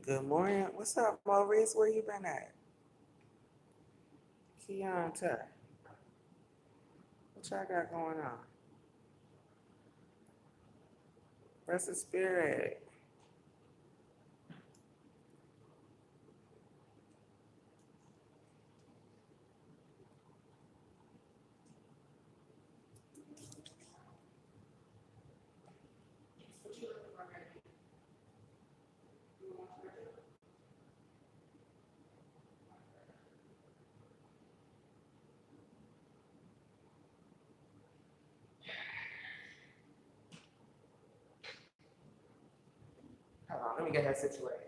Good morning. What's up, Maurice? Where you been at? Keonta. What y'all got going on? Where's the spirit? Hold on, let me get her situated.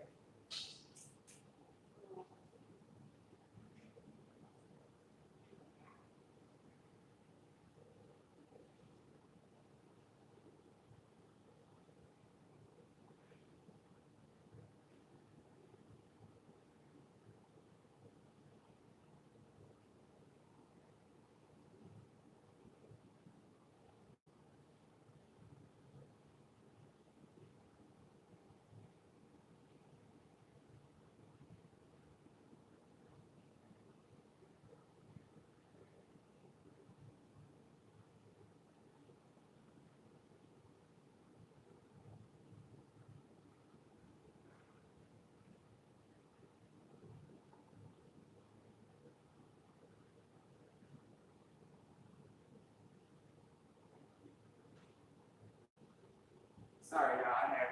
Sorry, y'all. I had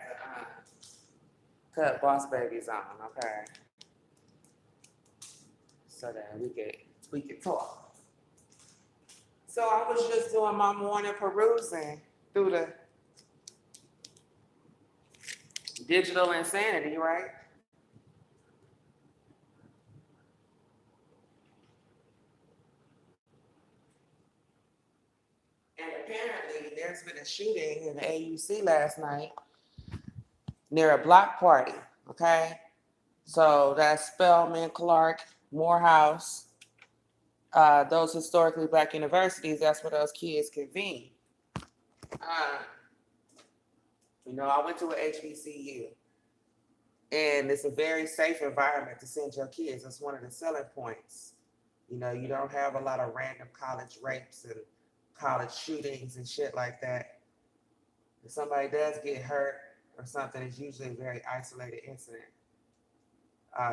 to cut Boss Babies on, okay? So that we could talk. So I was just doing my morning perusing through the digital insanity, right? And apparently, there's been a shooting in the AUC last night near a block party. Okay, so that's Spelman, Clark, Morehouse, those historically black universities. That's where those kids convene. Uh, I went to an HBCU, and it's a very safe environment to send your kids. That's one of the selling points. You don't have a lot of random college rapes and college shootings and shit like that. If somebody does get hurt or something, it's usually a very isolated incident.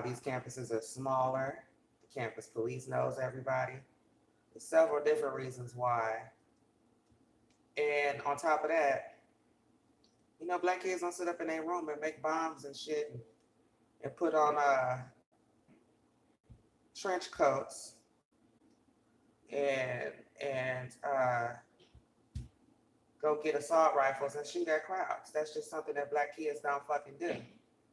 These campuses are smaller. The campus police knows everybody. There's several different reasons why. And on top of that, black kids don't sit up in their room and make bombs and shit and put on trench coats and go get assault rifles and shoot at crowds. That's just something that black kids don't fucking do.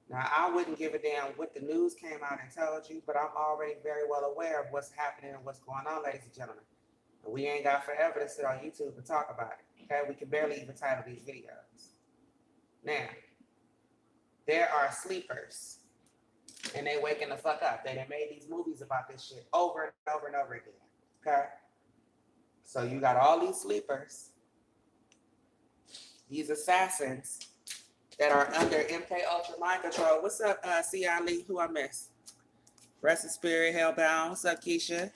Now, I wouldn't give a damn what the news came out and told you, but I'm already very well aware of what's happening and what's going on, ladies and gentlemen. And we ain't got forever to sit on YouTube and talk about it. Okay, we can barely even title these videos. Now, there are sleepers, and they waking the fuck up. They done made these movies about this shit over and over and over again. Okay, so you got all these sleepers, these assassins that are under MK Ultra mind control. What's up, C.I. Lee? Who I miss? Rest in spirit, hellbound. What's up, Keisha?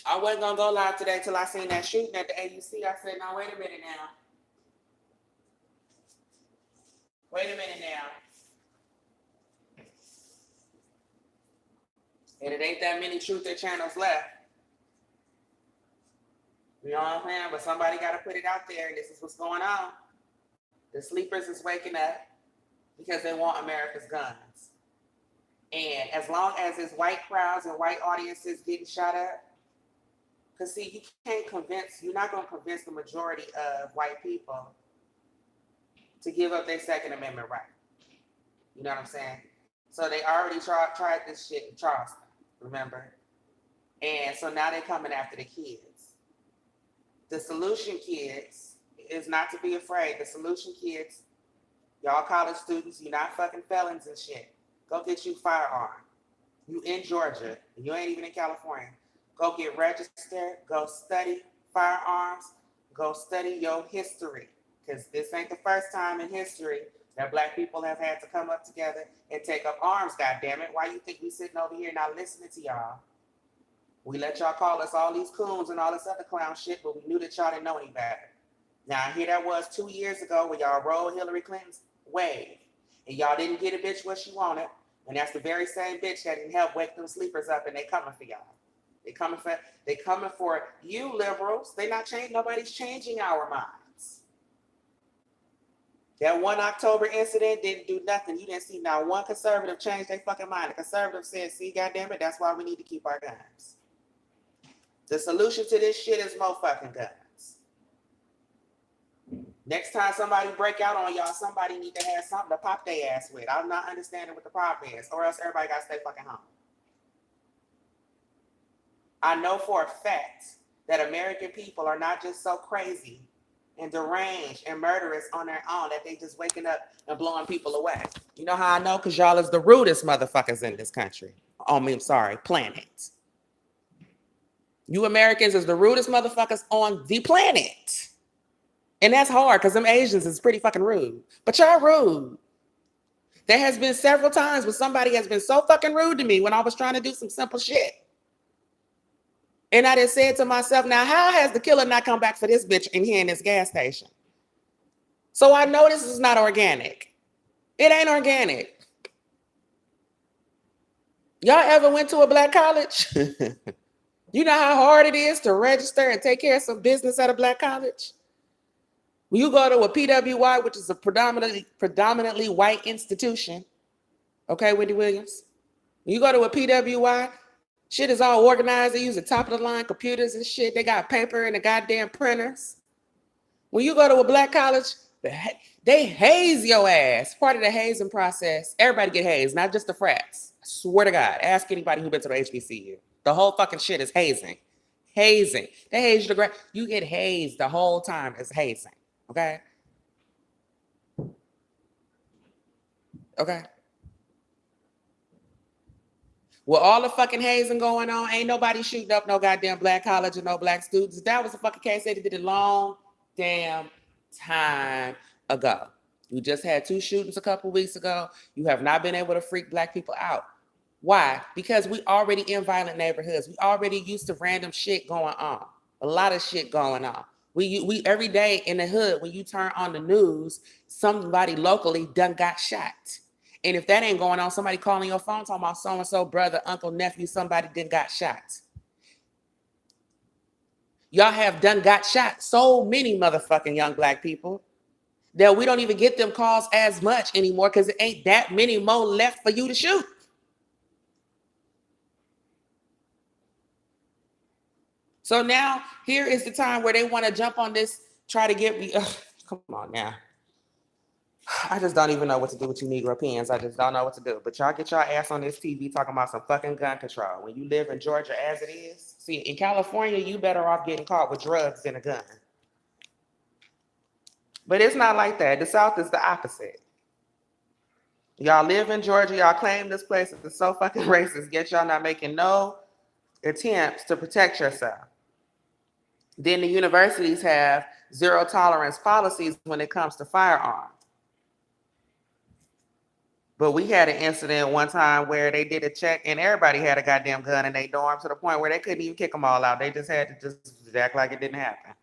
I wasn't gonna go live today till I seen that shooting at the AUC. I said, "No, wait a minute now. Wait a minute now." And it ain't that many truther channels left. You know what I'm saying? But somebody got to put it out there, and this is what's going on. The sleepers is waking up because they want America's guns. And as long as it's white crowds and white audiences getting shot up, because see, you're not going to convince the majority of white people to give up their Second Amendment right. You know what I'm saying? So they already tried this shit in Charleston, remember? And so now they're coming after the kids. The solution, kids, is not to be afraid. The solution, kids, y'all college students, you're not fucking felons and shit. Go get you a firearm. You in Georgia, you ain't even in California. Go get registered, go study firearms, go study your history. Because this ain't the first time in history that black people have had to come up together and take up arms, goddammit. Why you think we sitting over here not listening to y'all? We let y'all call us all these coons and all this other clown shit, but we knew that y'all didn't know any better. Now, here that was 2 years ago when y'all rolled Hillary Clinton's wave, and y'all didn't get a bitch what she wanted, and that's the very same bitch that didn't help wake them sleepers up, and they coming for y'all. They coming for you liberals. They not changing. Nobody's changing our minds. That 1 October incident didn't do nothing. You didn't see not one conservative change their fucking mind. The conservative said, see, goddamn it, that's why we need to keep our guns. The solution to this shit is more fucking guns. Next time somebody break out on y'all, somebody need to have something to pop their ass with. I'm not understanding what the problem is, or else everybody got to stay fucking home. I know for a fact that American people are not just so crazy and deranged and murderous on their own that they just waking up and blowing people away. You know how I know? Because y'all is the rudest motherfuckers in this country. Planet. You Americans is the rudest motherfuckers on the planet. And that's hard because them Asians is pretty fucking rude. But y'all rude. There has been several times where somebody has been so fucking rude to me when I was trying to do some simple shit. And I just said to myself, now how has the killer not come back for this bitch in here in this gas station? So I know this is not organic. It ain't organic. Y'all ever went to a black college? You know how hard it is to register and take care of some business at a black college? When you go to a PWI, which is a predominantly white institution, okay, Wendy Williams? When you go to a PWI, shit is all organized. They use the top of the line computers and shit. They got paper and the goddamn printers. When you go to a black college, they haze your ass. Part of the hazing process. Everybody get hazed, not just the frats. I swear to God. Ask anybody who been to the HBCU. The whole fucking shit is hazing. Hazing. They haze you to grad. You get hazed the whole time. It's hazing. Okay? Okay? With all the fucking hazing going on, ain't nobody shooting up no goddamn black college or no black students. If that was the fucking case, they did it long damn time ago. You just had 2 shootings a couple weeks ago. You have not been able to freak black people out. Why? Because we already in violent neighborhoods. We already used to random shit going on. A lot of shit going on. We every day in the hood, when you turn on the news, somebody locally done got shot. And if that ain't going on, somebody calling your phone talking about so-and-so, brother, uncle, nephew, somebody done got shot. Y'all have done got shot. So many motherfucking young black people that we don't even get them calls as much anymore because it ain't that many more left for you to shoot. So now here is the time where they want to jump on this, try to get me. Come on now. I just don't even know what to do with you Negropeans. I just don't know what to do. But y'all get your ass on this TV talking about some fucking gun control. When you live in Georgia as it is, see, in California, you better off getting caught with drugs than a gun. But it's not like that. The South is the opposite. Y'all live in Georgia. Y'all claim this place is so fucking racist, yet y'all not making no attempts to protect yourself. Then the universities have zero tolerance policies when it comes to firearms. But we had an incident one time where they did a check and everybody had a goddamn gun in their dorm to the point where they couldn't even kick them all out. They just had to just act like it didn't happen.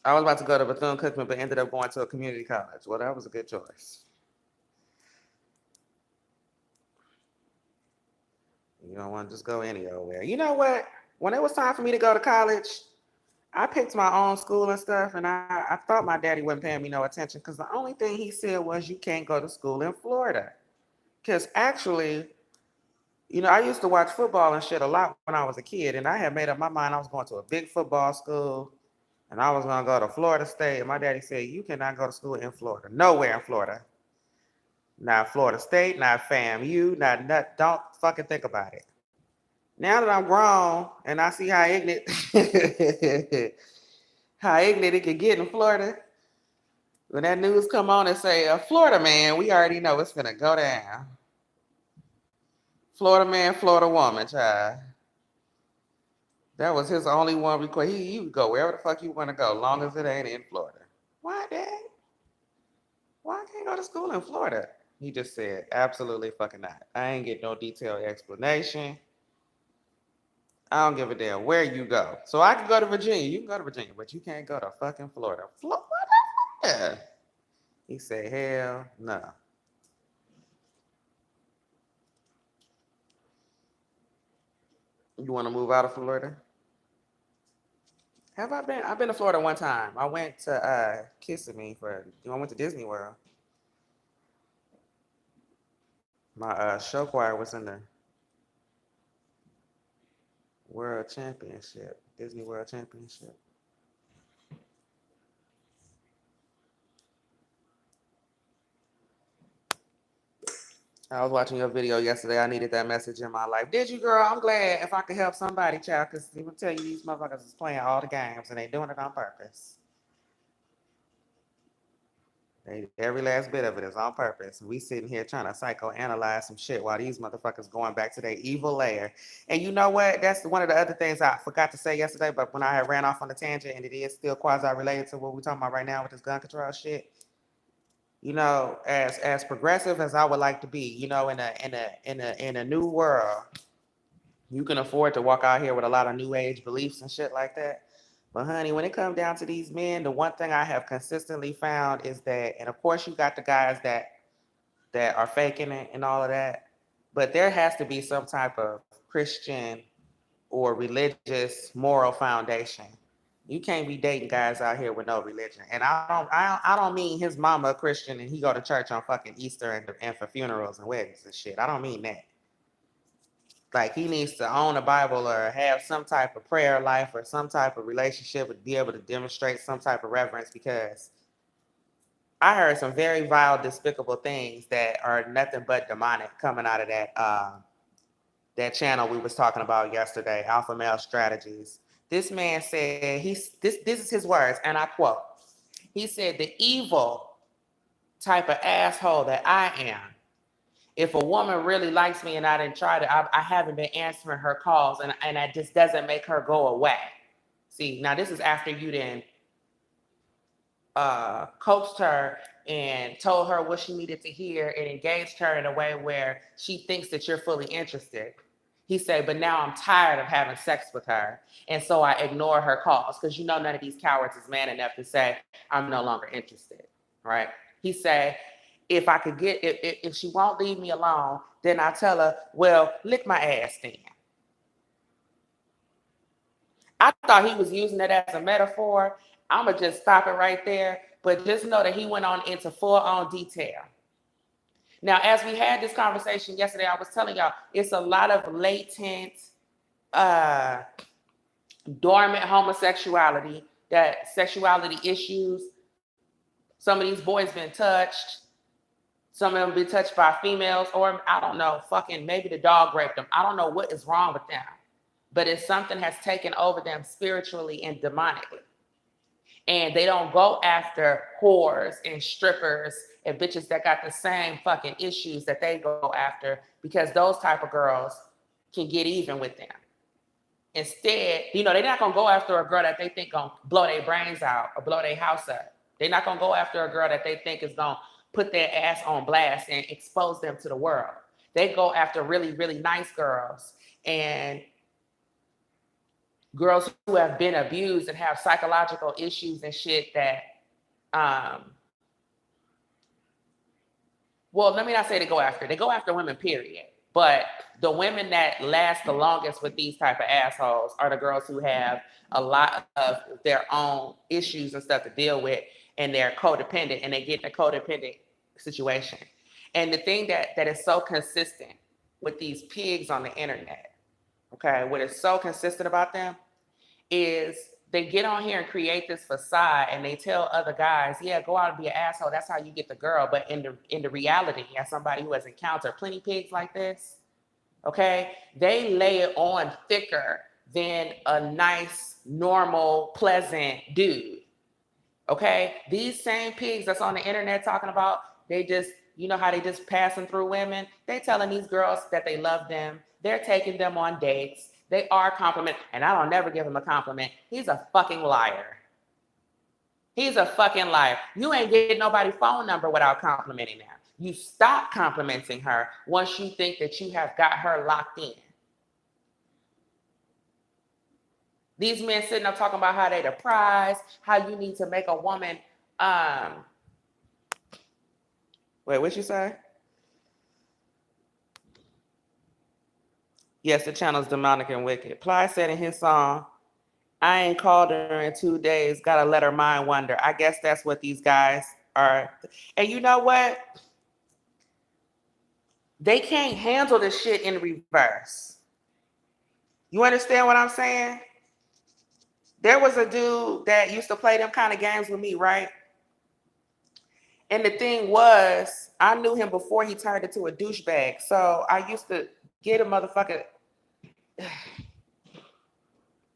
I was about to go to Bethune-Cookman, but ended up going to a community college. Well, that was a good choice. You don't want to just go anywhere. You know what? When it was time for me to go to college, I picked my own school and stuff, and I thought my daddy wasn't paying me no attention because the only thing he said was you can't go to school in Florida. Because actually, you know, I used to watch football and shit a lot when I was a kid, and I had made up my mind I was going to a big football school, and I was going to go to Florida State, and my daddy said, you cannot go to school in Florida. Nowhere in Florida. Not Florida State, not FAMU, don't fucking think about it. Now that I'm grown and I see how ignorant it can get in Florida, when that news come on and say, Florida man, we already know it's gonna go down. Florida man, Florida woman, child. That was his only one request. He would go wherever the fuck you want to go, long as it ain't in Florida. Why, Dad? Why I can't go to school in Florida? He just said, absolutely fucking not. I ain't get no detailed explanation. I don't give a damn where you go. So I can go to Virginia. You can go to Virginia, but you can't go to fucking Florida. Florida? He said, hell no. You want to move out of Florida? Have I been? I've been to Florida one time. I went to Kissimmee I went to Disney World. My show choir was in the World Championship, Disney World Championship. I was watching your video yesterday. I needed that message in my life. Did you, girl? I'm glad if I could help somebody, child, because I'm going to tell you, these motherfuckers is playing all the games and they doing it on purpose. Every last bit of it is on purpose. We sitting here trying to psychoanalyze some shit while these motherfuckers going back to their evil lair. And you know what? That's one of the other things I forgot to say yesterday, but when I had ran off on the tangent, and it is still quasi-related to what we're talking about right now with this gun control shit. You know, as progressive as I would like to be, you know, in a new world, you can afford to walk out here with a lot of new age beliefs and shit like that. But honey, when it comes down to these men, the one thing I have consistently found is that, and of course you got the guys that are faking it and all of that, but there has to be some type of Christian or religious moral foundation. You can't be dating guys out here with no religion. And I don't mean his mama a Christian and he go to church on fucking Easter and for funerals and weddings and shit. I don't mean that. Like he needs to own a Bible or have some type of prayer life or some type of relationship and be able to demonstrate some type of reverence, because I heard some very vile, despicable things that are nothing but demonic coming out of that channel we was talking about yesterday, Alpha Male Strategies. This man said, this is his words, and I quote, he said, the evil type of asshole that I am, if a woman really likes me and I didn't try to, I haven't been answering her calls and that just doesn't make her go away. See, now this is after you then coached her and told her what she needed to hear and engaged her in a way where she thinks that you're fully interested. He said, but now I'm tired of having sex with her. And so I ignore her calls because you know none of these cowards is man enough to say, I'm no longer interested, right? He said, if I could get, if she won't leave me alone, then I tell her, well, lick my ass then. I thought he was using it as a metaphor. I'm going to just stop it right there. But just know that he went on into full-on detail. Now, as we had this conversation yesterday, I was telling y'all, it's a lot of latent, dormant homosexuality, that sexuality issues. Some of these boys been touched. Some of them been touched by females, or I don't know, fucking maybe the dog raped them. I don't know what is wrong with them. But it's something has taken over them spiritually and demonically. And they don't go after whores and strippers and bitches that got the same fucking issues that they go after, because those type of girls can get even with them. Instead, you know, they're not going to go after a girl that they think going to blow their brains out or blow their house up. They're not going to go after a girl that they think is going to put their ass on blast and expose them to the world. They go after really, really nice girls and girls who have been abused and have psychological issues and shit that, well, let me not say they go after women, period. But the women that last the longest with these type of assholes are the girls who have a lot of their own issues and stuff to deal with, and they're codependent, and they get in a codependent situation. And the thing that is so consistent with these pigs on the internet, okay, what is so consistent about them is they get on here and create this facade and they tell other guys, yeah, go out and be an asshole. That's how you get the girl. But in the reality, as somebody who has encountered plenty pigs like this, okay, they lay it on thicker than a nice, normal, pleasant dude. Okay, these same pigs that's on the internet talking about, they just you know how they just passing through women? They telling these girls that they love them. They're taking them on dates. They are complimenting. And I don't never give him a compliment. He's a fucking liar. He's a fucking liar. You ain't getting nobody's phone number without complimenting them. You stop complimenting her once you think that you have got her locked in. These men sitting up talking about how they the prize, how you need to make a woman, wait, what you say? Yes, the channel's demonic and wicked. Ply said in his song, I ain't called her in 2 days, gotta let her mind wander. I guess that's what these guys are. And you know what? They can't handle this shit in reverse. You understand what I'm saying? There was a dude that used to play them kind of games with me, right? And the thing was, I knew him before he turned into a douchebag. So I used to get a motherfucker.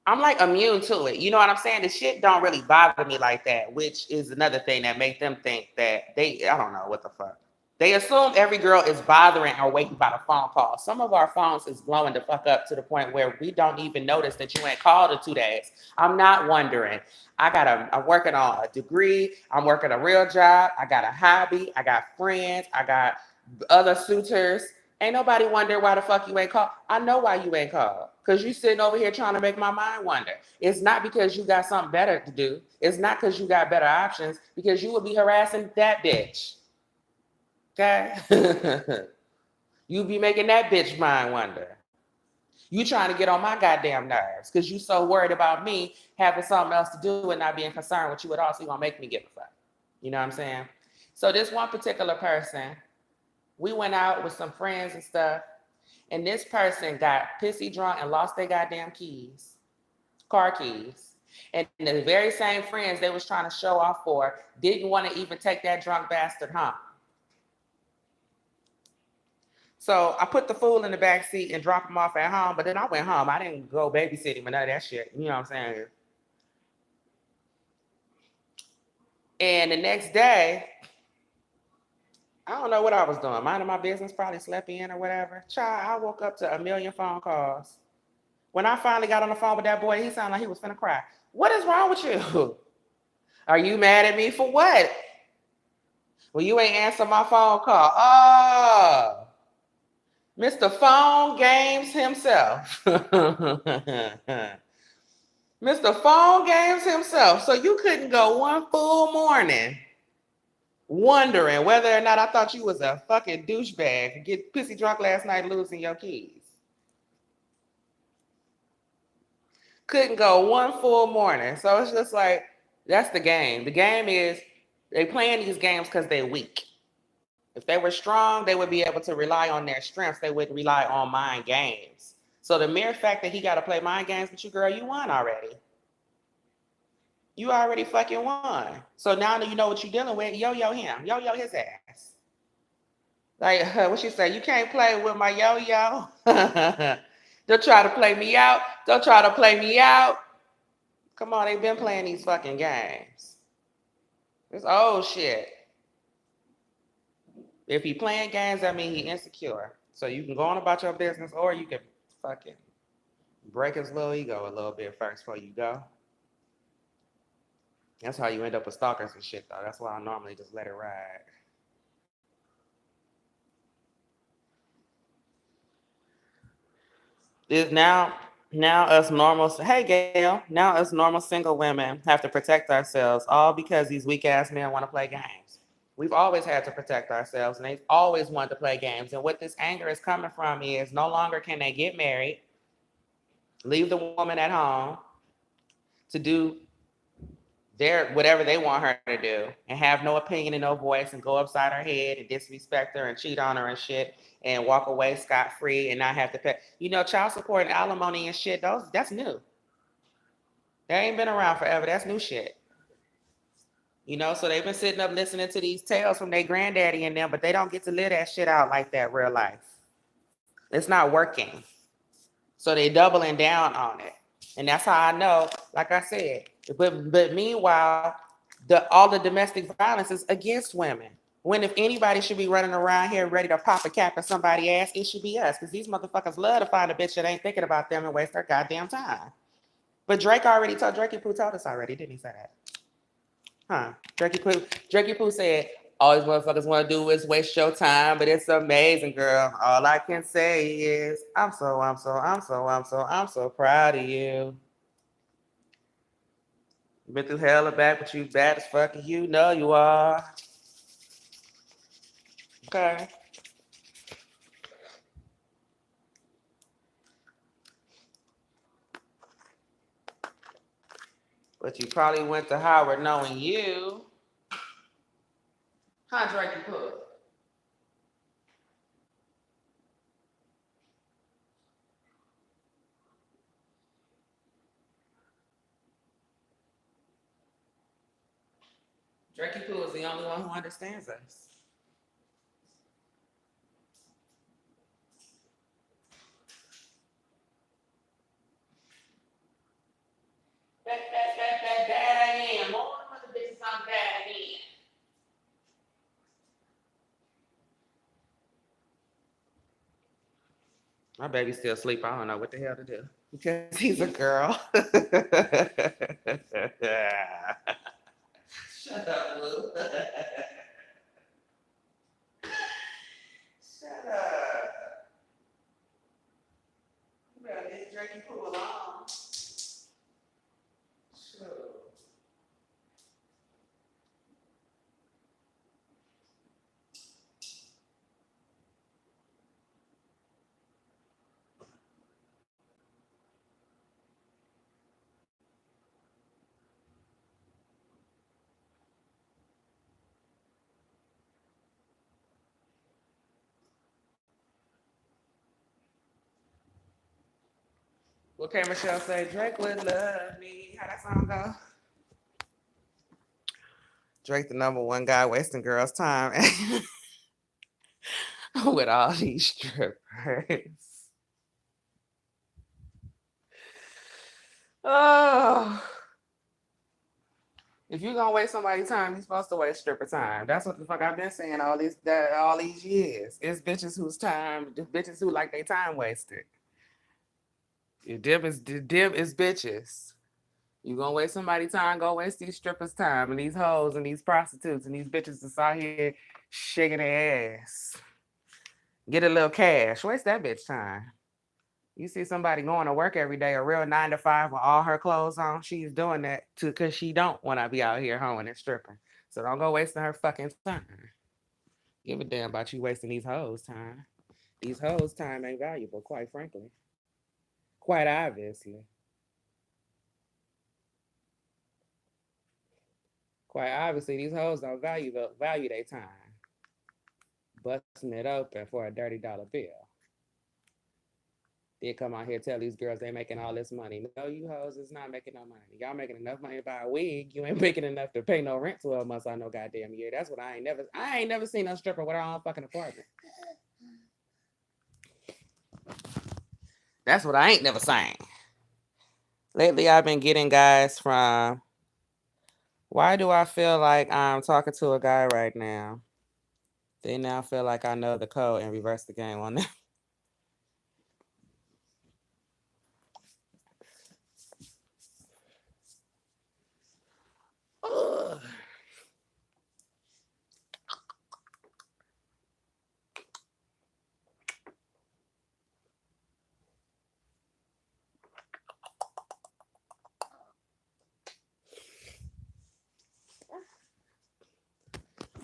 I'm like immune to it. You know what I'm saying? The shit don't really bother me like that, which is another thing that makes them think that I don't know what the fuck. They assume every girl is bothering or waiting by the phone call. Some of our phones is blowing the fuck up to the point where we don't even notice that you ain't called in 2 days. I'm not wondering. I'm working on a degree. I'm working a real job. I got a hobby. I got friends. I got other suitors. Ain't nobody wonder why the fuck you ain't called. I know why you ain't called. Because you sitting over here trying to make my mind wonder. It's not because you got something better to do. It's not because you got better options. Because you would be harassing that bitch. Okay? You be making that bitch mind wonder. You trying to get on my goddamn nerves because you so worried about me having something else to do and not being concerned with you at all. So you gonna make me give a fuck. You know what I'm saying? So this one particular person, we went out with some friends and stuff, and this person got pissy drunk and lost their goddamn keys, car keys. And the very same friends they was trying to show off for didn't want to even take that drunk bastard home. So I put the fool in the back seat and dropped him off at home, but then I went home. I didn't go babysit him or none of that shit. You know what I'm saying? And the next day, I don't know what I was doing. Minding my business, probably slept in or whatever. Child, I woke up to a million phone calls. When I finally got on the phone with that boy, he sounded like he was finna cry. What is wrong with you? Are you mad at me for what? Well, you ain't answer my phone call. Oh, Mr. Phone Games himself. Mr. Phone Games himself. So you couldn't go one full morning wondering whether or not I thought you was a fucking douchebag and get pissy drunk last night losing your keys. Couldn't go one full morning. So it's just like, that's the game. The game is they playing these games because they're weak. If they were strong, they would be able to rely on their strengths. They wouldn't rely on mind games. So the mere fact that he got to play mind games with you, girl, you won already. You already fucking won. So now that you know what you're dealing with, yo-yo him. Yo-yo his ass. Like, what she say? You can't play with my yo-yo. Don't try to play me out. Don't try to play me out. Come on, they've been playing these fucking games. It's old shit. If he playing games, that means he insecure. So you can go on about your business, or you can fucking break his little ego a little bit first before you go. That's how you end up with stalkers and shit, though. That's why I normally just let it ride. Is now us normal, hey Gail, now us normal single women have to protect ourselves, all because these weak ass men want to play games. We've always had to protect ourselves, and they've always wanted to play games. And what this anger is coming from is no longer can they get married, leave the woman at home to do whatever they want her to do, and have no opinion and no voice, and go upside her head and disrespect her and cheat on her and shit, and walk away scot-free and not have to pay. You know, child support and alimony and shit, that's new. They ain't been around forever. That's new shit. You know, so they've been sitting up listening to these tales from their granddaddy and them, but they don't get to live that shit out like that real life. It's not working. So they doubling down on it. And that's how I know, like I said, but meanwhile, all the domestic violence is against women. When if anybody should be running around here ready to pop a cap in somebody's ass, it should be us. Because these motherfuckers love to find a bitch that ain't thinking about them and waste their goddamn time. But Drake Pooh told us already, didn't he say that? Huh? Drakey Pooh said, all these motherfuckers want to do is waste your time, but it's amazing, girl. All I can say is, I'm so proud of you. Been through hell and back, but you bad as fuck, and you know you are. Okay. But you probably went to Howard knowing you. Huh, Drakey Pooh? Drakey Pooh is the only one who understands us. Bad again. More mother bitches on bad again. My baby's still asleep. I don't know what the hell to do because he's a girl. Shut up, Lou. Shut up. You better leave Drakey Pooh alone. Sure. What can Michelle say? Drake would love me. How that song go? Drake, the number one guy wasting girls' time with all these strippers. Oh. If you're gonna waste somebody's time, you're supposed to waste stripper time. That's what the fuck I've been saying all these years. It's bitches whose time, bitches who like their time wasted. The dip is bitches. You gonna waste somebody's time, go waste these strippers' time and these hoes and these prostitutes and these bitches that's out here shaking their ass. Get a little cash. Waste that bitch time. You see somebody going to work every day, a real 9 to 5 with all her clothes on. She's doing that because she don't want to be out here hoeing and stripping. So don't go wasting her fucking time. Give a damn about you wasting these hoes' time. These hoes' time ain't valuable, quite frankly. Quite obviously. Quite obviously, these hoes don't value their time. Busting it open for a dirty dollar bill. They come out here tell these girls they making all this money. No, you hoes is not making no money. Y'all making enough money to buy a wig. You ain't making enough to pay no rent 12 months on no goddamn year. That's what I ain't never seen no stripper with her own fucking apartment. That's what I ain't never seen. Lately I've been getting guys from, why do I feel like I'm talking to a guy right now? They now feel like I know the code and reverse the game on them.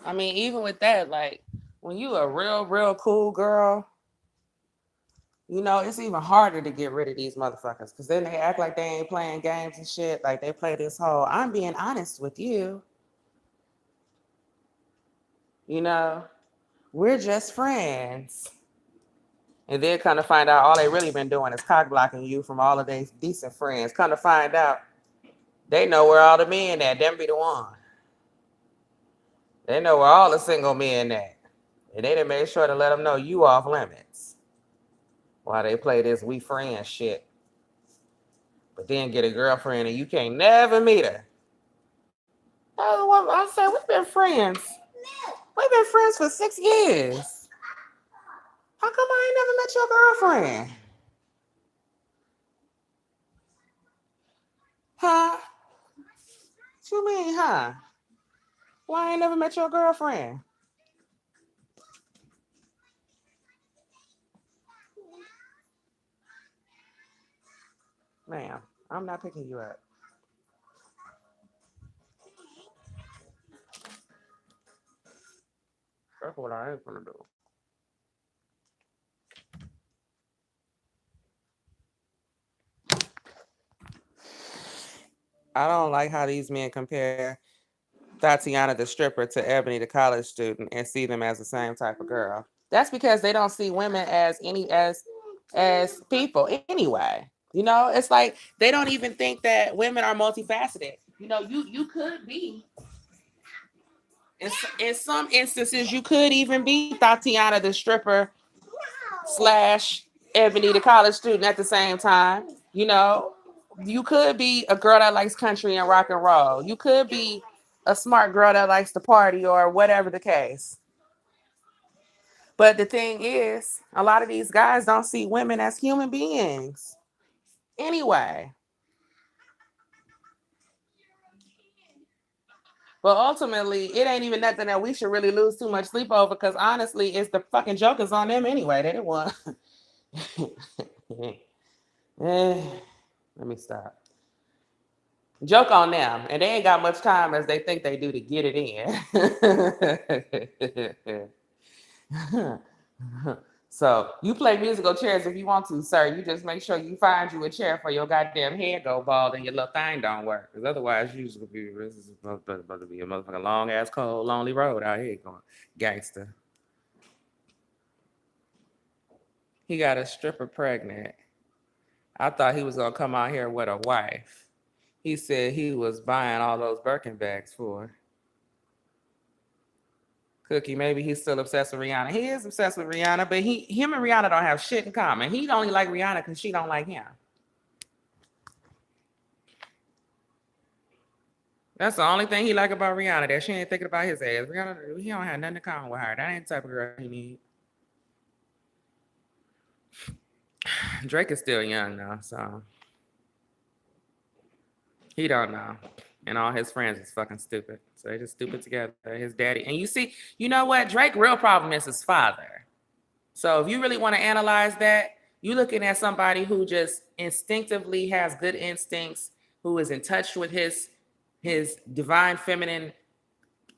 I mean, even with that, like when you a real cool girl, you know, it's even harder to get rid of these motherfuckers because then they act like they ain't playing games and shit. Like they play this whole, I'm being honest with you. You know, we're just friends. And then kind of find out all they really been doing is cock blocking you from all of these decent friends. Kind of find out they know where all the men at. Them be the one. They know where all the single men at. And they done made sure to let them know you off limits while they play this we friends shit. But then get a girlfriend and you can't never meet her. I said, we've been friends We've been friends for 6 years. How come I ain't never met your girlfriend? Huh? What you mean, huh? Why I ain't never met your girlfriend? Ma'am, I'm not picking you up. That's what I ain't gonna do. I don't like how these men compare Tatiana the stripper to Ebony the college student and see them as the same type of girl. That's because they don't see women as people anyway. You know, it's like they don't even think that women are multifaceted. You know, you could be in some instances you could even be Tatiana the stripper slash Ebony the college student at the same time. You know, you could be a girl that likes country and rock and roll. You could be a smart girl that likes to party or whatever the case. But the thing is, a lot of these guys don't see women as human beings. Anyway. But ultimately, it ain't even nothing that we should really lose too much sleep over because honestly, it's the fucking joke is on them anyway. They didn't want. Let me stop. Joke on them, and they ain't got much time as they think they do to get it in. So you play musical chairs if you want to, sir. You just make sure you find you a chair for your goddamn head go bald and your little thing don't work. Because otherwise, you just gonna be this is about to be a motherfucking long ass, cold, lonely road out here going gangster. He got a stripper pregnant. I thought he was gonna come out here with a wife. He said he was buying all those Birkin bags for her. Cookie, maybe he's still obsessed with Rihanna. He is obsessed with Rihanna, but him and Rihanna don't have shit in common. He only like Rihanna because she don't like him. That's the only thing he like about Rihanna, that she ain't thinking about his ass. Rihanna, he don't have nothing in common with her. That ain't the type of girl he need. Drake is still young now, so he don't know. And all his friends is fucking stupid. So they just stupid together. His daddy. And you see, you know what? Drake real problem is his father. So if you really want to analyze that, you're looking at somebody who just instinctively has good instincts, who is in touch with his divine feminine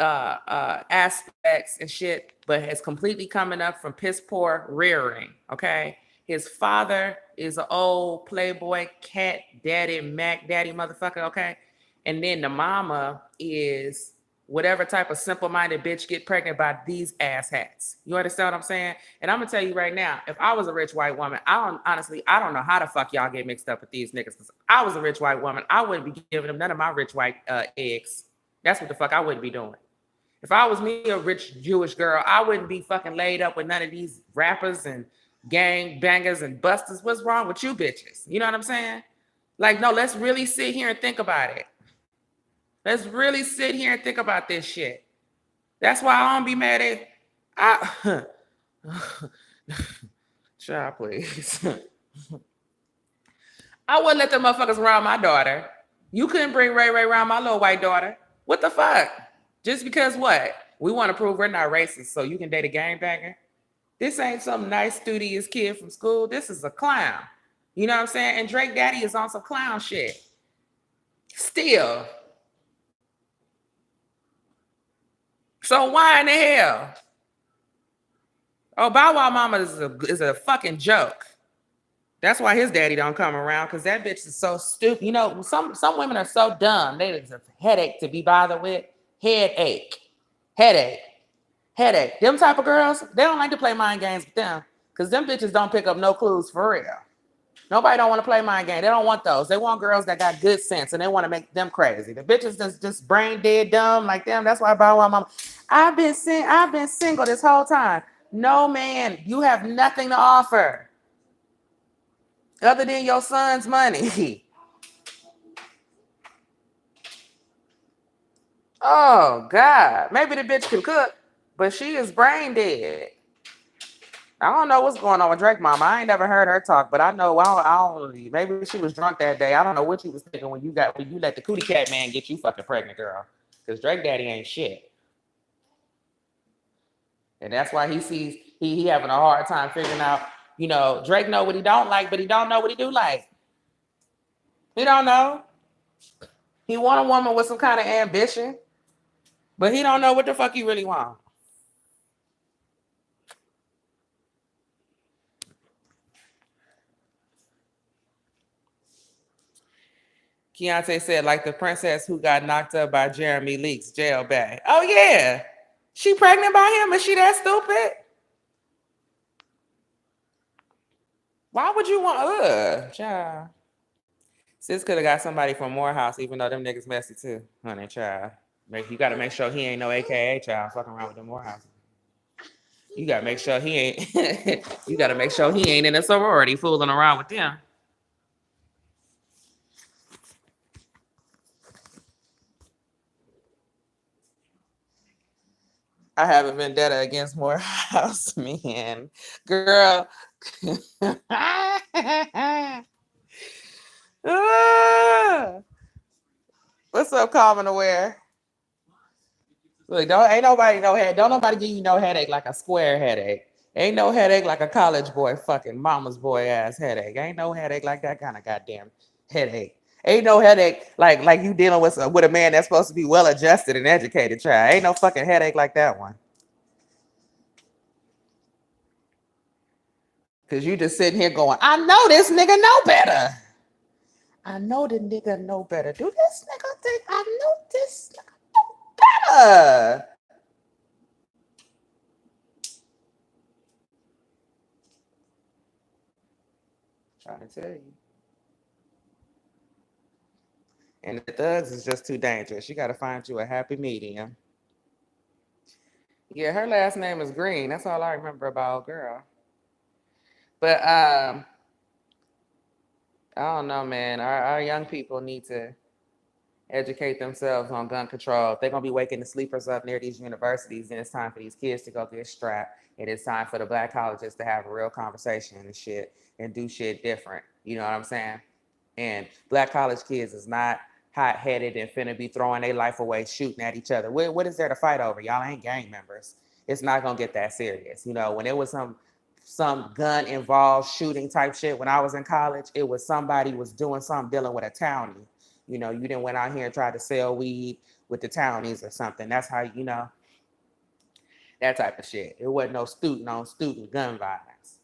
aspects and shit, but has completely coming up from piss poor rearing. Okay. His father is an old playboy cat daddy, Mac daddy motherfucker. Okay. And then the mama is whatever type of simple-minded bitch get pregnant by these asshats. You understand what I'm saying? And I'm gonna tell you right now, if I was a rich white woman, I don't know how the fuck y'all get mixed up with these niggas. Because I was a rich white woman, I wouldn't be giving them none of my rich white eggs. That's what the fuck I wouldn't be doing. If I was me, a rich Jewish girl, I wouldn't be fucking laid up with none of these rappers and gang bangers and busters. What's wrong with you bitches? You know what I'm saying? Like, no, let's really sit here and think about it. Let's really sit here and think about this shit. That's why I don't be mad at child, please. I wouldn't let them motherfuckers around my daughter. You couldn't bring Ray Ray around my little white daughter. What the fuck? Just because what? We want to prove we're not racist, so you can date a gangbanger? This ain't some nice, studious kid from school. This is a clown. You know what I'm saying? And Drake Daddy is on some clown shit. Still. So why in the hell? Oh, Bow Wow Mama is a fucking joke. That's why his daddy don't come around, because that bitch is so stupid. You know, some women are so dumb. They just a headache to be bothered with. Headache. Them type of girls, they don't like to play mind games with them, because them bitches don't pick up no clues for real. Nobody don't want to play mind game. They don't want those. They want girls that got good sense, and they want to make them crazy. The bitches that's just brain dead dumb like them. That's why Bow Wow Mama. I've been single this whole time. No, man, you have nothing to offer other than your son's money. Oh God, maybe the bitch can cook. But she is brain dead. I don't know what's going on with Drake mama. I ain't never heard her talk, but I know I don't maybe she was drunk that day. I don't know what you was thinking when you let the cootie cat man get you fucking pregnant, girl. Because Drake daddy ain't shit. And that's why he sees he having a hard time figuring out, Drake know what he don't like, but he don't know what he do like. He don't know. He want a woman with some kind of ambition, but he don't know what the fuck he really want. Keontae said, like the princess who got knocked up by Jeremy Leaks, jail back. Oh, yeah. She pregnant by him? Is she that stupid? Why would you want, child? Sis could have got somebody from Morehouse, even though them niggas messy too, honey, child. You got to make sure he ain't no AKA child fucking around with them Morehouse. You got to make sure he ain't, you got to make sure he ain't in a sorority fooling around with them. I have a vendetta against Morehouse men. Girl. What's up, Common Aware? Look, ain't nobody don't nobody give you no headache like a square headache. Ain't no headache like a college boy fucking mama's boy ass headache. Ain't no headache like that kind of goddamn headache. Ain't no headache like you dealing with a man that's supposed to be well adjusted and educated, child. Ain't no fucking headache like that one. Cause you just sitting here going, I know this nigga know better. I know the nigga know better. Do this nigga think I know this nigga know better? Trying to tell you. And the thugs is just too dangerous. You got to find you a happy medium. Yeah, her last name is Green. That's all I remember about girl. But I don't know, man. Our young people need to educate themselves on gun control. If they're gonna be waking the sleepers up near these universities, then it's time for these kids to go get strapped. And it's time for the black colleges to have a real conversation and shit and do shit different. You know what I'm saying? And black college kids is not hot-headed and finna be throwing their life away shooting at each other. What is there to fight over? Y'all ain't gang members. It's not gonna get that serious. When it was some gun involved shooting type shit when I was in college, it was somebody was doing something dealing with a townie. You didn't went out here and try to sell weed with the townies or something. That's how that type of shit. It wasn't no student on student gun violence.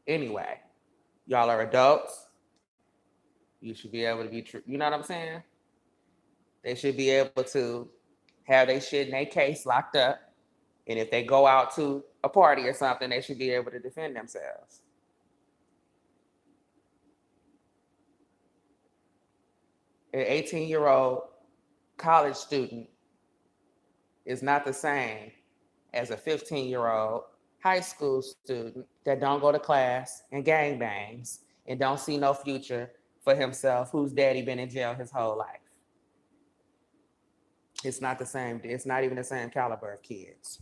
Anyway, y'all are adults. You should be able to be true. You know what I'm saying? They should be able to have their shit in their case locked up. And if they go out to a party or something, they should be able to defend themselves. An 18-year-old college student is not the same as a 15-year-old high school student that don't go to class and gangbangs and don't see no future for himself, whose daddy been in jail his whole life. It's not the same. It's not even the same caliber of kids.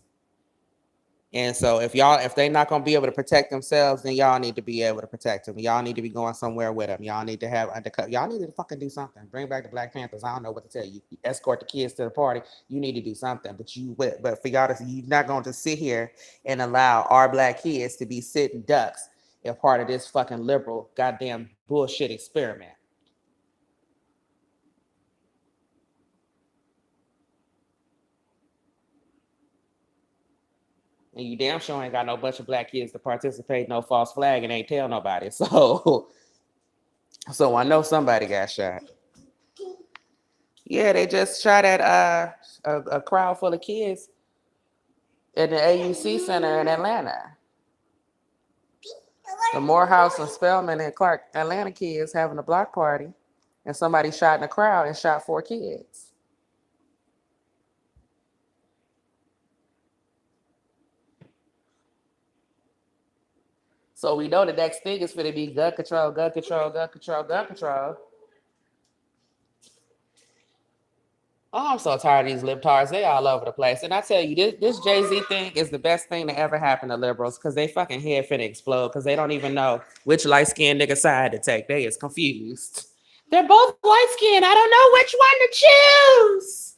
And so if they're not gonna be able to protect themselves, then y'all need to be able to protect them. Y'all need to be going somewhere with them. Y'all need to have undercover. Y'all need to fucking do something. Bring back the Black Panthers. I don't know what to tell you. Escort the kids to the party. You need to do something. But for y'all to, you're not going to sit here and allow our black kids to be sitting ducks and part of this fucking liberal goddamn bullshit experiment. And you damn sure ain't got no bunch of black kids to participate, no false flag, and ain't tell nobody. So I know somebody got shot. Yeah, they just shot at a crowd full of kids at the AUC Center in Atlanta. The Morehouse and Spelman and Clark Atlanta kids having a block party, and somebody shot in the crowd and shot 4 kids. So we know the next thing is going to be gun control, gun control, gun control, gun control. Oh, I'm so tired of these libtards. They all over the place. And I tell you, this Jay-Z thing is the best thing to ever happen to liberals because they fucking head finna explode because they don't even know which light-skinned nigga side to take. They is confused. They're both light-skinned. I don't know which one to choose.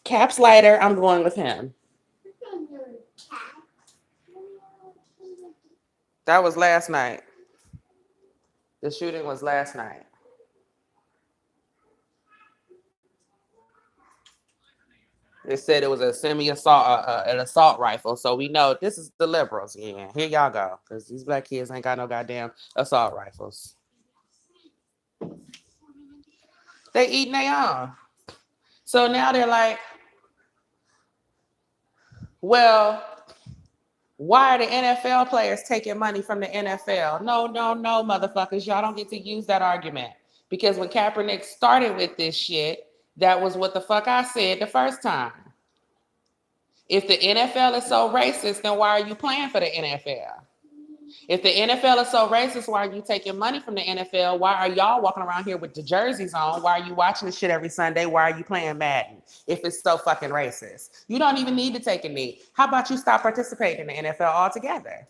Caps lighter, I'm going with him. That was last night. The shooting was last night. They said it was a semi-assault, an assault rifle. So we know this is the liberals. Yeah, here y'all go. Because these black kids ain't got no goddamn assault rifles. They eating their own. So now they're like, well, why are the NFL players taking money from the NFL? No, motherfuckers. Y'all don't get to use that argument. Because when Kaepernick started with this shit, that was what the fuck I said the first time. If the NFL is so racist, then why are you playing for the NFL? If the NFL is so racist, why are you taking money from the NFL? Why are y'all walking around here with the jerseys on? Why are you watching this shit every Sunday? Why are you playing Madden? If it's so fucking racist, you don't even need to take a knee. How about you stop participating in the NFL altogether?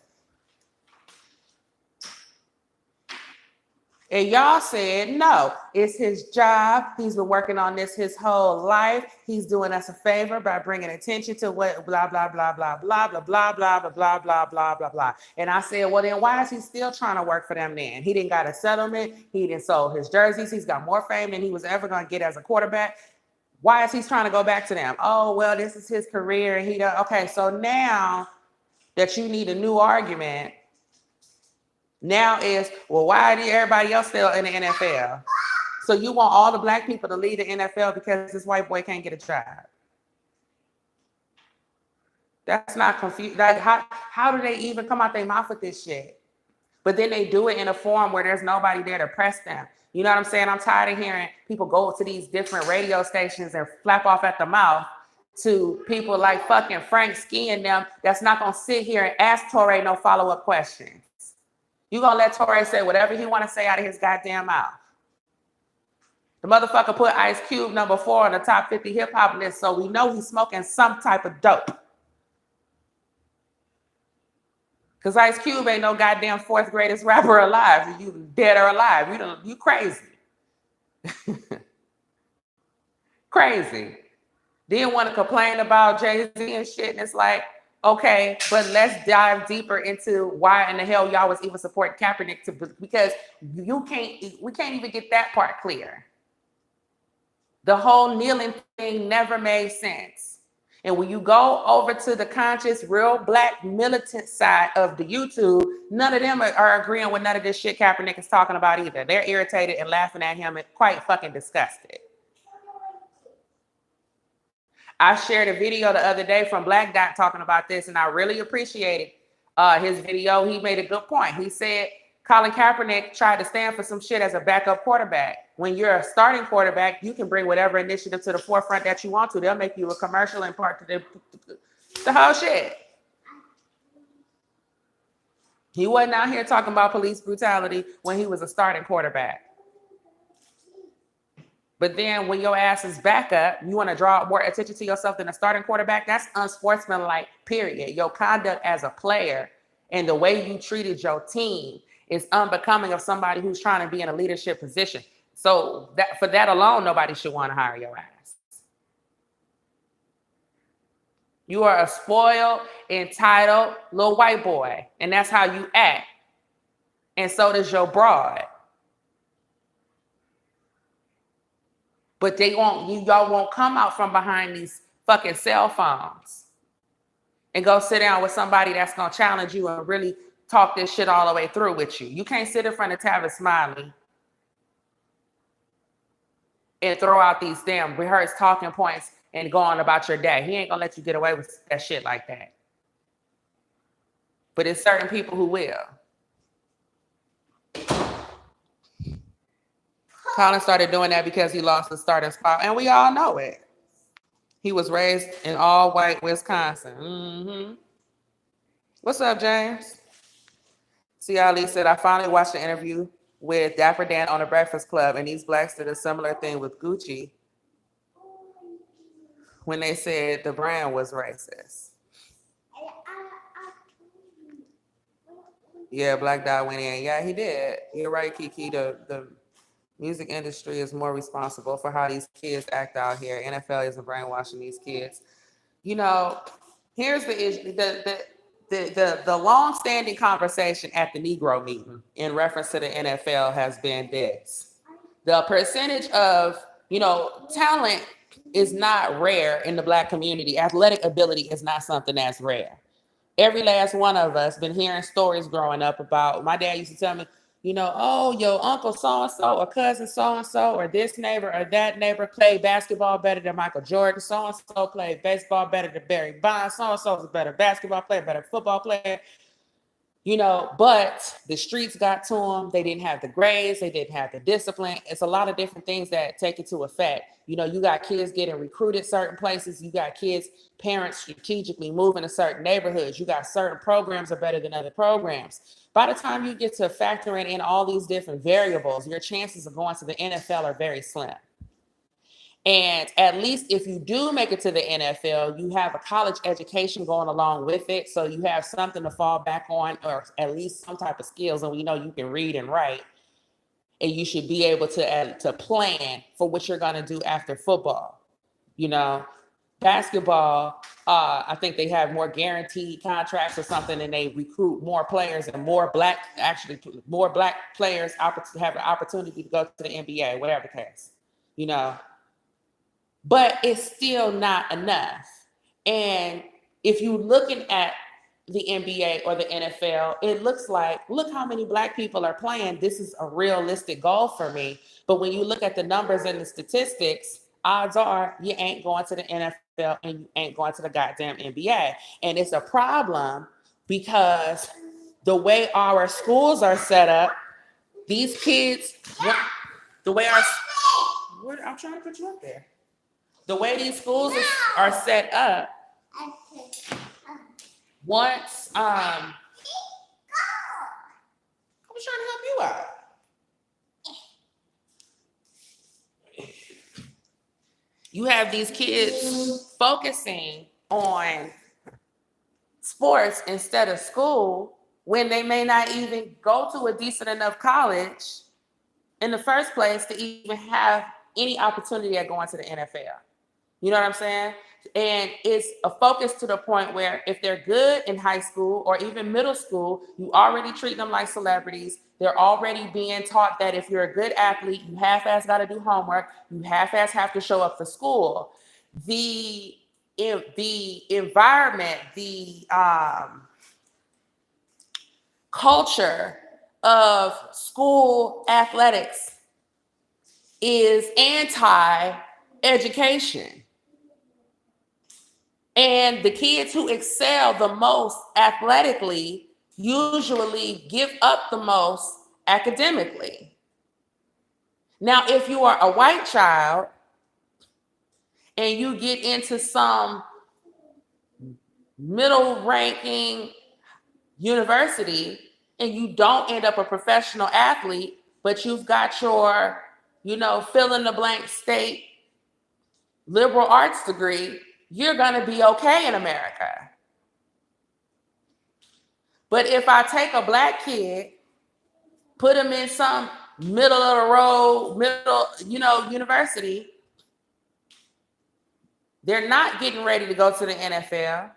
And y'all said, no, it's his job. He's been working on this his whole life. He's doing us a favor by bringing attention to what blah, blah, blah, blah, blah, blah, blah, blah, blah, blah, blah, blah, blah, blah. And I said, well, then why is he still trying to work for them then? He didn't got a settlement. He didn't sold his jerseys. He's got more fame than he was ever going to get as a quarterback. Why is he trying to go back to them? Oh, well, this is his career. And he does. Okay, so now that you need a new argument, now is, well, why is everybody else still in the NFL? So you want all the black people to leave the NFL because this white boy can't get a job? That's not confused. Like, how do they even come out their mouth with this shit? But then they do it in a form where there's nobody there to press them. You know what I'm saying? I'm tired of hearing people go to these different radio stations and flap off at the mouth to people like fucking Frank Ski and them that's not going to sit here and ask Touré no follow-up questions. You gonna let Touré say whatever he want to say out of his goddamn mouth. The motherfucker put Ice Cube number 4 on the top 50 hip hop list, so we know he's smoking some type of dope. Cause Ice Cube ain't no goddamn 4th greatest rapper alive. You dead or alive. You crazy. Crazy. Didn't want to complain about Jay-Z and shit, and it's like, okay, but let's dive deeper into why in the hell y'all was even supporting Kaepernick because we can't even get that part clear. The whole kneeling thing never made sense. And when you go over to the conscious, real black militant side of the YouTube, none of them are agreeing with none of this shit Kaepernick is talking about either. They're irritated and laughing at him and quite fucking disgusted. I shared a video the other day from Black Dot talking about this, and I really appreciated his video. He made a good point. He said Colin Kaepernick tried to stand for some shit as a backup quarterback. When you're a starting quarterback, you can bring whatever initiative to the forefront that you want to. They'll make you a commercial and part to the whole shit. He wasn't out here talking about police brutality when he was a starting quarterback. But then when your ass is back up, you want to draw more attention to yourself than a starting quarterback. That's unsportsmanlike, period. Your conduct as a player and the way you treated your team is unbecoming of somebody who's trying to be in a leadership position. So that for that alone, nobody should want to hire your ass. You are a spoiled, entitled little white boy, and that's how you act. And so does your broad. But y'all won't come out from behind these fucking cell phones and go sit down with somebody that's gonna challenge you and really talk this shit all the way through with you. You can't sit in front of Tavis Smiley and throw out these damn rehearsed talking points and go on about your day. He ain't gonna let you get away with that shit like that. But it's certain people who will. Colin started doing that because he lost the starting spot, and we all know it. He was raised in all white Wisconsin. Mm-hmm. What's up, James? See, Ali said, I finally watched the interview with Dapper Dan on the Breakfast Club, and these blacks did a similar thing with Gucci when they said the brand was racist. Yeah, Black Dot went in. Yeah, he did. You're right, Kiki. The music industry is more responsible for how these kids act out here. NFL isn't brainwashing these kids. You know, here's the issue. The long-standing conversation at the Negro meeting in reference to the NFL has been this. The percentage of, talent is not rare in the black community. Athletic ability is not something that's rare. Every last one of us been hearing stories growing up about, my dad used to tell me, oh, your uncle so-and-so or cousin so-and-so or this neighbor or that neighbor played basketball better than Michael Jordan. So-and-so played baseball better than Barry Bonds. So-and-so is a better basketball player, better football player. But the streets got to them. They didn't have the grades. They didn't have the discipline. It's a lot of different things that take into effect. You got kids getting recruited certain places. You got kids, parents strategically moving to certain neighborhoods. You got certain programs are better than other programs. By the time you get to factoring in all these different variables, your chances of going to the NFL are very slim. And at least if you do make it to the NFL, you have a college education going along with it. So you have something to fall back on, or at least some type of skills. And we know you can read and write. And you should be able to plan for what you're going to do after football. Basketball, I think they have more guaranteed contracts or something, and they recruit more players and more black players have an opportunity to go to the NBA, whatever the case, But it's still not enough. And if you're looking at the NBA or the NFL, it looks like, look how many black people are playing. This is a realistic goal for me. But when you look at the numbers and the statistics, odds are you ain't going to the NFL and you ain't going to the goddamn NBA. And it's a problem because the way our schools are set up, these kids, the way I'm trying to put you up there. The way these schools are set up, once I was trying to help you out. You have these kids focusing on sports instead of school when they may not even go to a decent enough college in the first place to even have any opportunity at going to the NFL. You know what I'm saying? And it's a focus to the point where if they're good in high school or even middle school, you already treat them like celebrities. They're already being taught that if you're a good athlete, you half-ass got to do homework. You half-ass have to show up for school. The environment, the culture of school athletics is anti-education. And the kids who excel the most athletically usually give up the most academically. Now, if you are a white child and you get into some middle ranking university and you don't end up a professional athlete, but you've got your, fill in the blank state liberal arts degree, you're going to be okay in America. But if I take a black kid, put him in some middle of the road, university, they're not getting ready to go to the NFL.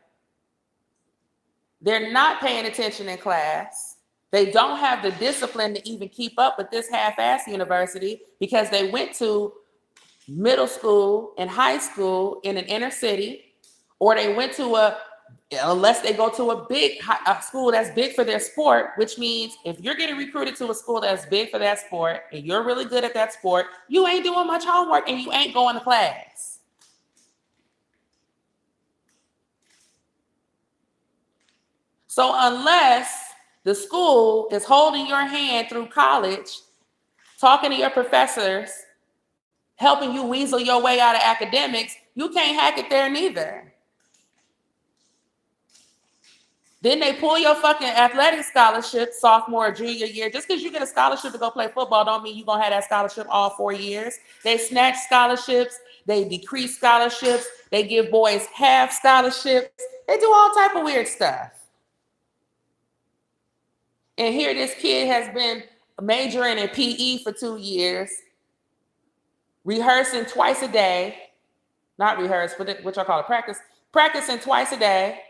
They're not paying attention in class. They don't have the discipline to even keep up with this half-ass university because they went to middle school and high school in an inner city, or they went to unless they go to a school that's big for their sport, which means if you're getting recruited to a school that's big for that sport and you're really good at that sport, you ain't doing much homework and you ain't going to class. So unless the school is holding your hand through college, talking to your professors, helping you weasel your way out of academics, you can't hack it there neither. Then they pull your fucking athletic scholarship sophomore or junior year. Just because you get a scholarship to go play football don't mean you're going to have that scholarship all 4 years. They snatch scholarships. They decrease scholarships. They give boys half scholarships. They do all type of weird stuff. And here this kid has been majoring in PE for 2 years, rehearsing twice a day. Not rehearse, but what y'all call it, practice. Practicing twice a day.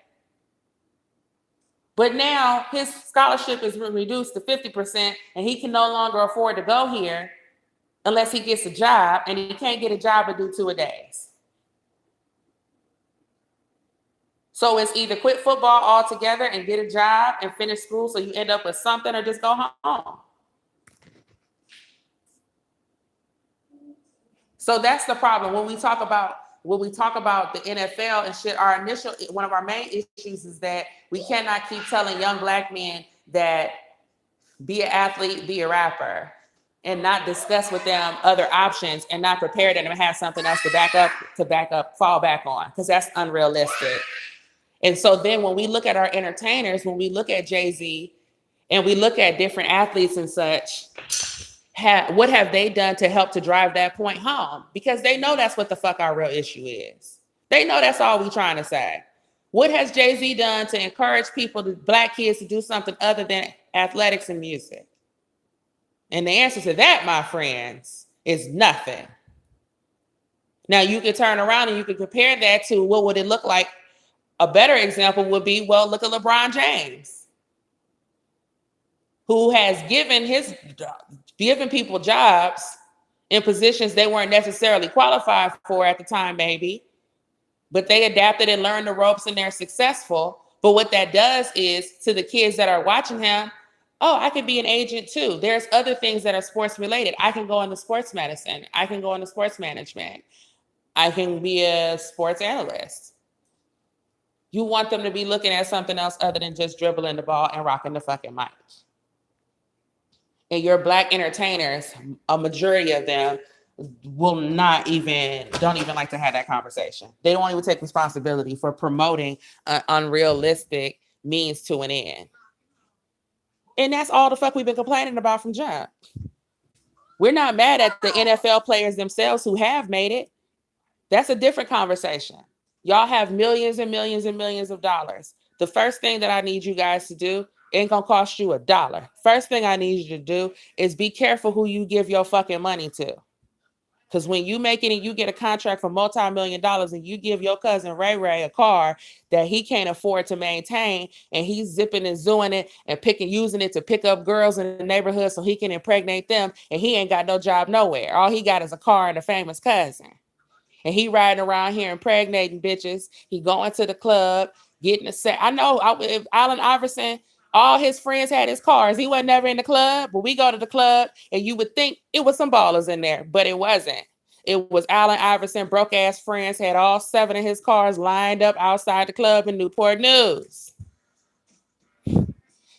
But now his scholarship is reduced to 50% and he can no longer afford to go here unless he gets a job, and he can't get a job to do 2-a-days. So it's either quit football altogether and get a job and finish school so you end up with something, or just go home. So that's the problem. When we talk about the NFL and shit, one of our main issues is that we cannot keep telling young black men that be an athlete, be a rapper, and not discuss with them other options and not prepare them to have something else to fall back on, because that's unrealistic. And so then when we look at our entertainers, when we look at Jay-Z and we look at different athletes and such, what have they done to help to drive that point home? Because they know that's what the fuck our real issue is. They know that's all we trying to say. What has Jay-Z done to encourage black kids to do something other than athletics and music? And the answer to that, my friends, is nothing. Now you can turn around and you can compare that to what would it look like. A better example would be, well, look at LeBron James, who has given people jobs in positions they weren't necessarily qualified for at the time, maybe, but they adapted and learned the ropes and they're successful. But what that does is, to the kids that are watching him, oh, I could be an agent too. There's other things that are sports related. I can go into sports medicine. I can go into sports management. I can be a sports analyst. You want them to be looking at something else other than just dribbling the ball and rocking the fucking mic. And your black entertainers, a majority of them don't even like to have that conversation. They don't even take responsibility for promoting an unrealistic means to an end. And that's all the fuck we've been complaining about from jump. We're not mad at the NFL players themselves who have made it. That's a different conversation. Y'all have millions and millions and millions of dollars. The first thing that I need you guys to do ain't gonna cost you $1. First thing I need you to do is be careful who you give your fucking money to. Because when you make it and you get a contract for multi-million dollars and you give your cousin Ray Ray a car that he can't afford to maintain, and he's zipping and zooing it and using it to pick up girls in the neighborhood so he can impregnate them, and he ain't got no job nowhere. All he got is a car and a famous cousin. And he riding around here impregnating bitches. He going to the club, getting a set. I know if Allen Iverson, all his friends had his cars. He wasn't never in the club, but we go to the club and you would think it was some ballers in there, but it wasn't. It was Allen Iverson, broke ass friends, had all 7 of his cars lined up outside the club in Newport News.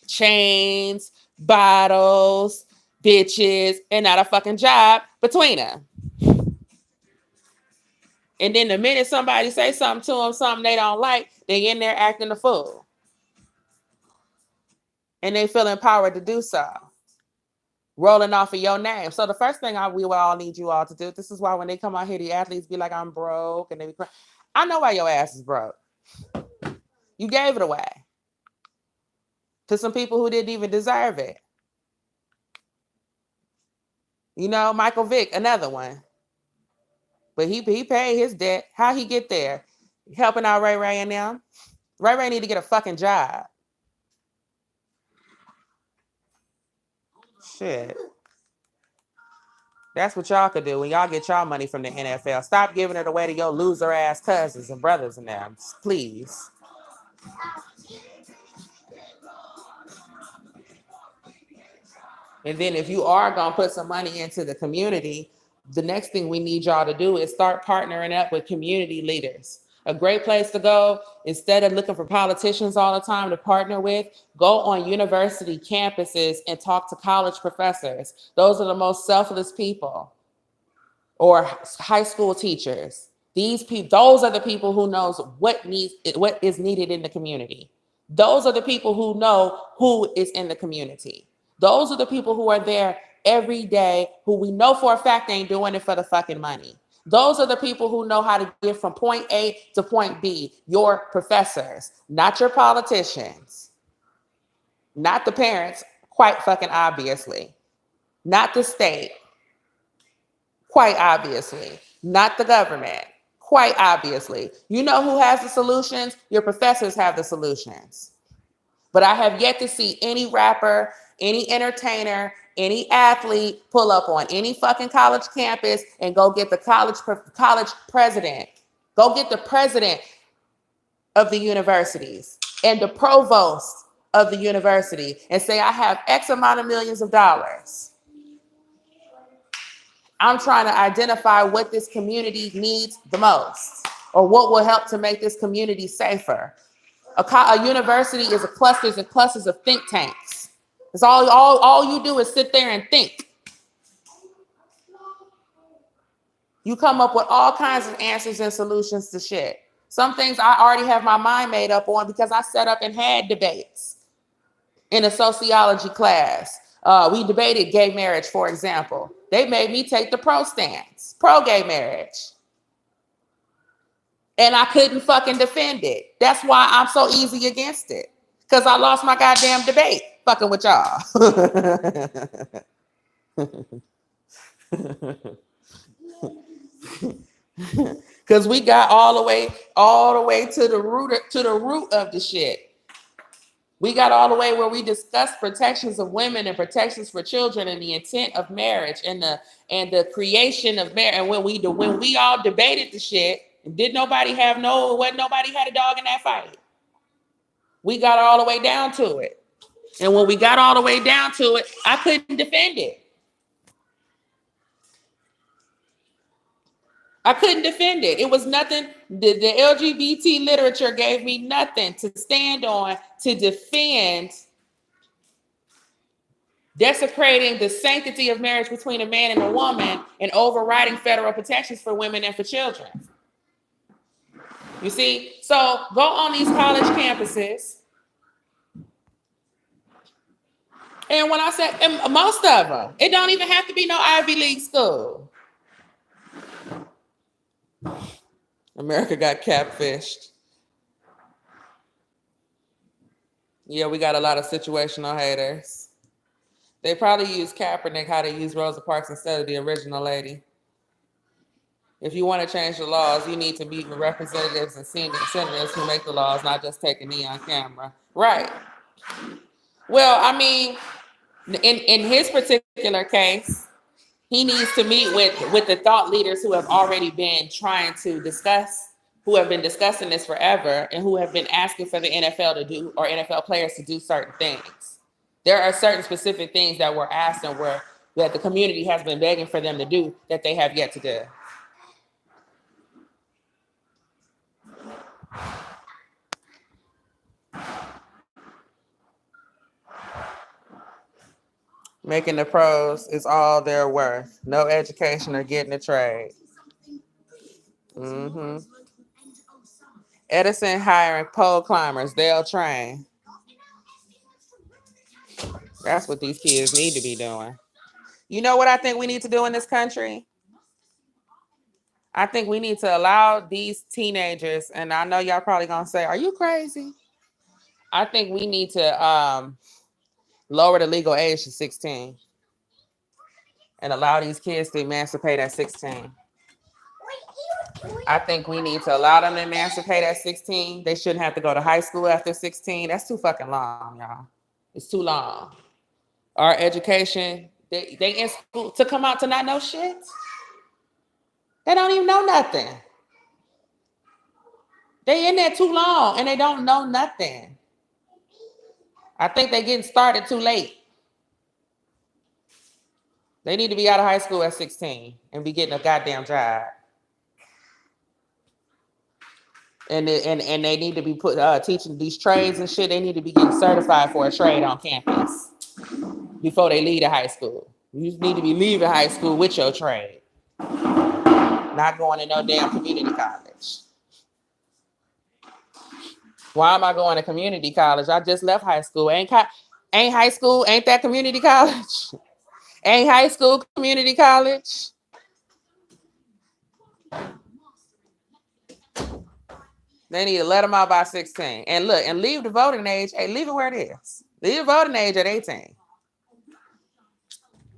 Chains, bottles, bitches, and not a fucking job between them. And then the minute somebody say something to them, something they don't like, they in there acting a fool. And they feel empowered to do so. Rolling off of your name. So the first thing we will all need you all to do, this is why when they come out here, the athletes be like, I'm broke. And they be crying. I know why your ass is broke. You gave it away to some people who didn't even deserve it. You know, Michael Vick, another one. But he paid his debt. How he get there? Helping out Ray Ray and them. Ray Ray need to get a fucking job. Shit. That's what y'all could do when y'all get y'all money from the NFL. Stop giving it away to your loser ass cousins and brothers and them, please. And then if you are going to put some money into the community, the next thing we need y'all to do is start partnering up with community leaders. A great place to go, instead of looking for politicians all the time to partner with, go on university campuses and talk to college professors. Those are the most selfless people. Or high school teachers. These people, those are the people who knows what is needed in the community. Those are the people who know who is in the community. Those are the people who are there every day, who we know for a fact ain't doing it for the fucking money. Those are the people who know how to get from point A to point B. Your professors, not your politicians, not the parents, quite fucking obviously, not the state, quite obviously, not the government, quite obviously. You know who has the solutions? Your professors have the solutions. But I have yet to see any rapper, any entertainer, any athlete pull up on any fucking college campus and go get the college president. Go get the president of the universities and the provost of the university and say, I have X amount of millions of dollars. I'm trying to identify what this community needs the most or what will help to make this community safer. A university is a clusters and clusters of think tanks. It's all you do is sit there and think. You come up with all kinds of answers and solutions to shit. Some things I already have my mind made up on because I sat up and had debates in a sociology class. We debated gay marriage, for example. They made me take the pro stance, pro gay marriage. And I couldn't fucking defend it. That's why I'm so easy against it. Because I lost my goddamn debate fucking with y'all. Because we got all the way to the root of the shit. We got all the way where we discussed protections of women and protections for children and the intent of marriage and the creation of marriage. And when we all debated the shit, nobody had a dog in that fight. We got all the way down to it. And when we got all the way down to it, I couldn't defend it. I couldn't defend it. It was nothing. The LGBT literature gave me nothing to stand on to defend desecrating the sanctity of marriage between a man and a woman and overriding federal protections for women and for children. You see? So go on these college campuses. And when I said, and most of them, it don't even have to be no Ivy League school. America got catfished. Yeah, we got a lot of situational haters. They probably use Kaepernick how they use Rosa Parks instead of the original lady. If you want to change the laws, you need to meet with representatives and senators who make the laws, not just take a knee on camera. Right. Well, I mean, in his particular case, he needs to meet with the thought leaders who have already been trying to discuss, who have been discussing this forever, and who have been asking for the NFL to do, or NFL players to do certain things. There are certain specific things that were asked and that the community has been begging for them to do that they have yet to do. Making the pros is all they're worth. No education or getting a trade. Mm-hmm. Edison hiring pole climbers. They'll train. That's what these kids need to be doing. You know what I think we need to do in this country? I think we need to allow these teenagers, and I know y'all probably gonna say, are you crazy? I think we need to lower the legal age to 16 and allow these kids to emancipate at 16. I think we need to allow them to emancipate at 16. They shouldn't have to go to high school after 16. That's too fucking long, y'all. It's too long. Our education, they in school to come out to not know shit. They don't even know nothing. They in there too long and they don't know nothing. I think they're getting started too late. They need to be out of high school at 16 and be getting a goddamn job. And they need to be teaching these trades and shit. They need to be getting certified for a trade on campus before they leave the high school. You need to be leaving high school with your trade, not going to no damn community college. Why am I going to community college? I just left high school. Ain't high school? Ain't that community college? Ain't high school community college? They need to let them out by 16. And look, and leave the voting age. Hey, leave it where it is. Leave the voting age at 18.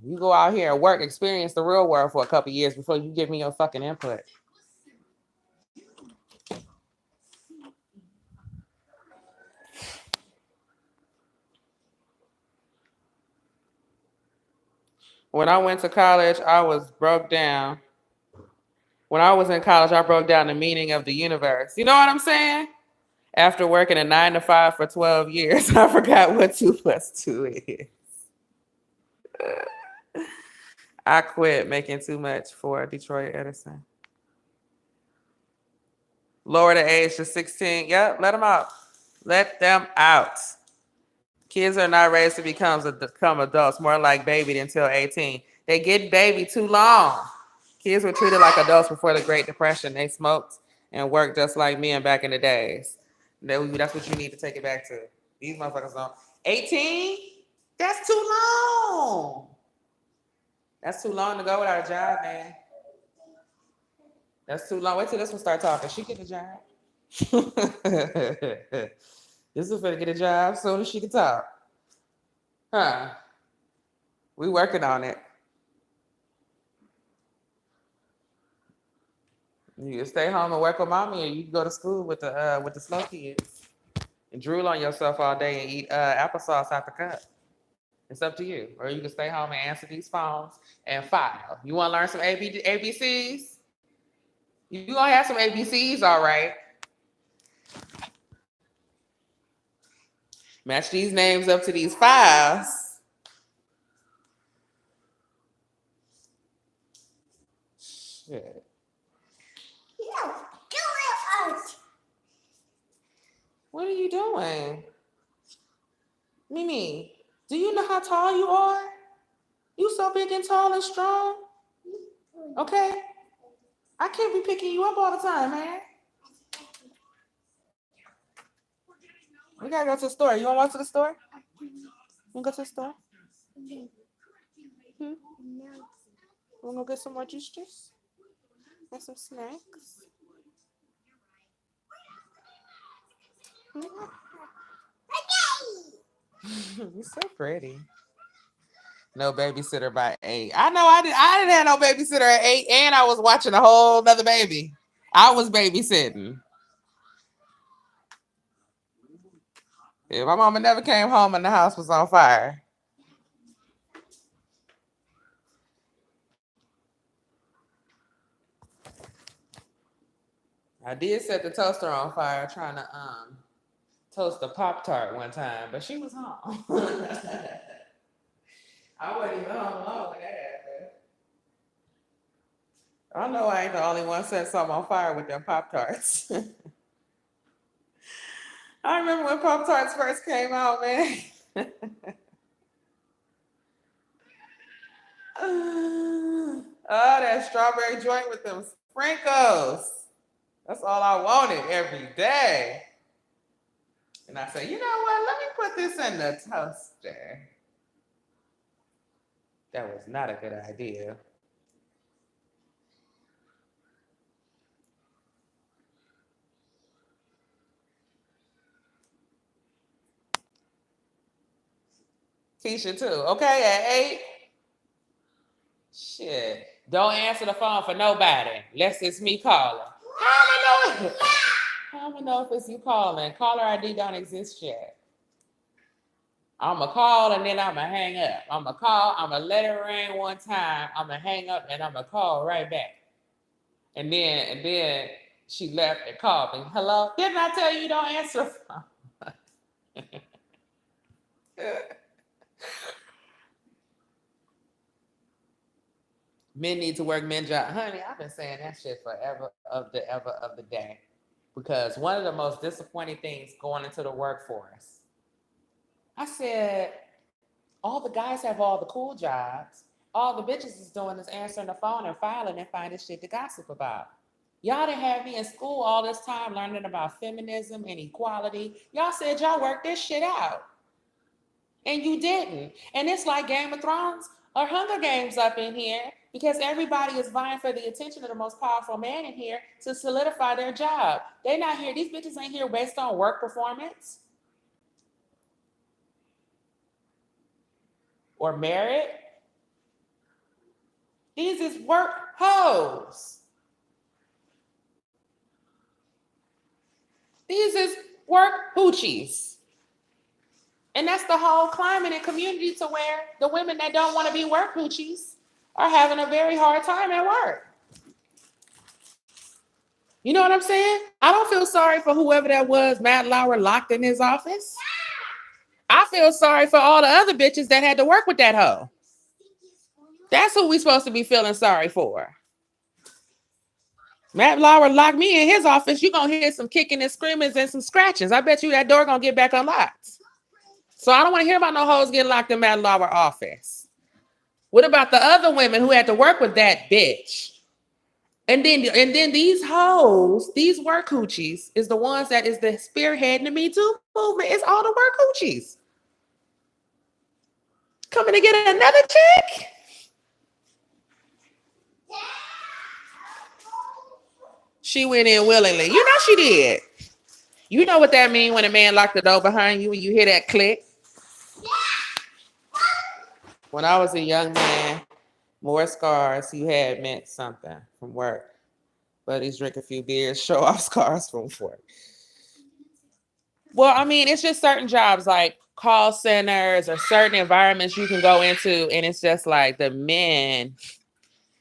You go out here and work, experience the real world for a couple years before you give me your fucking input. When I went to college, I was broke down. When I was in college, I broke down the meaning of the universe. You know what I'm saying? After working a 9 to 5 for 12 years, I forgot what 2 plus 2 is. I quit making too much for Detroit Edison. Lower the age to 16. Yep, let them out. Let them out. Kids are not raised to become adults, more like babied until 18. They get baby too long. Kids were treated like adults before the Great Depression. They smoked and worked just like men back in the days. That's what you need to take it back to. These motherfuckers don't. 18? That's too long. That's too long to go without a job, man. That's too long. Wait till this one start talking. She get a job. This is gonna get a job soon as she can talk. Huh. We working on it. You can stay home and work with mommy, or you can go to school with the slow kids and drool on yourself all day and eat applesauce out the cup. It's up to you. Or you can stay home and answer these phones and file. You want to learn some ABCs? You gonna have some ABCs, all right. Match these names up to these files. Shit. What are you doing? Mimi, do you know how tall you are? You so big and tall and strong. Okay? I can't be picking you up all the time, man. We gotta go to the store. You wanna walk to the store? You wanna go to the store? Wanna go get some more juice? And some snacks? You're so pretty. No babysitter by 8. I know I didn't have no babysitter at 8, and I was watching a whole other baby. I was babysitting. Yeah, my mama never came home and the house was on fire. I did set the toaster on fire trying to toast a Pop-Tart one time, but she was home. I wasn't even home alone when that happened. I know I ain't the only one setting something on fire with them Pop-Tarts. I remember when Pop-Tarts first came out, man. Oh, that strawberry joint with them sprinkles. That's all I wanted every day. And I said, you know what? Let me put this in the toaster. That was not a good idea. Keisha, too. Okay, at 8. Shit. Don't answer the phone for nobody unless it's me calling. How am I know if it's you calling? Caller ID don't exist yet. I'm going to call and then I'm going to hang up. I'm going to call. I'm going to let it ring one time. I'm going to hang up and I'm going to call right back. And then she left and called me. Hello? Didn't I tell you don't answer the phone? Men need to work men job. Honey, I've been saying that shit forever of the day. Because one of the most disappointing things going into the workforce, I said, all the guys have all the cool jobs. All the bitches is doing is answering the phone and filing and finding shit to gossip about. Y'all done had me in school all this time learning about feminism and equality. Y'all said y'all worked this shit out. And you didn't. And it's like Game of Thrones or Hunger Games up in here because everybody is vying for the attention of the most powerful man in here to solidify their job. They're not here. These bitches ain't here based on work performance or merit. These is work hoes. These is work hoochies. And that's the whole climate and community to where the women that don't want to be work hoochies are having a very hard time at work. You know what I'm saying? I don't feel sorry for whoever that was Matt Lauer locked in his office. I feel sorry for all the other bitches that had to work with that hoe. That's who we supposed to be feeling sorry for. Matt Lauer locked me in his office. You're going to hear some kicking and screaming and some scratches. I bet you that door going to get back unlocked. So I don't want to hear about no hoes getting locked in Matt Lauer office. What about the other women who had to work with that bitch? And then these hoes, these work hoochies, is the ones that is the spearheading the Me Too movement. It's all the work hoochies. Coming to get another check? She went in willingly. You know she did. You know what that means when a man locked the door behind you and you hear that click? When I was a young man, more scars you had meant something from work. Buddies drink a few beers, show off scars from work. Well, I mean, it's just certain jobs like call centers or certain environments you can go into, and it's just like the men,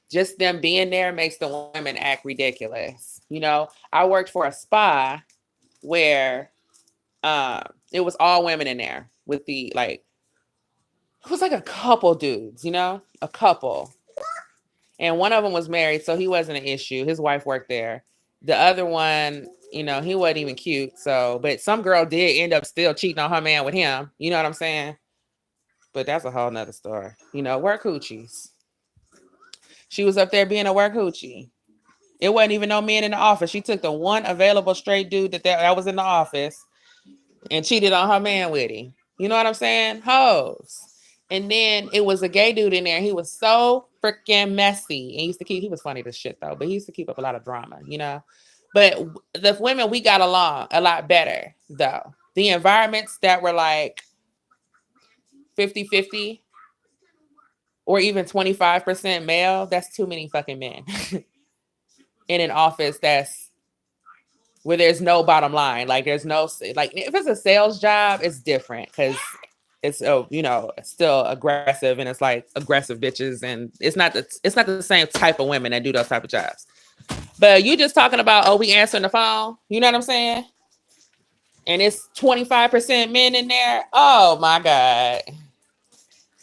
just them being there makes the women act ridiculous. You know, I worked for a spa where it was all women in there with the like, it was like a couple dudes, you know, a couple. And one of them was married, so he wasn't an issue. His wife worked there. The other one, you know, he wasn't even cute. So, but some girl did end up still cheating on her man with him. You know what I'm saying? But that's a whole nother story. You know, work hoochies. She was up there being a work hoochie. It wasn't even no men in the office. She took the one available straight dude that was in the office and cheated on her man with him. You know what I'm saying? Hoes. And then it was a gay dude in there. He was so freaking messy. And he was funny as shit though, but he used to keep up a lot of drama, you know? But the women, we got along a lot better though. The environments that were like 50-50 or even 25% male, that's too many fucking men in an office that's where there's no bottom line. Like there's no, like if it's a sales job, it's different because it's you know, still aggressive and it's like aggressive bitches and it's not the same type of women that do those type of jobs. But you just talking about, oh, we answering the phone, you know what I'm saying? And it's 25% men in there. Oh my God.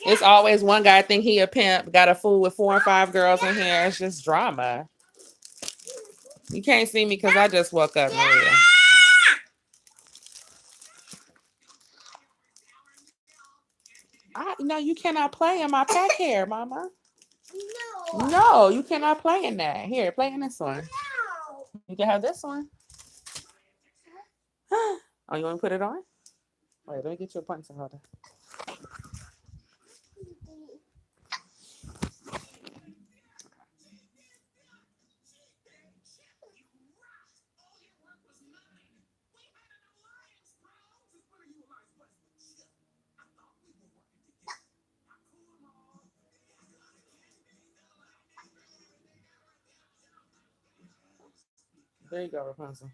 It's always one guy think he a pimp, got a fool with 4 or 5 girls in here. It's just drama. You can't see me because I just woke up, Maria. No, you cannot play in my pack hair, Mama. No, you cannot play in that. Here, play in this one. You can have this one. Oh, you want to put it on? Wait, let me get you a pencil holder. There you go, Rapunzel.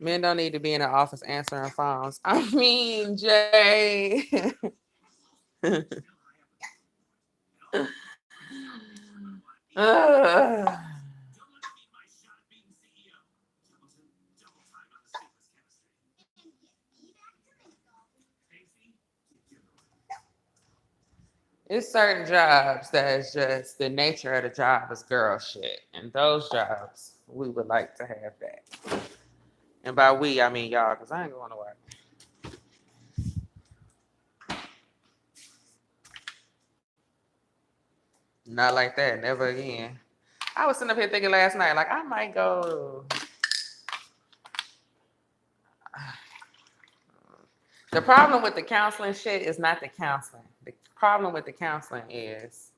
Men don't need to be in the office answering phones. I mean, Jay. It's certain jobs that is just the nature of the job is girl shit. And those jobs, we would like to have that. And by we, I mean y'all, because I ain't going to work. Not like that. Never again. I was sitting up here thinking last night, like, I might go. The problem with the counseling shit is not the counseling. The problem with the counseling is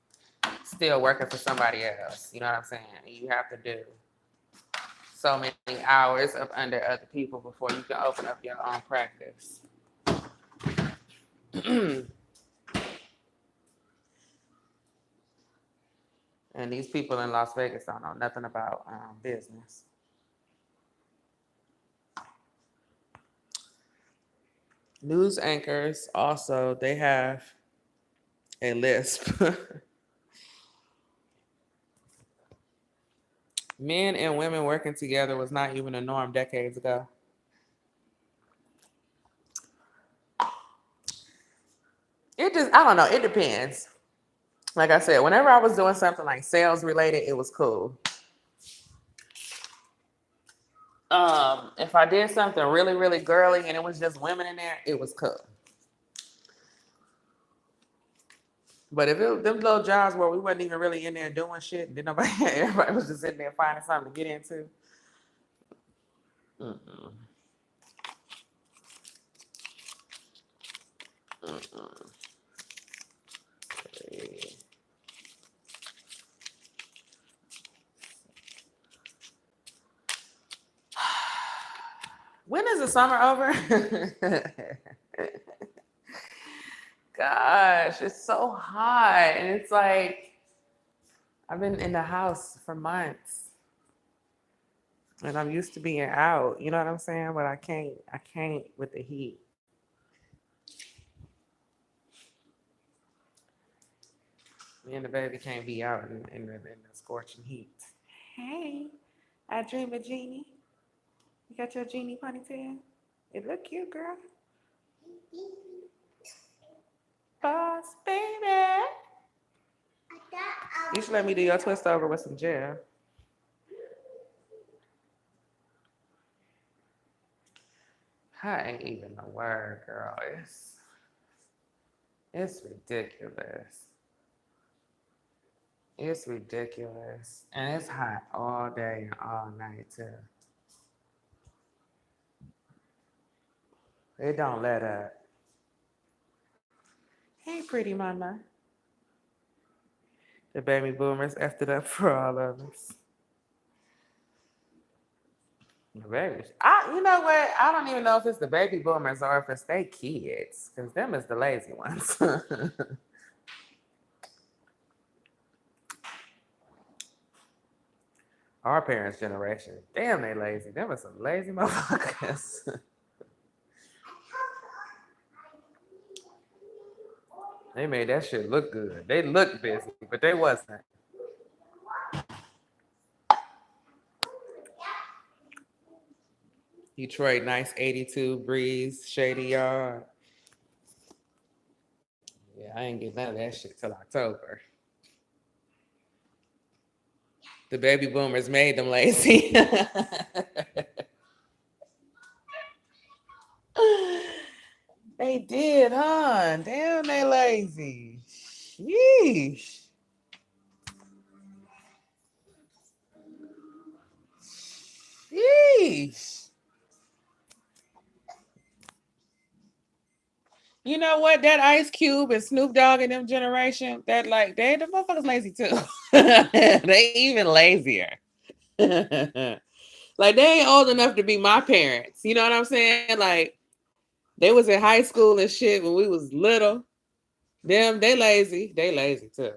still working for somebody else. You know what I'm saying? You have to do so many hours up under other people before you can open up your own practice. And these people in Las Vegas don't know nothing about business. News anchors also, they have a lisp. Men and women working together was not even a norm decades ago. I don't know, it depends. Like I said, whenever I was doing something like sales related, it was cool. If I did something really, really girly and it was just women in there, it was cool. But if it them little jobs where we wasn't even really in there doing shit, then everybody was just in there finding something to get into. Mm-mm. Mm-mm. Okay. When is the summer over? Gosh, it's so hot. And it's like, I've been in the house for months. And I'm used to being out. You know what I'm saying? But I can't with the heat. Me and the baby can't be out in the scorching heat. Hey, I dream a genie. You got your genie ponytail? It look cute, girl. Boss, baby. You should let me do your twist over with some gel. I ain't even a word, girl. It's ridiculous. It's ridiculous. And it's hot all day and all night too. It don't let up. Hey, pretty mama. The baby boomers effed it up for all of us. The babies. You know what? I don't even know if it's the baby boomers or if it's they kids, because them is the lazy ones. Our parents' generation, damn, they lazy. Them are some lazy motherfuckers. They made that shit look good. They looked busy, but they wasn't. Detroit, nice 82 breeze, shady yard. Yeah, I ain't get none of that shit till October. The baby boomers made them lazy. They did, huh? Damn, they lazy. Sheesh. Sheesh. You know what? That Ice Cube and Snoop Dogg and them generation, that like they the motherfuckers lazy too. They even lazier. Like they ain't old enough to be my parents. You know what I'm saying? Like they was in high school and shit when we was little. Them, they lazy. They lazy too.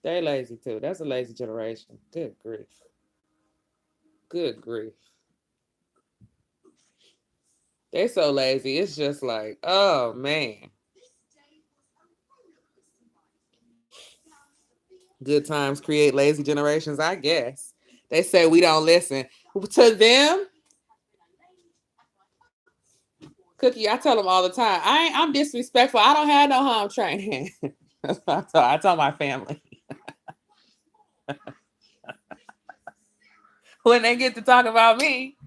They lazy too. That's a lazy generation. Good grief. Good grief. They so lazy. It's just like, oh man. Good times create lazy generations, I guess. They say we don't listen. To them, Cookie, I tell them all the time, I'm disrespectful. I don't have no home training. I tell my family. When they get to talk about me.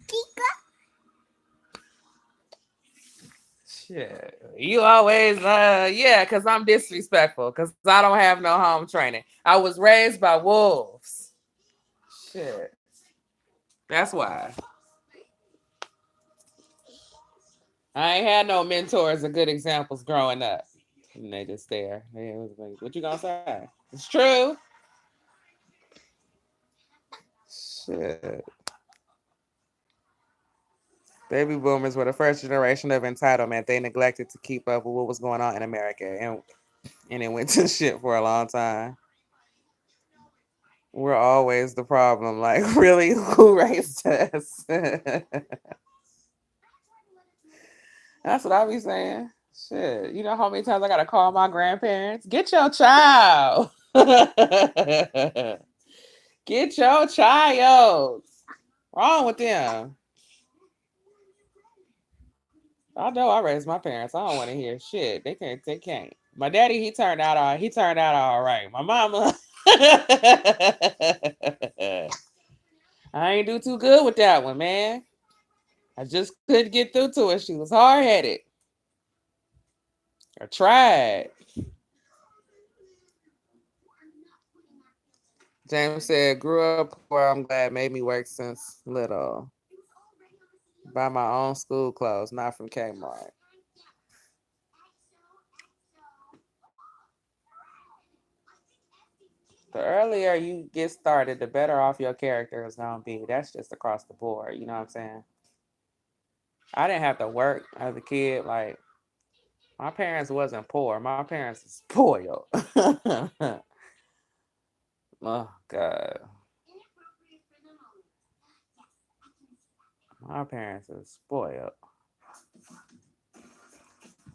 Shit. You always, yeah, because I'm disrespectful, because I don't have no home training. I was raised by wolves. Shit. That's why. I ain't had no mentors or good examples growing up. And they just there. They was like, what you gonna say? It's true. Shit. Baby boomers were the first generation of entitlement. They neglected to keep up with what was going on in America, and it went to shit for a long time. We're always the problem. Like, really, who raised us? That's what I be saying. Shit, you know how many times I gotta call my grandparents? Get your child. Get your child. Wrong with them? I know I raised my parents. I don't want to hear shit. They can't. They can't. My daddy, he turned out all right. My mama, I ain't do too good with that one, man. I just couldn't get through to her. She was hard headed. I tried. James said, grew up poor. I'm glad made me work since little. Buy my own school clothes, not from Kmart. The earlier you get started, the better off your character is gonna be. That's just across the board. You know what I'm saying? I didn't have to work as a kid. Like my parents wasn't poor. My parents is spoiled. Oh God. My parents is spoiled.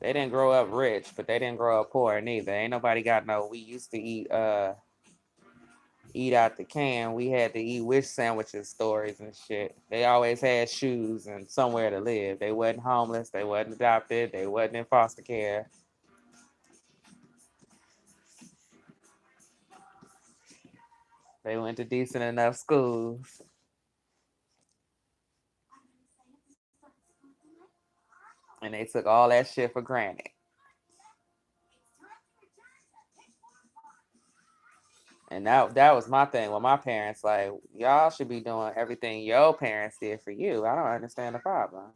They didn't grow up rich, but they didn't grow up poor neither. Ain't nobody got no. We used to eat out the can. We had to eat wish sandwiches stories and shit. They always had shoes and somewhere to live. They wasn't homeless. They wasn't adopted. They wasn't in foster care. They went to decent enough schools. And they took all that shit for granted. And that was my thing with my parents. Like, y'all should be doing everything your parents did for you. I don't understand the problem.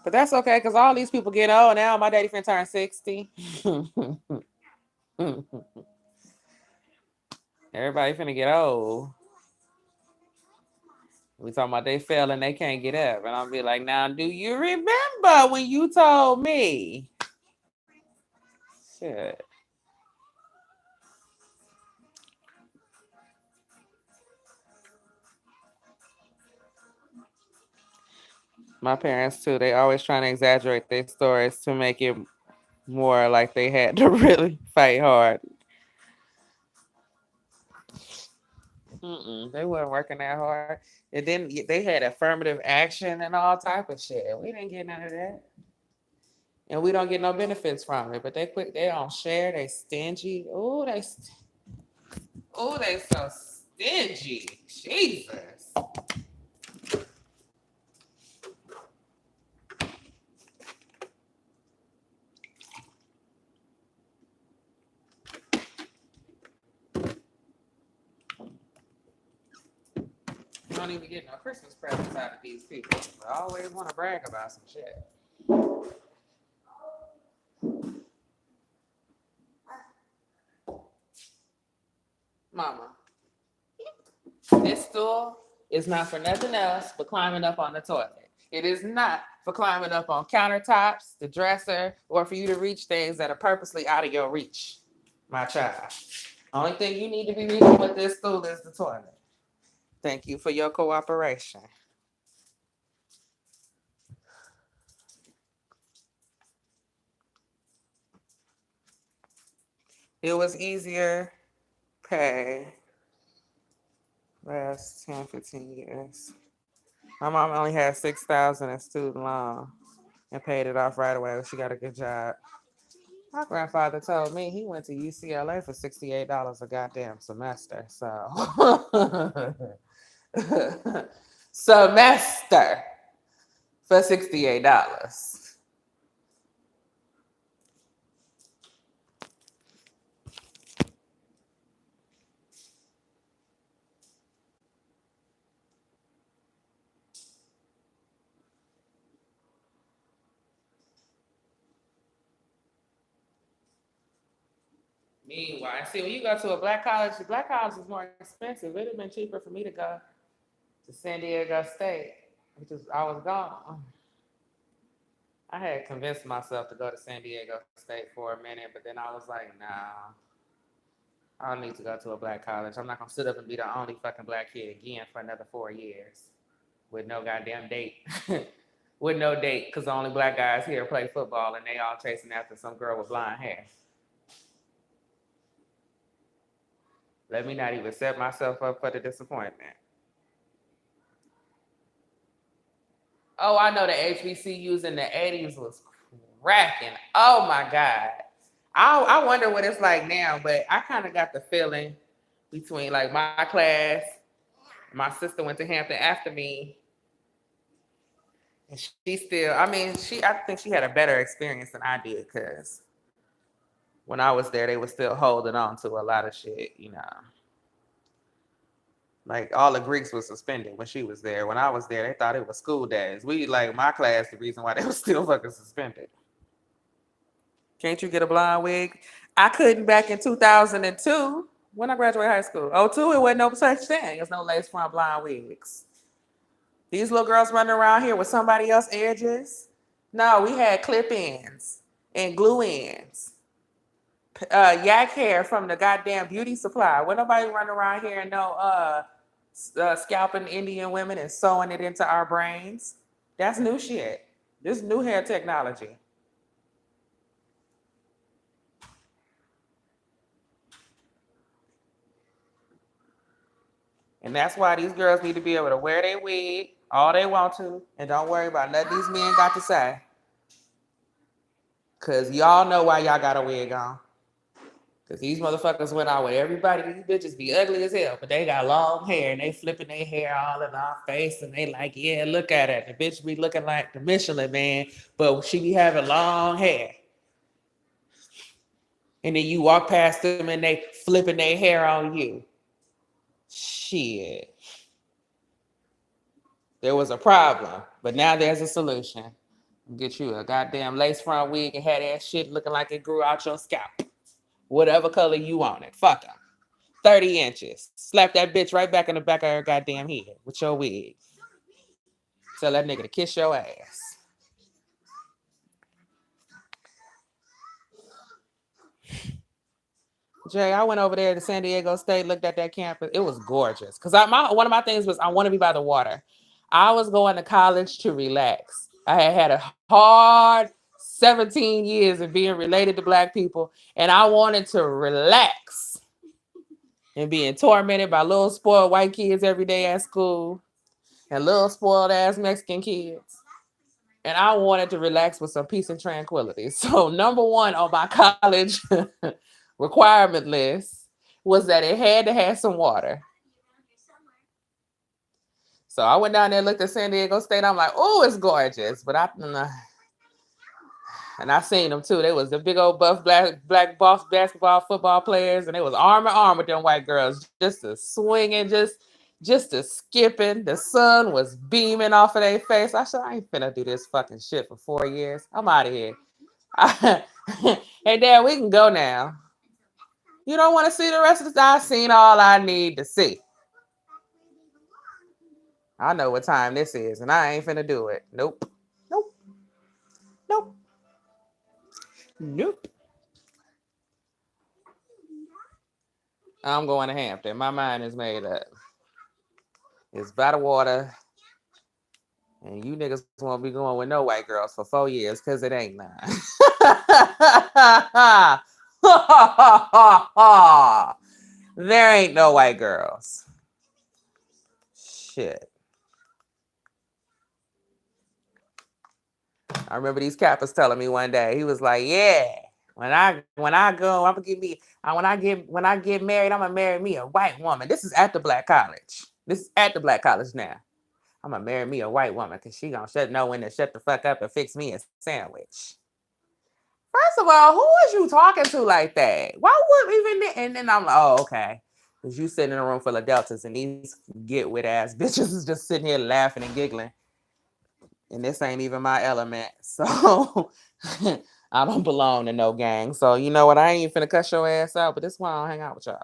But that's okay, because all these people get old now. My daddy finna turn 60. Everybody finna get old. We talking about they fell and they can't get up. And I'll be like, now, do you remember when you told me? Shit. My parents, too, they always trying to exaggerate their stories to make it more like they had to really fight hard. They weren't working that hard. And then they had affirmative action and all type of shit. We didn't get none of that. And we don't get no benefits from it. But they quick, they don't share. They stingy. Oh, they so stingy. Jesus. You don't even get no Christmas presents out of these people. I always want to brag about some shit. Mama, this stool is not for nothing else but climbing up on the toilet. It is not for climbing up on countertops, the dresser, or for you to reach things that are purposely out of your reach, my child. Only thing you need to be reaching with this stool is the toilet. Thank you for your cooperation. It was easier pay last 10, 15 years. My mom only had 6,000 in student loan and paid it off right away. She got a good job. My grandfather told me he went to UCLA for $68 a goddamn semester. So semester for $68. Meanwhile, see, when you go to a black college, the black college is more expensive. It'd have been cheaper for me to go to San Diego State, which is I was gone. I had convinced myself to go to San Diego State for a minute, but then I was like, nah, I don't need to go to a black college. I'm not gonna sit up and be the only fucking black kid again for another 4 years with no goddamn date. With no date, because the only black guys here play football and they all chasing after some girl with blonde hair. Let me not even set myself up for the disappointment. Oh, I know the HBCUs in the 80s was cracking. Oh my God. I wonder what it's like now, but I kind of got the feeling between like my class, my sister went to Hampton after me, and she still, I mean, I think she had a better experience than I did because when I was there, they were still holding on to a lot of shit, you know. Like all the Greeks were suspended when she was there. When I was there, they thought it was school days. We like my class, the reason why they were still fucking suspended. Can't you get a blonde wig? I couldn't back in 2002 when I graduated high school. Oh, two, it wasn't no such thing. There's no lace front blonde wigs. These little girls running around here with somebody else's edges. No, we had clip-ins and glue-ins. Yak hair from the goddamn beauty supply. When nobody running around here and no scalping Indian women and sewing it into our brains. That's new shit. This new hair technology. And that's why these girls need to be able to wear their wig all they want to and don't worry about nothing these men got to say. Because y'all know why y'all got a wig on. Because these motherfuckers went out with everybody. These bitches be ugly as hell, but they got long hair and they flipping their hair all in our face and they like, yeah, look at it. The bitch be looking like the Michelin Man, but she be having long hair. And then you walk past them and they flipping their hair on you. Shit. There was a problem, but now there's a solution. Get you a goddamn lace front wig and have that shit looking like it grew out your scalp. Whatever color you want it. Fuck them. 30 inches. Slap that bitch right back in the back of her goddamn head with your wig. Tell that nigga to kiss your ass. Jay, I went over there to San Diego State, looked at that campus. It was gorgeous. Because one of my things was I want to be by the water. I was going to college to relax. I had a hard 17 years of being related to black people, and I wanted to relax and being tormented by little spoiled white kids every day at school and little spoiled ass Mexican kids. And I wanted to relax with some peace and tranquility. So number one on my college requirement list was that it had to have some water. So I went down there, looked at San Diego State. I'm like, oh, it's gorgeous. But I seen them too. They was the big old buff black boss basketball football players, and they was arm in arm with them white girls, just a swinging, just a skipping. The sun was beaming off of their face. I said, I ain't finna do this fucking shit for 4 years. I'm out of here. Hey, Dad, we can go now. You don't want to see the rest of the I've seen all I need to see. I know what time this is, and I ain't finna do it. Nope. Nope. Nope. Nope. I'm going to Hampton. My mind is made up. It's by the water. And you niggas won't be going with no white girls for 4 years because it ain't none. There ain't no white girls. Shit. I remember these Kappas telling me one day, he was like, yeah, When I go, I'm gonna give me when I get married, I'm gonna marry me a white woman. This is at the black college. This is at the black college now. I'm gonna marry me a white woman because she gonna know when to shut the fuck up and fix me a sandwich. First of all, who is you talking to like that? Why would even? And then I'm like, oh, okay. Because you sitting in a room full of deltas and these get with ass bitches is just sitting here laughing and giggling. And this ain't even my element. So I don't belong to no gang. So you know what? I ain't even finna cuss your ass out, but this is why I don't hang out with y'all.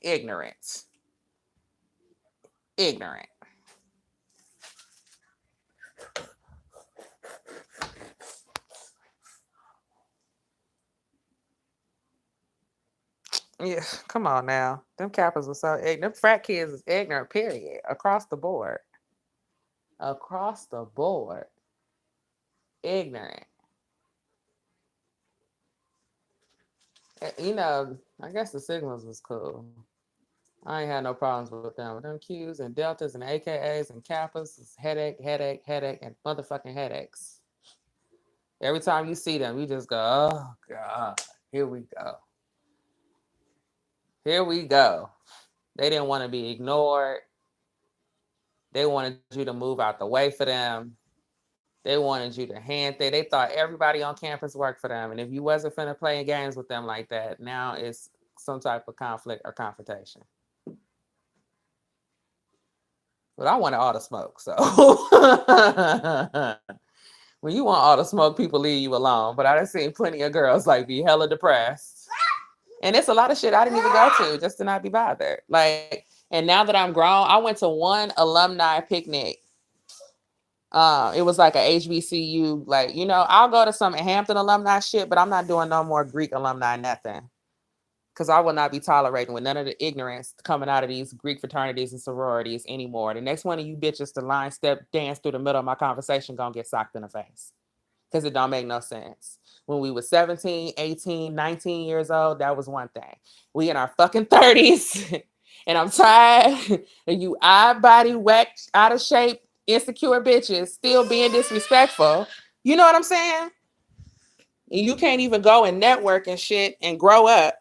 Ignorant. Ignorant. Yeah, come on now. Them cappers are so ignorant. Them frat kids is ignorant, period. Across the board. Across the board. Ignorant. You know, I guess the Signals was cool. I ain't had no problems with them. Them Qs and Deltas and AKAs and Kappas is headache, and motherfucking headaches. Every time you see them, you just go, oh God, here we go. Here we go. They didn't want to be ignored. They wanted you to move out the way for them. They wanted you to hand they thought everybody on campus worked for them. And if you wasn't finna playing games with them like that, now it's some type of conflict or confrontation. But I wanted all the smoke, so when you want all the smoke, people leave you alone. But I done seen plenty of girls like be hella depressed. And it's a lot of shit I didn't even go to just to not be bothered. Like, and now that I'm grown, I went to one alumni picnic. It was like a HBCU, like, you know, I'll go to some Hampton alumni shit, but I'm not doing no more Greek alumni nothing. Because I will not be tolerating with none of the ignorance coming out of these Greek fraternities and sororities anymore. The next one of you bitches to line step dance through the middle of my conversation gonna get socked in the face. Because it don't make no sense. When we were 17, 18, 19 years old, that was one thing. We in our fucking 30s, and I'm tired of you eye-body whacked, out of shape, insecure bitches still being disrespectful. You know what I'm saying? And you can't even go and network and shit and grow up.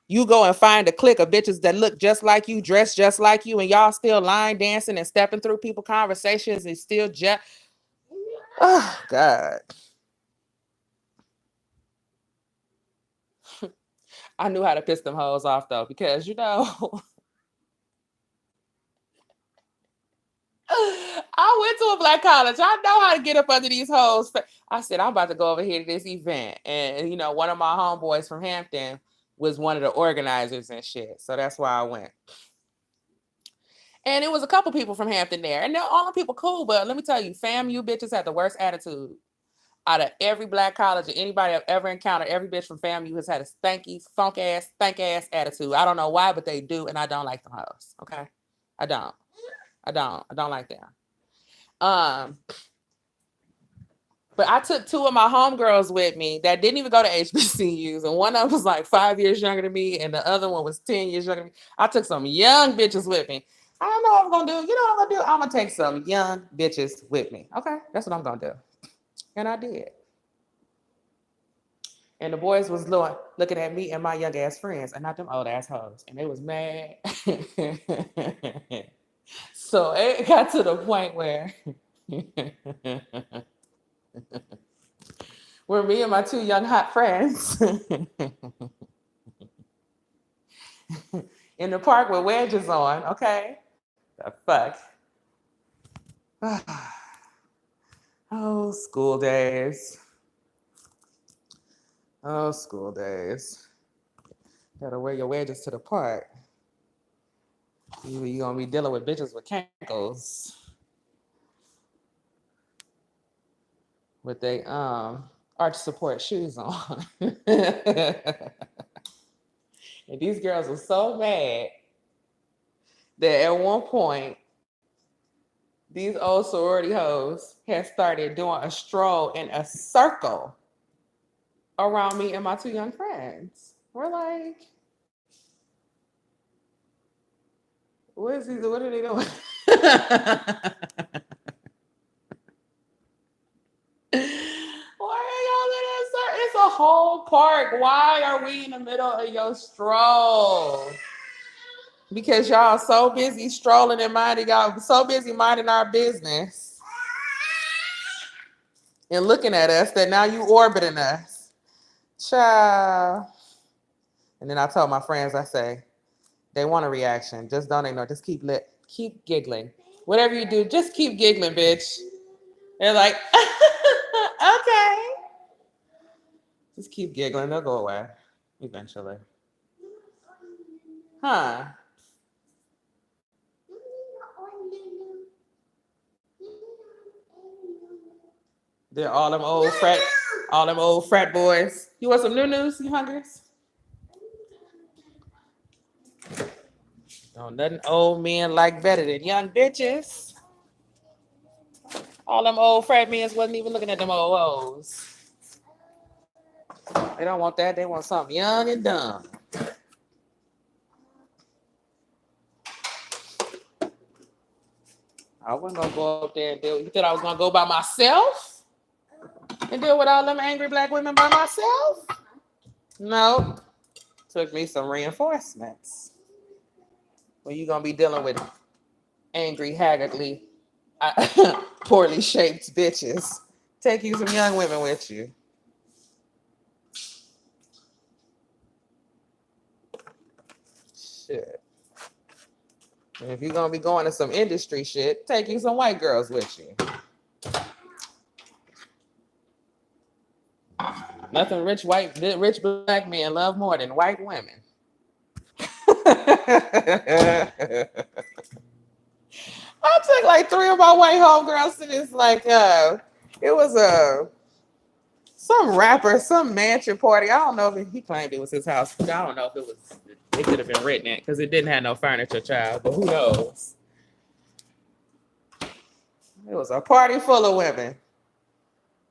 You go and find a clique of bitches that look just like you, dress just like you, and y'all still line dancing and stepping through people conversations and still oh God. I knew how to piss them hoes off though, because you know I went to a black college. I know how to get up under these hoes. I said, I'm about to go over here to this event. And you know, one of my homeboys from Hampton was one of the organizers and shit. So that's why I went. And it was a couple people from Hampton there. And they're all the people cool, but let me tell you, FAMU bitches had the worst attitude out of every black college or anybody I've ever encountered. Every bitch from FAMU has had a stanky, funk ass, stank ass attitude. I don't know why, but they do, and I don't like them hoes. Okay, I don't like them. But I took two of my homegirls with me that didn't even go to HBCUs, and one of them was like 5 years younger than me, and the other one was 10 years younger than me. I took some young bitches with me. I don't know what I'm gonna do. You know what I'm gonna do? I'm gonna take some young bitches with me. Okay, that's what I'm gonna do, and I did. And the boys was looking at me and my young ass friends, and not them old ass hoes, and they was mad. So it got to the point where me and my two young hot friends in the park with wedges on. Okay, the fuck. Oh, school days. Oh, school days. Gotta wear your wedges to the park. You gonna be dealing with bitches with cankles. With they arch support shoes on. And these girls were so mad that at one point these old sorority hoes had started doing a stroll in a circle around me and my two young friends. We're like, what are they doing? Why are y'all in a whole park. Why are we in the middle of your stroll? Because y'all so busy strolling and minding, y'all so busy minding our business and looking at us that now you orbiting us. Child. And then I told my friends, I say, they want a reaction. Just don't ignore. Just keep giggling. Whatever you do, just keep giggling, bitch. They're like, okay. Just keep giggling. They'll go away eventually. Huh? They're all them old frat boys. You want some new news? You hungry? Oh, nothing old men like better than young bitches. All them old frat men wasn't even looking at them old hoes. They don't want that. They want something young and dumb. I wasn't gonna go up there and deal. You thought I was gonna go by myself and deal with all them angry black women by myself? No. Took me some reinforcements. Well, you gonna be dealing with angry, haggardly, poorly shaped bitches. Take you some young women with you. Shit. And if you're gonna be going to some industry shit, take you some white girls with you. Nothing rich black men love more than white women. I took like 3 of my white homegirls to this, like, it was some rapper, some mansion party. I don't know if he claimed it was his house. I don't know if it was. It could have been written it because it didn't have no furniture, child. But who knows? It was a party full of women.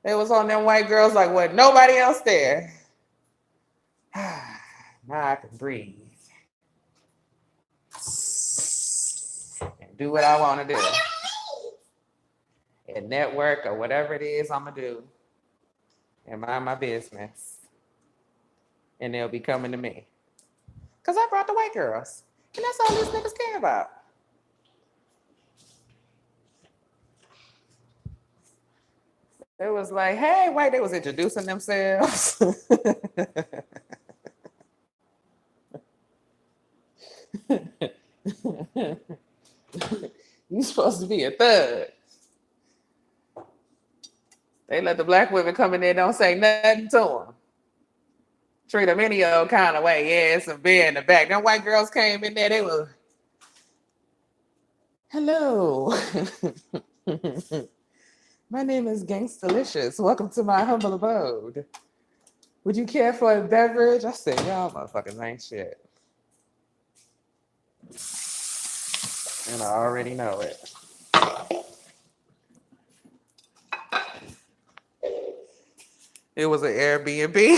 It was on them white girls like what? Nobody else there. Now I can breathe and do what I want to do and network or whatever it is I'm gonna do and mind my business. And they'll be coming to me because I brought the white girls, and that's all these niggas care about. It was like, hey, white, they was introducing themselves. You supposed to be a thug. They let the black women come in there, don't say nothing to them. Treat them any old kind of way. Yeah, it's a beer in the back. Them white girls came in there, they were, hello. My name is Gangstalicious. Welcome to my humble abode. Would you care for a beverage? I said, y'all motherfuckers ain't shit. And I already know it. It was an Airbnb.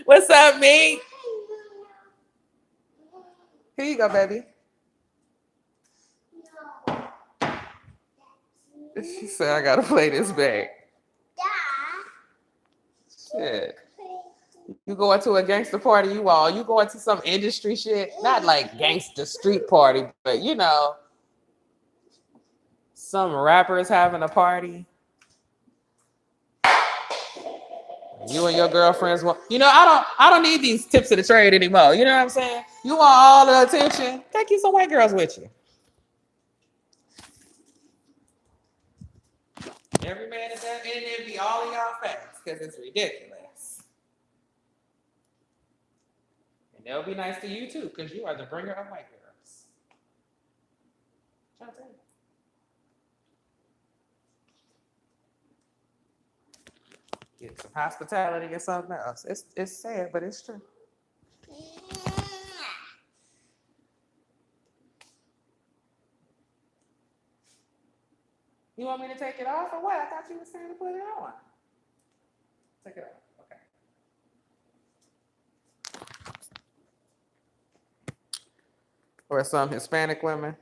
What's up, me? Here you go, baby. She said, I gotta play this back. Shit. You go into a gangster party, you go into some industry shit, not like gangster street party, but you know, some rappers having a party. You and your girlfriends want, you know, I don't need these tips of the trade anymore. You know what I'm saying? You want all the attention? Take you some white girls with you. Every man is that, and it be all in y'all face because it's ridiculous. And they'll be nice to you too because you are the bringer of white girls. Trying to tell you. Get some hospitality or something else. It's sad, but it's true. You want me to take it off or what? I thought you were saying to put it on. Take it off. Okay. Or some Hispanic women.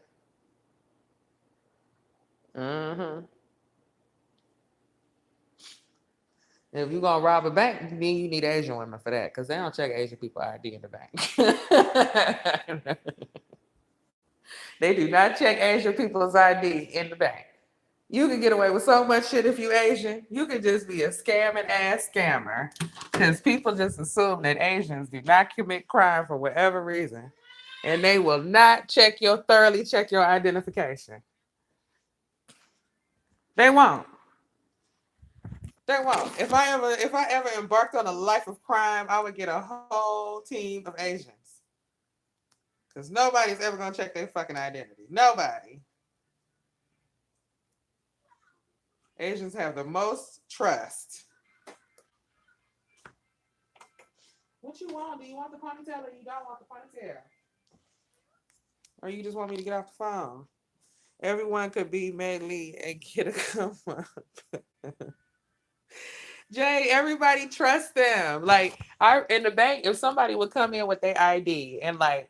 Mm-hmm. if you're gonna rob a bank, then you need Asian women for that, because they don't check Asian people ID in the bank. They do not check Asian people's ID in the bank. You can get away with so much shit if you Asian. You could just be a scamming ass scammer, because people just assume that Asians do not commit crime for whatever reason, and they will not thoroughly check your identification. They won't. They won't. If I ever embarked on a life of crime, I would get a whole team of Asians, because nobody's ever gonna check their fucking identity. Nobody. Asians have the most trust. What you want? Do you want the ponytail or you don't want the ponytail? Or you just want me to get off the phone? Everyone could be Medley and get a come up. Jay, everybody trust them. Like, I in the bank, if somebody would come in with their ID, and like,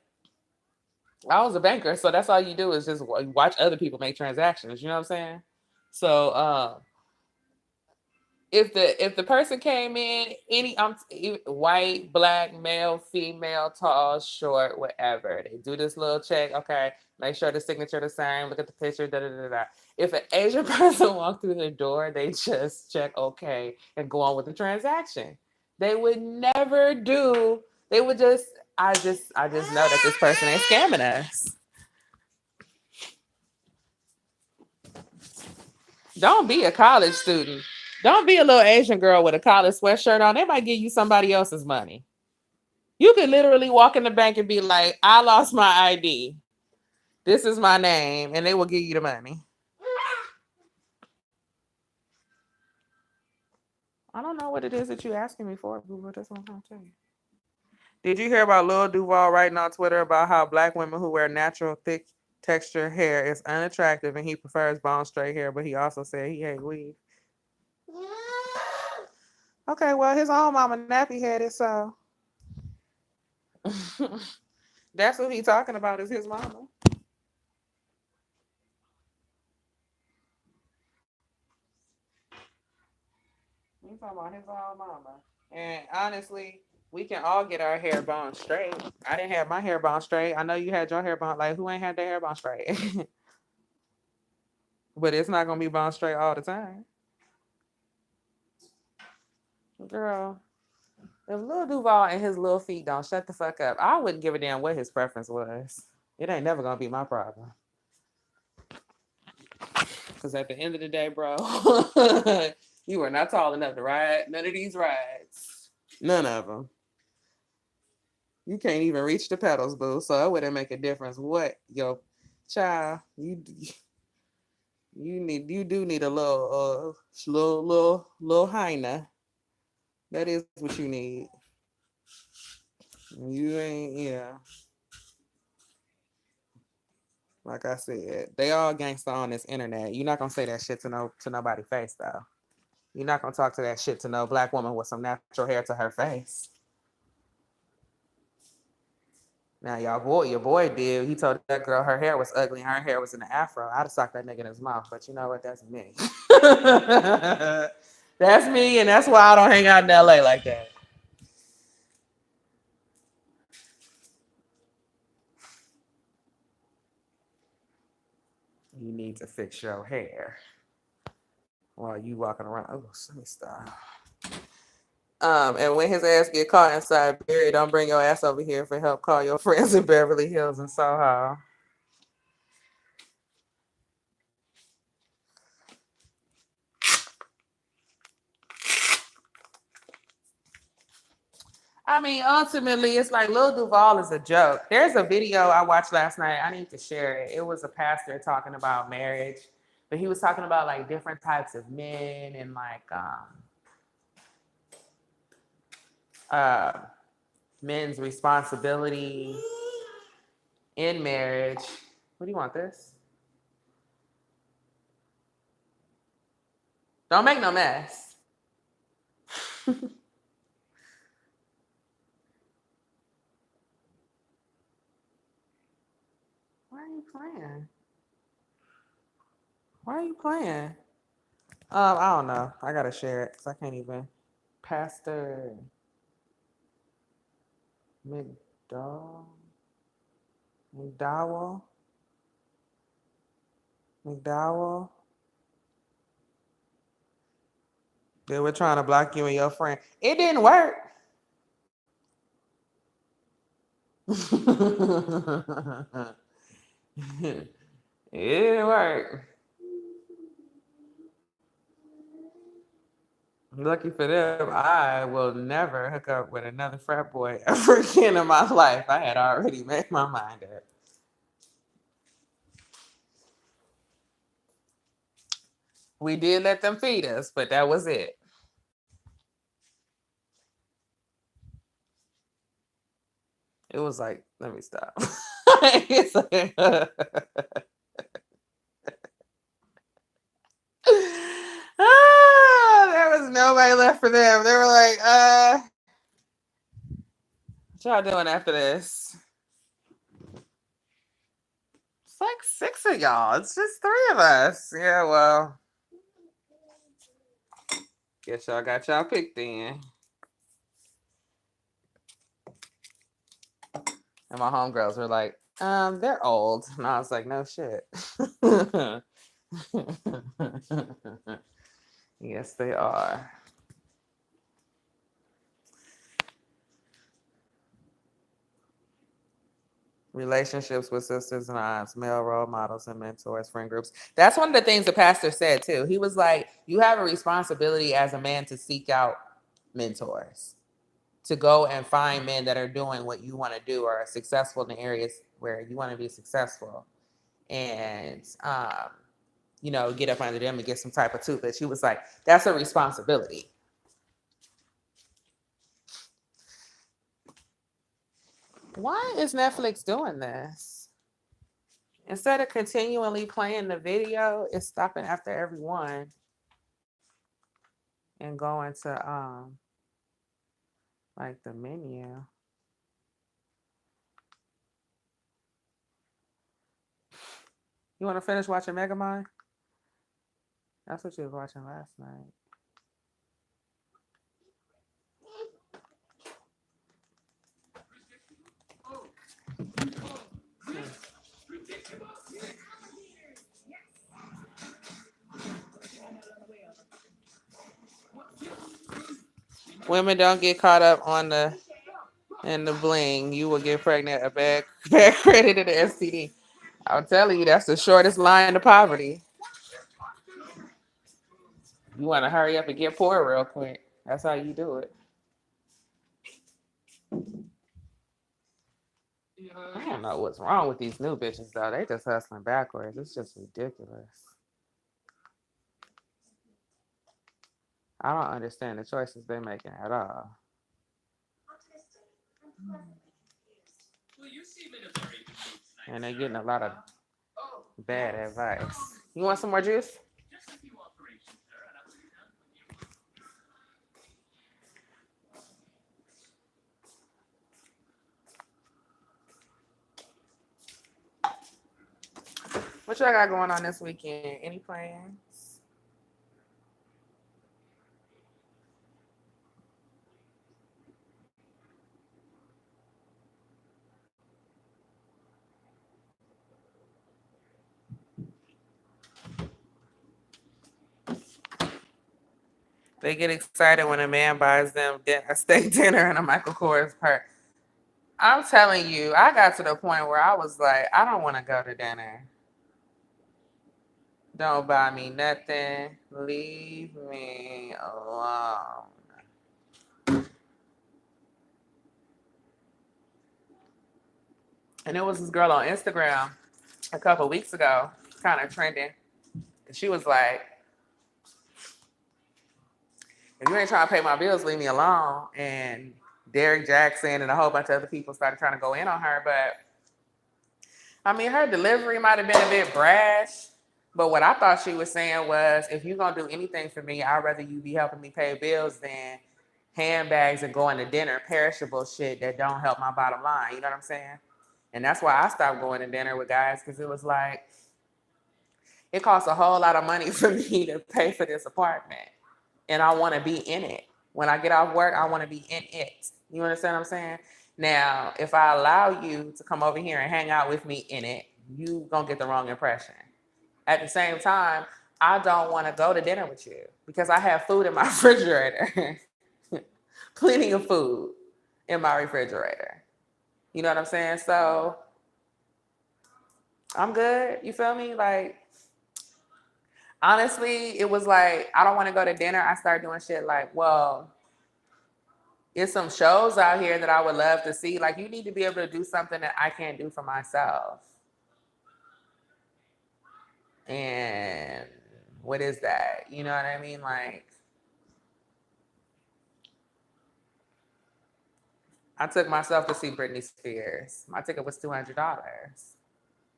I was a banker, so that's all you do is just watch other people make transactions. You know what I'm saying? So if the person came in white, black, male, female, tall, short, whatever, they do this little check. Okay, make sure the signature the same. Look at the picture. Da da da da. If an Asian person walked through the door, they just check okay and go on with the transaction. They would never do. They would just. I just know that this person ain't scamming us. Don't be a college student. Don't be a little Asian girl with a college sweatshirt on. They might give you somebody else's money. You could literally walk in the bank and be like, I lost my ID. This is my name. And they will give you the money. I don't know what it is that you're asking me for, but that's what I'm trying to tell you. Did you hear about Lil Duval writing on Twitter about how black women who wear natural thick texture hair is unattractive and he prefers bone straight hair, but he also said he hates weave? Okay, well, his own mama nappy headed, so that's what he's talking about is his mama. He's talking about his own mama. And honestly, we can all get our hair bone straight. I didn't have my hair bone straight. I know you had your hair bone. Like, who ain't had their hair bone straight? But it's not gonna be bone straight all the time. Girl, if Lil Duval and his little feet don't shut the fuck up, I wouldn't give a damn what his preference was. It ain't never gonna be my problem. Because at the end of the day, bro, you are not tall enough to ride none of these rides. None of them. You can't even reach the pedals, boo. So it wouldn't make a difference what yo child you do need a little hyena. That is what you need. You ain't like I said, they all gangsta on this internet. You're not gonna say that shit to nobody face though. You're not gonna talk to that shit to no black woman with some natural hair to her face. Now your boy did. He told that girl her hair was ugly and her hair was in the afro. I'd have socked that nigga in his mouth, but you know what? That's me. That's me, and that's why I don't hang out in LA like that. You need to fix your hair while you walking around. Oh, let me stop. And when his ass get caught inside Barry, don't bring your ass over here for help. Call your friends in Beverly Hills and Soho. I mean, ultimately, it's like Lil Duval is a joke. There's a video I watched last night. I need to share it. It was a pastor talking about marriage, but he was talking about like different types of men and like uh, men's responsibility in marriage. What do you want this? Don't make no mess. Why are you playing? Why are you playing? I don't know. I gotta share it because I can't even. Pastor McDowell. McDowell. They were trying to block you and your friend. It didn't work. It didn't work. Lucky for them, I will never hook up with another frat boy ever again in my life. I had already made my mind up. We did let them feed us, but that was it. It was like, let me stop. It's like, there was nobody left for them. They were like, what y'all doing after this? It's like 6 of y'all. It's just 3 of us. Yeah, well, guess y'all got y'all picked then. And my homegirls were like, they're old. And I was like, no shit. Yes, they are. Relationships with sisters and aunts, male role models and mentors, friend groups. That's one of the things the pastor said too. He was like, you have a responsibility as a man to seek out mentors, to go and find men that are doing what you want to do or are successful in the areas where you want to be successful. And, get up under them and get some type of tutelage. He was like, that's a responsibility. Why is Netflix doing this? Instead of continually playing the video, it's stopping after every one and going to like the menu. You want to finish watching Megamind? That's what you was watching last night. Women don't get caught up on the bling. You will get pregnant a bad credit to the STD. I'm telling you, that's the shortest line to poverty. You want to hurry up and get poor real quick. That's how you do it. I don't know what's wrong with these new bitches though. They just hustling backwards. It's just ridiculous. I don't understand the choices they're making at all. And they're getting a lot of bad advice. You want some more juice? What y'all got going on this weekend? Any plans? They get excited when a man buys them a steak dinner and a Michael Kors purse. I'm telling you, I got to the point where I was like, I don't want to go to dinner. Don't buy me nothing. Leave me alone. And it was this girl on Instagram a couple weeks ago, kind of trending. And she was like, if you ain't trying to pay my bills, leave me alone. And Derek Jackson and a whole bunch of other people started trying to go in on her. But I mean, her delivery might have been a bit brash. But what I thought she was saying was, if you're going to do anything for me, I'd rather you be helping me pay bills than handbags and going to dinner, perishable shit that don't help my bottom line. You know what I'm saying? And that's why I stopped going to dinner with guys, because it was like, it costs a whole lot of money for me to pay for this apartment. And I want to be in it. When I get off work, I want to be in it. You understand what I'm saying? Now, if I allow you to come over here and hang out with me in it, you gonna get the wrong impression. At the same time, I don't want to go to dinner with you because I have food in my refrigerator. Plenty of food in my refrigerator. You know what I'm saying? So I'm good. You feel me? Like, honestly, it was like, I don't want to go to dinner. I started doing shit like, well, there's some shows out here that I would love to see. Like, you need to be able to do something that I can't do for myself. And what is that? You know what I mean? Like, I took myself to see Britney Spears. My ticket was $200.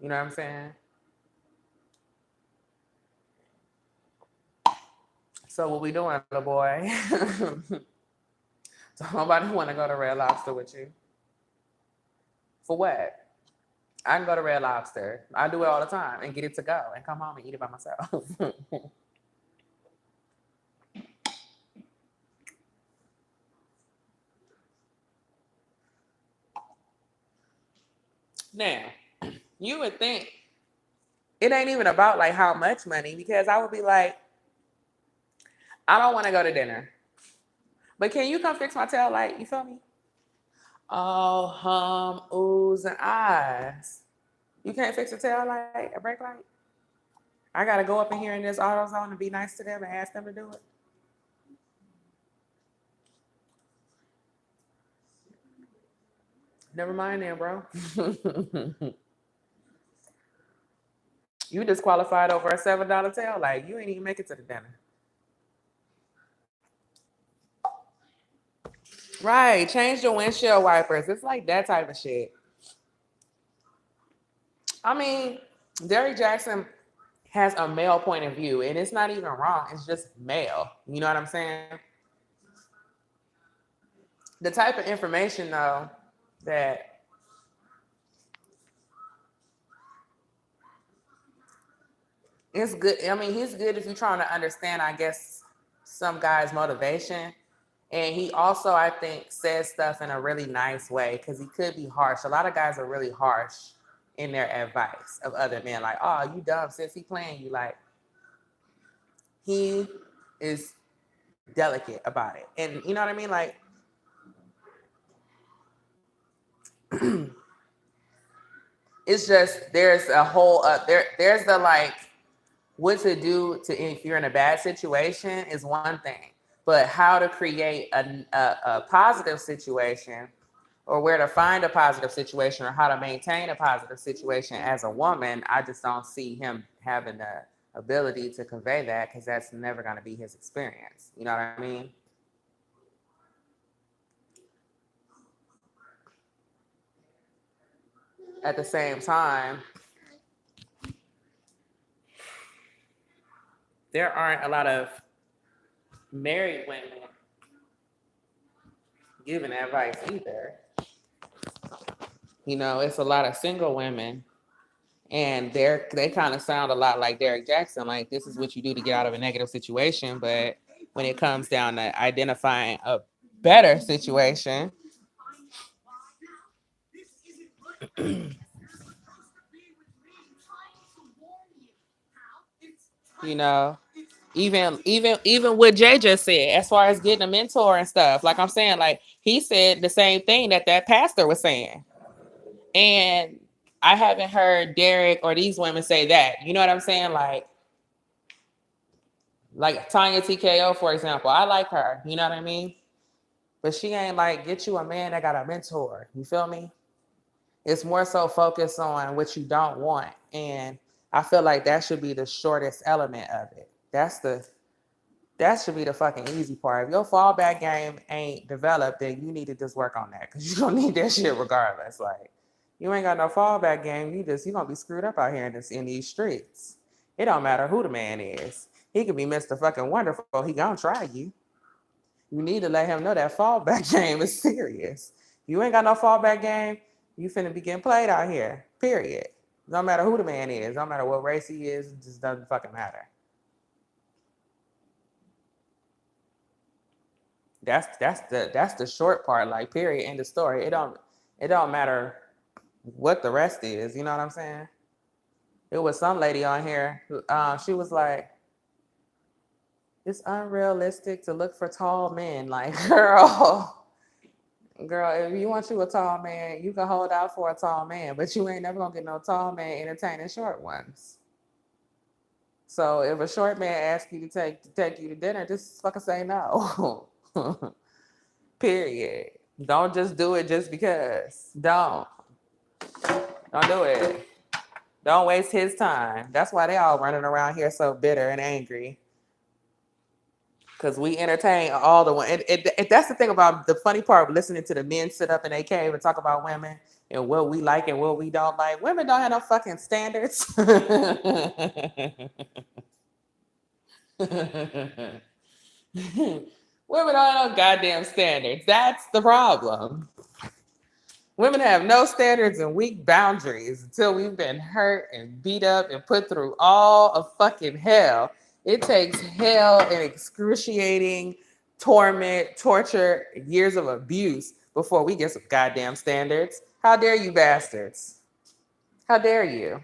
You know what I'm saying? So what we doing, little boy? So nobody want to go to Red Lobster with you. For what? I can go to Red Lobster. I do it all the time and get it to go and come home and eat it by myself. Now, you would think it ain't even about like how much money, because I would be like, I don't want to go to dinner, but can you come fix my tail light? You feel me? Oh, oohs, and ahs. You can't fix a tail light, a brake light? I gotta go up in here in this AutoZone and be nice to them and ask them to do it. Never mind then, bro. You disqualified over a $7 tail light. You ain't even make it to the dinner. Right. Change the windshield wipers. It's like that type of shit. I mean, Derrick Jackson has a male point of view, and it's not even wrong. It's just male. You know what I'm saying? The type of information, though, that it's good. I mean, he's good if you're trying to understand, I guess, some guy's motivation. And he also, I think, says stuff in a really nice way because he could be harsh. A lot of guys are really harsh in their advice of other men. Like, oh, you dumb, since he playing you. Like, he is delicate about it. And you know what I mean? Like, it's just, there's a whole, there's the like, what to do to if you're in a bad situation is one thing, but how to create a positive situation, or where to find a positive situation, or how to maintain a positive situation as a woman, I just don't see him having the ability to convey that, because that's never going to be his experience. You know what I mean? At the same time, there aren't a lot of married women giving advice either. You know, it's a lot of single women, and they kind of sound a lot like Derrick Jackson. Like, this is what you do to get out of a negative situation. But when it comes down to identifying a better situation, you know, even what Jay just said, as far as getting a mentor and stuff, like I'm saying, like he said the same thing that pastor was saying. And I haven't heard Derrick or these women say that. You know what I'm saying? Like Tanya TKO, for example. I like her. You know what I mean? But she ain't like, get you a man that got a mentor. You feel me? It's more so focused on what you don't want. And I feel like that should be the shortest element of it. That should be the fucking easy part. If your fallback game ain't developed, then you need to just work on that, because you're gonna need that shit regardless. Like, you ain't got no fallback game, you're gonna be screwed up out here in these streets. It don't matter who the man is. He could be Mr. fucking Wonderful. He gonna try you. You need to let him know that fallback game is serious. You ain't got no fallback game, you finna be getting played out here. Period. No matter who the man is, no matter what race he is, it just doesn't fucking matter. That's the short part. Like, period. End of story. It don't matter what the rest is. You know what I'm saying? It was some lady on here who she was like, it's unrealistic to look for tall men. Like, girl, if you want you a tall man, you can hold out for a tall man, but you ain't never gonna get no tall man entertaining short ones. So if a short man asks you to take you to dinner, just fucking say no. Period. Don't just do it just because. Don't do it. Don't waste his time. That's why they all running around here so bitter and angry. Because we entertain all the one. And that's the thing about the funny part of listening to the men sit up in a cave and talk about women and what we like and what we don't like. Women don't have no fucking standards. Women don't have no goddamn standards. That's the problem. Women have no standards and weak boundaries until we've been hurt and beat up and put through all of fucking hell. It takes hell and excruciating torment, torture, years of abuse before we get some goddamn standards. How dare you bastards? How dare you?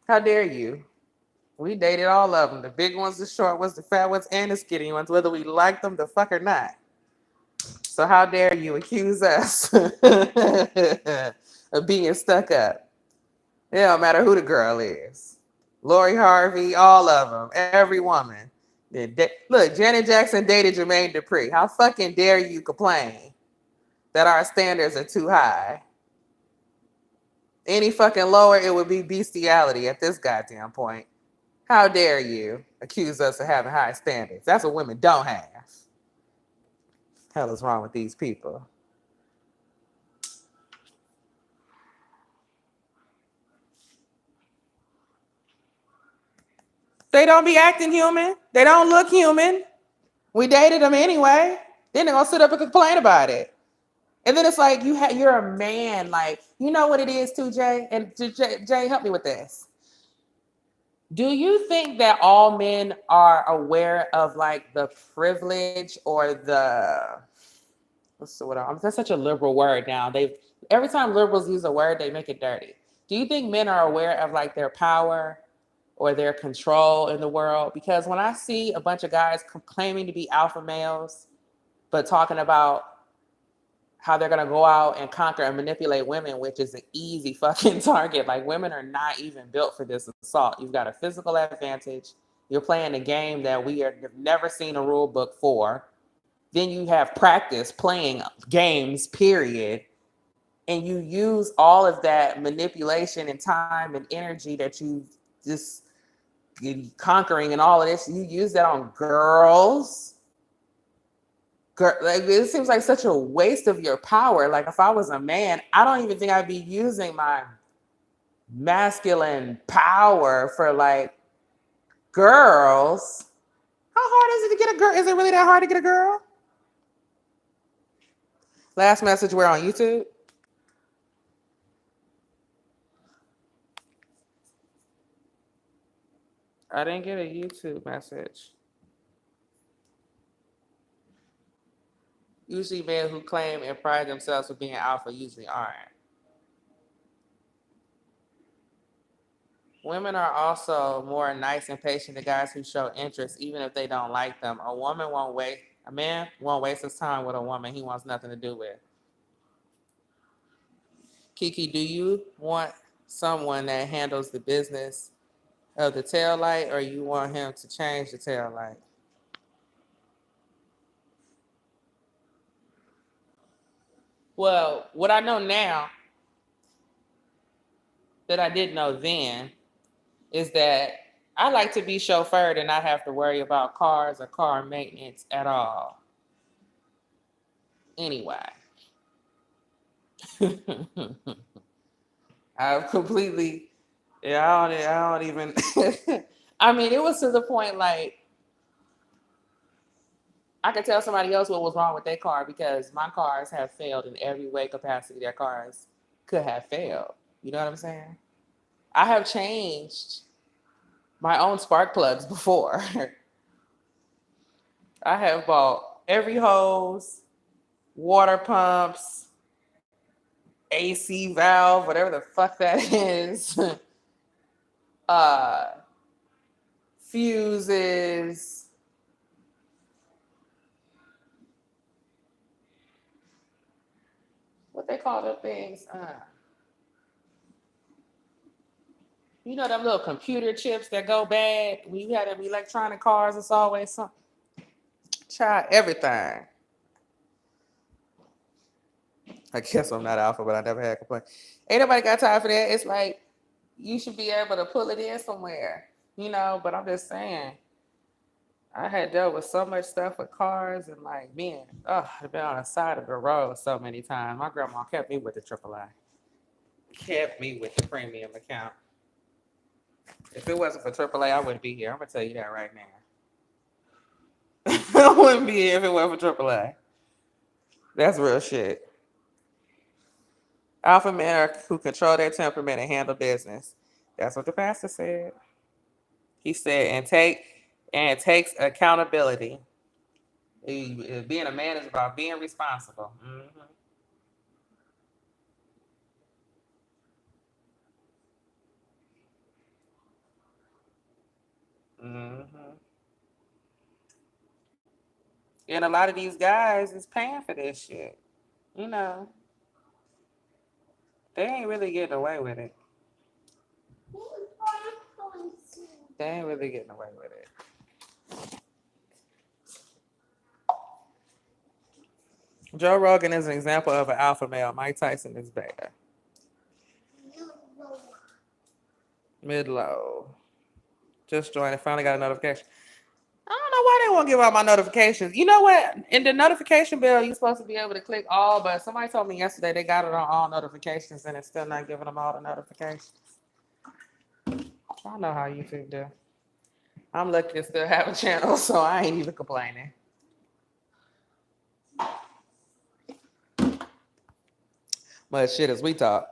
How dare you? We dated all of them. The big ones, the short ones, the fat ones, and the skinny ones, whether we like them the fuck or not. So how dare you accuse us of being stuck up? It don't matter who the girl is. Lori Harvey, all of them, every woman. Look, Janet Jackson dated Jermaine Dupri. How fucking dare you complain that our standards are too high? Any fucking lower, it would be bestiality at this goddamn point. How dare you accuse us of having high standards? That's what women don't have. Hell is wrong with these people? They don't be acting human. They don't look human. We dated them anyway. Then they're gonna sit up and complain about it. And then it's like you're a man. Like, you know what it is too, Jay? And Jay, help me with this. Do you think that all men are aware of like the privilege or the that's such a liberal word now. Every time liberals use a word, they make it dirty. Do you think men are aware of like their power or their control in the world? Because when I see a bunch of guys claiming to be alpha males, but talking about how they're gonna go out and conquer and manipulate women, which is an easy fucking target. Like, women are not even built for this assault. You've got a physical advantage. You're playing a game that have never seen a rule book for. Then you have practice playing games, period. And you use all of that manipulation and time and energy that you just conquering and all of this. You use that on girls. Like, it seems like such a waste of your power. Like, if I was a man, I don't even think I'd be using my masculine power for like girls. How hard is it to get a girl? Is it really that hard to get a girl? Last message, we're on YouTube. I didn't get a YouTube message. Usually men who claim and pride themselves for being alpha usually aren't. Women are also more nice and patient to guys who show interest, even if they don't like them. A man won't waste his time with a woman he wants nothing to do with. Kiki, do you want someone that handles the business of the tail light, or you want him to change the tail light? Well, what I know now that I didn't know then is that I like to be chauffeured and not have to worry about cars or car maintenance at all. Anyway. I've completely, yeah, I don't even, I mean, it was to the point like, I could tell somebody else what was wrong with their car because my cars have failed in every way capacity their cars could have failed. You know what I'm saying? I have changed my own spark plugs before. I have bought every hose, water pumps, AC valve, whatever the fuck that is, uh, fuses, what they call the things, you know them little computer chips that go bad when you have them electronic cars. It's always something. Try everything. I guess I'm not alpha, but I never had a complaint. Ain't nobody got time for that. It's like you should be able to pull it in somewhere, you know. But I'm just saying, I had dealt with so much stuff with cars and like being, I've been on the side of the road so many times. My grandma kept me with the AAA, kept me with the premium account. If it wasn't for AAA, I wouldn't be here. I'm gonna tell you that right now. I wouldn't be here if it wasn't for AAA. That's real shit. Alpha men are who control their temperament and handle business. That's what the pastor said. He said, and it takes accountability. Being a man is about being responsible. Mm-hmm. And a lot of these guys is paying for this shit. You know, they ain't really getting away with it. They ain't really getting away with it. Joe Rogan is an example of an alpha male. Mike Tyson is beta. Mid-low. Just joined. I finally got a notification. I don't know why they won't give out my notifications. You know what? In the notification bell, you're supposed to be able to click all, but somebody told me yesterday they got it on all notifications and it's still not giving them all the notifications. I know how YouTube do. I'm lucky to still have a channel, so I ain't even complaining. Much shit as we talk.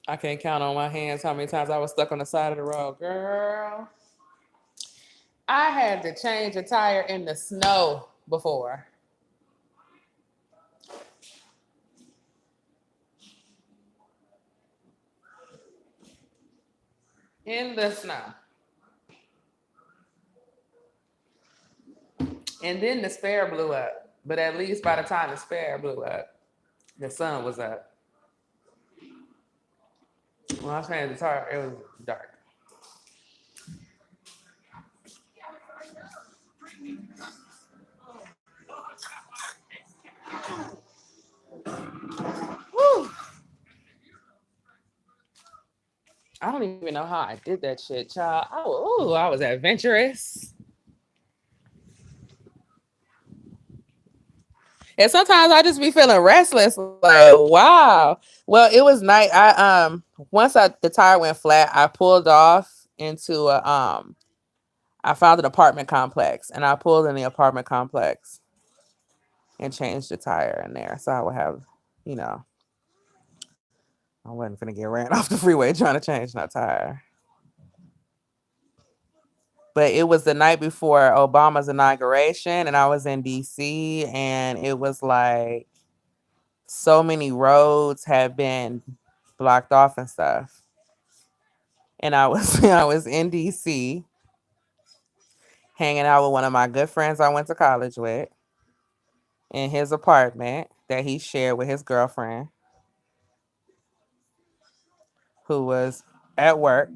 I can't count on my hands how many times I was stuck on the side of the road. Girl, I had to change a tire in the snow before. In the snow. And then the spare blew up. But at least by the time the spare blew up, the sun was up. When I was playing the guitar, it was dark. Whew. I don't even know how I did that shit, child. I was adventurous. And sometimes I just be feeling restless. Like, wow. Well, it was night. Once the tire went flat, I pulled off into I found an apartment complex and I pulled in the apartment complex and changed the tire in there. So I would have, you know, I wasn't gonna get ran off the freeway trying to change my tire. But it was the night before Obama's inauguration and I was in DC and it was like so many roads have been blocked off and stuff. And I was I was in DC hanging out with one of my good friends I went to college with in his apartment that he shared with his girlfriend who was at work.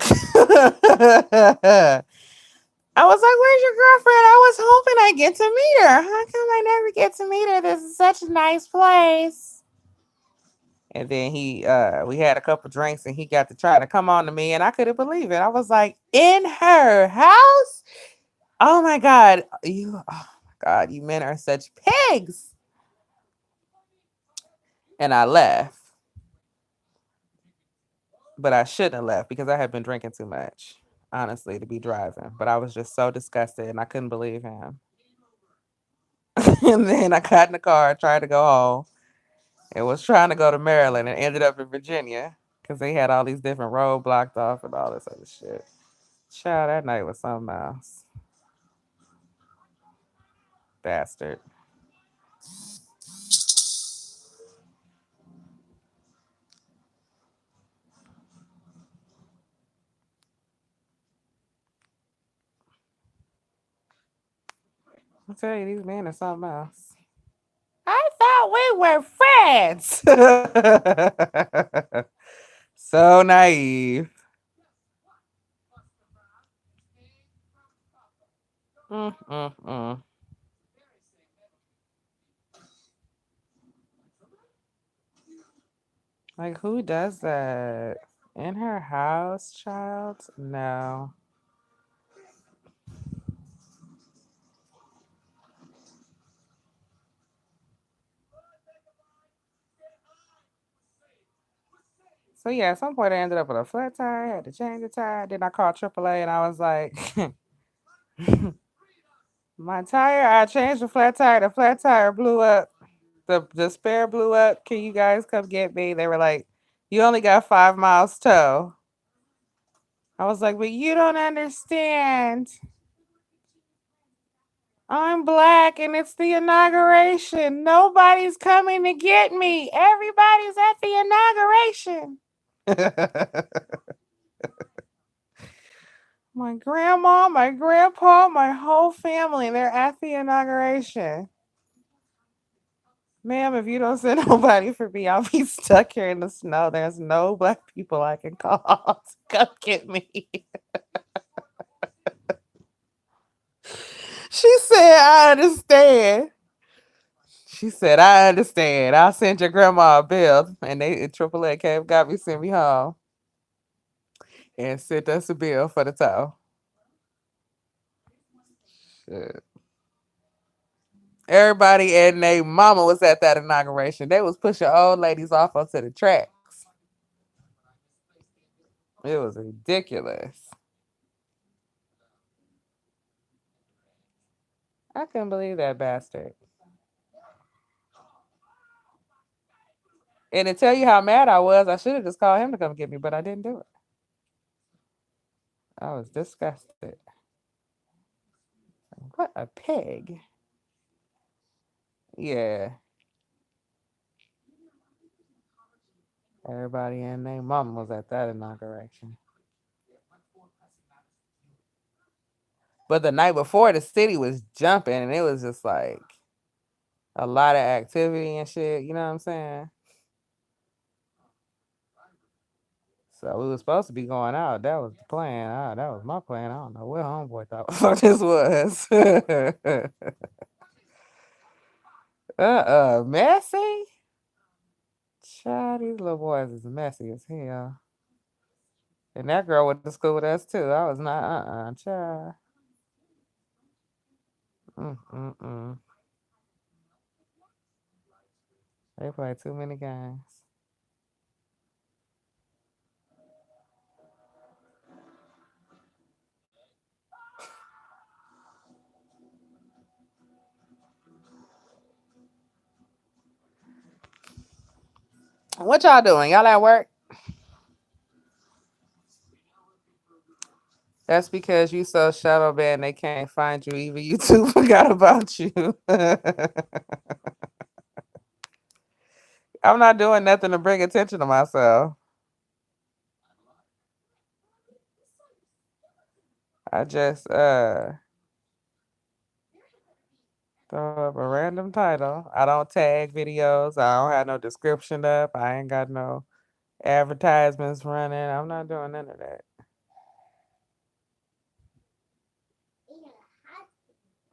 I was like, "Where's your girlfriend? I was hoping I get to meet her. How come I never get to meet her? This is such a nice place." And then we had a couple drinks and he got to try to come on to me and I couldn't believe it. I was like, in her house? Oh my God. Oh my God, you men are such pigs. And I left. But I shouldn't have left because I had been drinking too much, honestly, to be driving. But I was just so disgusted and I couldn't believe him. And then I got in the car, tried to go home. and was trying to go to Maryland and ended up in Virginia because they had all these different road blocked off and all this other shit. Child, that night was something else. Bastard. I tell you, these men are something else. I thought we were friends. So naive. Mm-mm-mm. Like, who does that? In her house, child? No. So yeah, at some point I ended up with a flat tire, had to change the tire. Then I called AAA and I was like, my tire, I changed the flat tire blew up. The spare blew up. Can you guys come get me? They were like, you only got 5 miles tow. I was like, but you don't understand. I'm black and it's the inauguration. Nobody's coming to get me. Everybody's at the inauguration. My grandma, my grandpa, my whole family, they're at the inauguration. Ma'am, if you don't send nobody for me, I'll be stuck here in the snow. There's no black people I can call to come get me. She said, I understand. She said, I understand. I'll send your grandma a bill. And they AAA came, got me, sent me home, and sent us a bill for the tow. Shit. Everybody and their mama was at that inauguration. They was pushing old ladies off onto the tracks. It was ridiculous. I couldn't believe that bastard. And to tell you how mad I was, I should have just called him to come get me, but I didn't do it. I was disgusted. What a pig. Yeah. Everybody and their mom was at that inauguration. But the night before, the city was jumping, and it was just like a lot of activity and shit. You know what I'm saying? So we were supposed to be going out. That was the plan. That was my plan. I don't know what homeboy thought the fuck this was. Messy? Child, these little boys is messy as hell. And that girl went to school with us too. I was not, child. Mm-mm-mm. They play too many games. What y'all doing? Y'all at work? That's because you so shadow banned they can't find you. Even YouTube forgot about you. I'm not doing nothing to bring attention to myself. I just throw up a random title. I don't tag videos. I don't have no description up. I ain't got no advertisements running. I'm not doing none of that.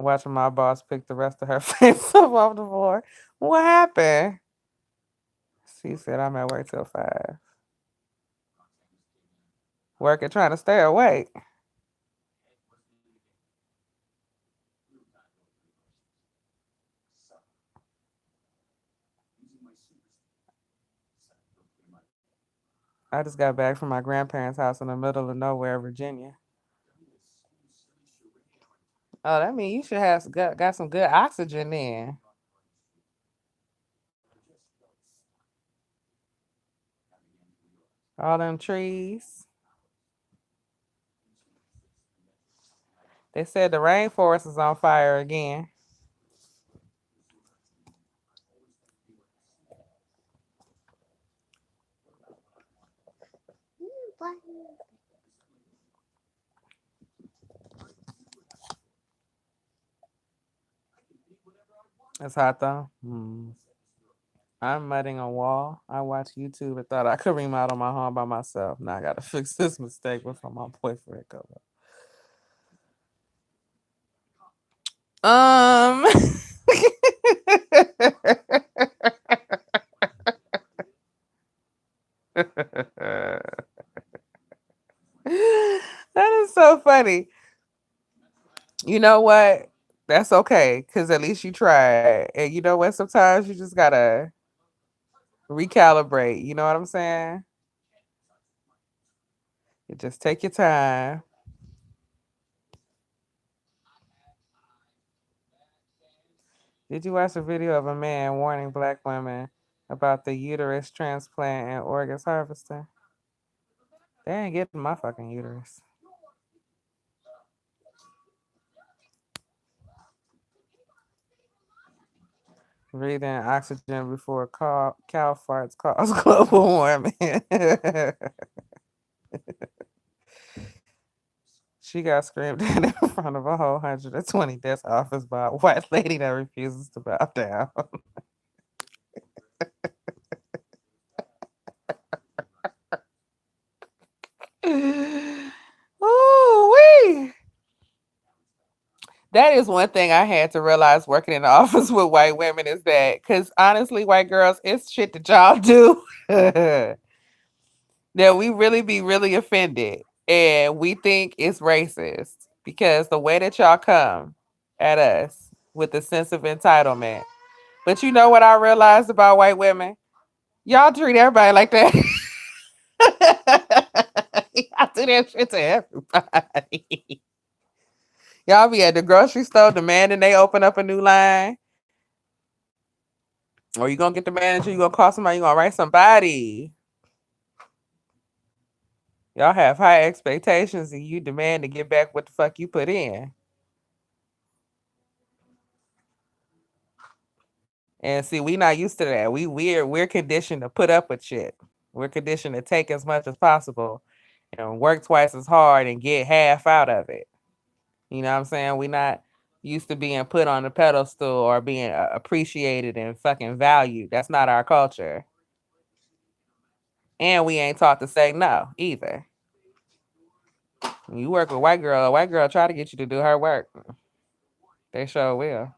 Watching my boss pick the rest of her face up off the floor. What happened? She said I'm at work till 5. Working trying to stay awake. I just got back from my grandparents' house in the middle of nowhere, Virginia. Oh, that means you should have got some good oxygen then. All them trees. They said the rainforest is on fire again. It's hot though. I'm mudding a wall. I watched YouTube and thought I could remodel my home by myself. Now I gotta fix this mistake before my boyfriend comes up. That is so funny. You know what? That's okay, because at least you tried. And you know what? Sometimes you just gotta recalibrate. You know what I'm saying? You just take your time. Did you watch a video of a man warning black women about the uterus transplant and organs harvesting? They ain't getting my fucking uterus. Breathing oxygen before cow farts cause global warming. She got screamed at in front of a whole 120 desk office by a white lady that refuses to bow down. Ooh, wee. That is one thing I had to realize working in the office with white women is that, because honestly, white girls, it's shit that y'all do that we really be really offended and we think it's racist because the way that y'all come at us with a sense of entitlement. But you know what I realized about white women? Y'all treat everybody like that. Y'all do that shit to everybody. Y'all be at the grocery store demanding they open up a new line. Or you gonna get the manager, you gonna call somebody, you gonna write somebody. Y'all have high expectations and you demand to get back what the fuck you put in. And see, we not used to that. We're conditioned to put up with shit. We're conditioned to take as much as possible and work twice as hard and get half out of it. You know what I'm saying? We not used to being put on the pedestal or being appreciated and fucking valued. That's not our culture. And we ain't taught to say no either. When you work with a white girl try to get you to do her work. They sure will.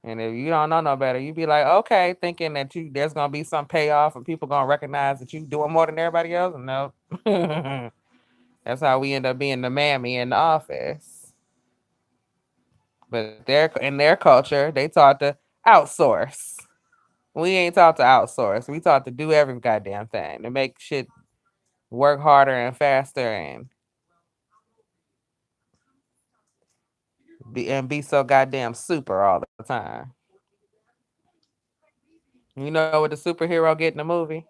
And if you don't know no better, you be like, okay, thinking that there's gonna be some payoff and people gonna recognize that you doing more than everybody else. No. That's how we end up being the mammy in the office. But in their culture, they taught to outsource. We ain't taught to outsource. We taught to do every goddamn thing to make shit work harder and faster and be so goddamn super all the time. You know what the superhero get in the movie?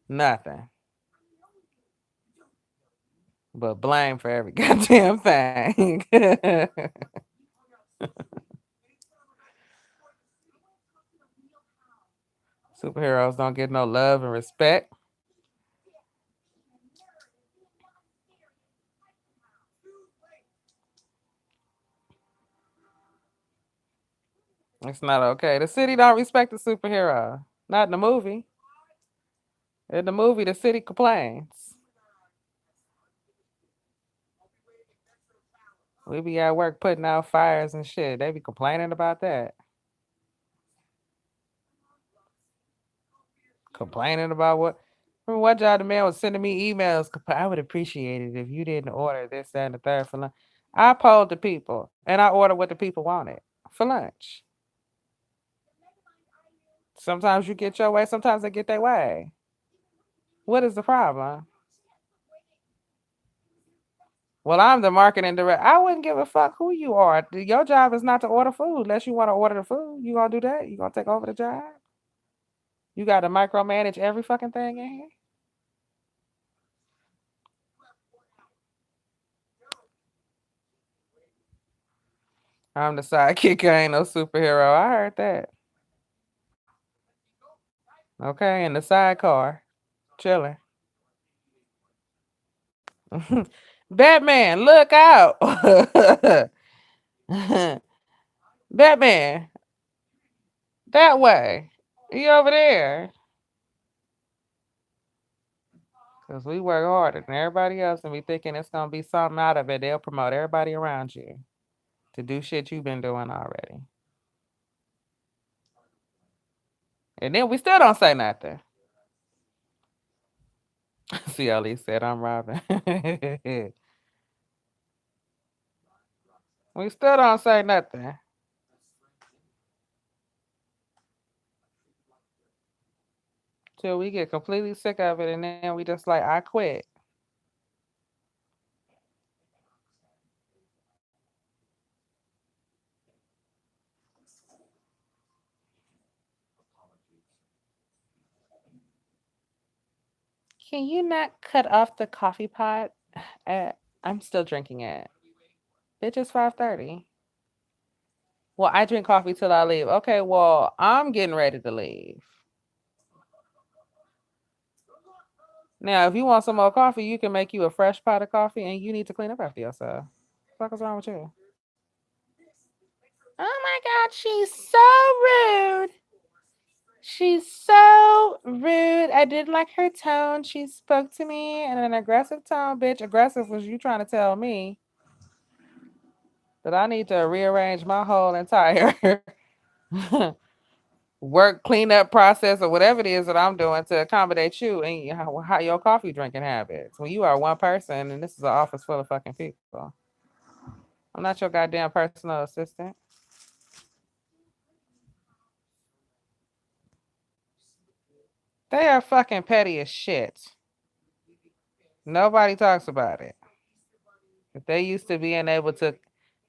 Nothing. But blame for every goddamn thing. Superheroes don't get no love and respect. It's not okay. The city don't respect the superhero. Not in the movie. In the movie, the city complains. We be at work putting out fires and shit. They be complaining about that. Complaining about what? From what job the man was sending me emails. I would appreciate it if you didn't order this, that, and the third for lunch. I polled the people and I ordered what the people wanted for lunch. Sometimes you get your way, sometimes they get their way. What is the problem? Well, I'm the marketing director. I wouldn't give a fuck who you are. Your job is not to order food unless you want to order the food. You gonna do that? You gonna take over the job? You got to micromanage every fucking thing in here? I'm the sidekick. I ain't no superhero. I heard that. Okay, in the sidecar, chilling. Batman, look out! Batman, that way. You over there? Cause we work harder than everybody else, and we thinking it's gonna be something out of it. They'll promote everybody around you to do shit you've been doing already, and then we still don't say nothing. See, Ali said I'm robbing. We still don't say nothing. Till we get completely sick of it, and then we just like, I quit. Can you not cut off the coffee pot? I'm still drinking it. Bitch, it's 5:30. Well, I drink coffee till I leave. Okay, well, I'm getting ready to leave. Now, if you want some more coffee, you can make you a fresh pot of coffee, and you need to clean up after yourself. What the fuck is wrong with you? Oh my God, she's so rude. She's so rude. I did like her tone. She spoke to me in an aggressive tone, bitch. Aggressive was you trying to tell me that I need to rearrange my whole entire work cleanup process or whatever it is that I'm doing to accommodate you and how your coffee drinking habits. When you are one person and this is an office full of fucking people. I'm not your goddamn personal assistant. They are fucking petty as shit. Nobody talks about it. But they used to being able to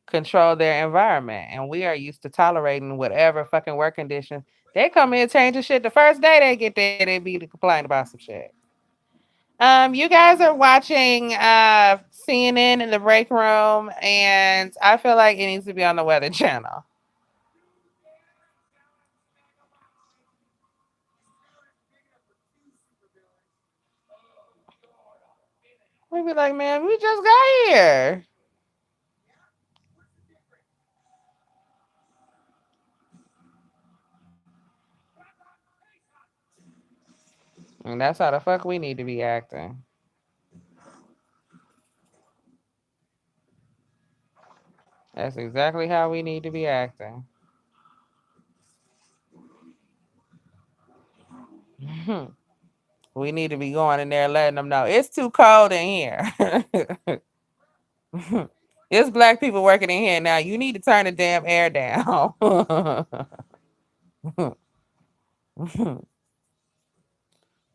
control their environment, and we are used to tolerating whatever fucking work conditions. They come in changing shit the first day they get there, they be complaining about some shit. You guys are watching CNN in the break room, and I feel like it needs to be on the Weather Channel. We be like, man, we just got here. And that's how the fuck we need to be acting. That's exactly how we need to be acting. We need to be going in there letting them know it's too cold in here. It's black people working in here now. You need to turn the damn air down.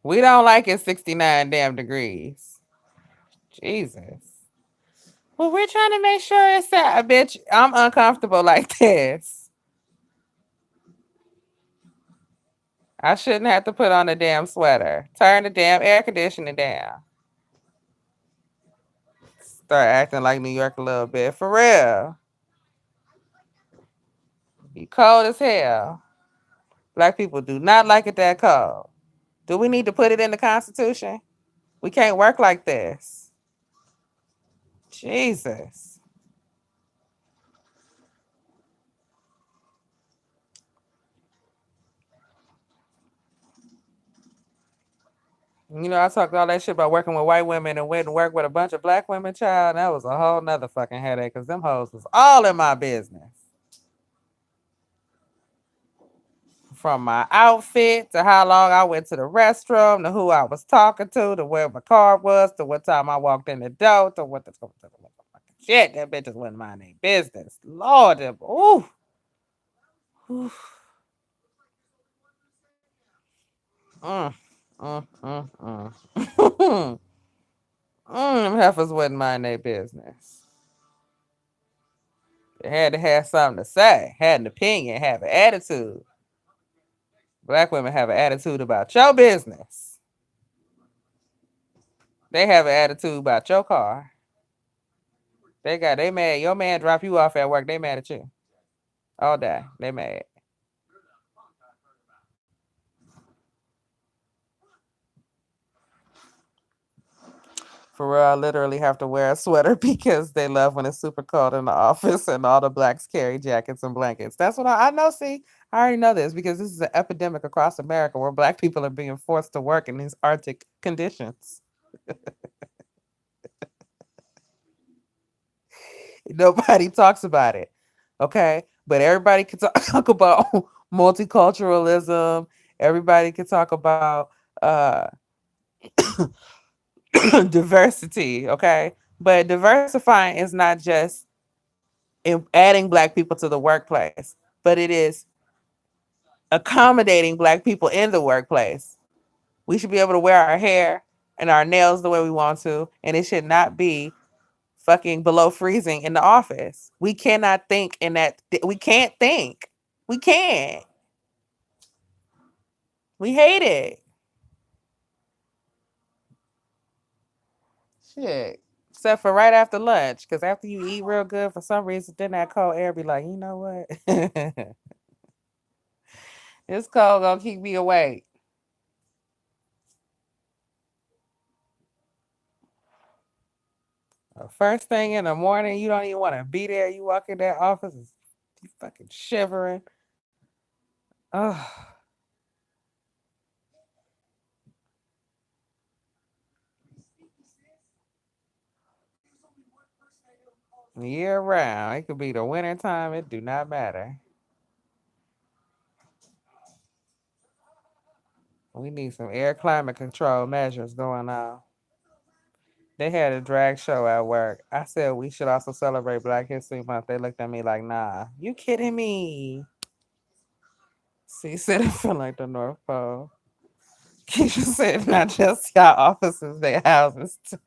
We don't like it 69 damn degrees. Jesus. Well, we're trying to make sure it's a bitch. I'm uncomfortable like this. I shouldn't have to put on a damn sweater. Turn the damn air conditioning down. Start acting like New York a little bit. For real. Be cold as hell. Black people do not like it that cold. Do we need to put it in the Constitution? We can't work like this. Jesus. You know, I talked all that shit about working with white women and went and work with a bunch of black women, child. That was a whole nother fucking headache because them hoes was all in my business. From my outfit to how long I went to the restroom to who I was talking to where my car was to what time I walked in the door to what the shit. That bitches wasn't mind their business. Lord, ooh. Mm, them heifers wouldn't mind their business. They had to have something to say, had an opinion, have an attitude. Black women have an attitude about your business. They have an attitude about your car. They mad. Your man drop you off at work. They mad at you. All day. They mad. For real, I literally have to wear a sweater because they love when it's super cold in the office and all the blacks carry jackets and blankets. That's what I know. See, I already know this because this is an epidemic across America where black people are being forced to work in these Arctic conditions. Nobody talks about it. Okay. But everybody can talk about multiculturalism. Everybody can talk about uh diversity. Okay. But diversifying is not just adding black people to the workplace, but it is accommodating black people in the workplace. We should be able to wear our hair and our nails the way we want to, and it should not be fucking below freezing in the office. We cannot think in that. We can't think. We can't. We hate it. Shit. Except for right after lunch, because after you eat real good, for some reason, then that cold air be like, you know what? This cold gonna keep me awake. First thing in the morning, you don't even want to be there. You walk in that office, you fucking shivering. Oh, year round. It could be the winter time. It do not matter. We need some air climate control measures going on. They had a drag show at work. I said we should also celebrate Black History Month. They looked at me like, nah, you kidding me? See, said it feel like the North Pole. Keisha said not just y'all offices, their houses too.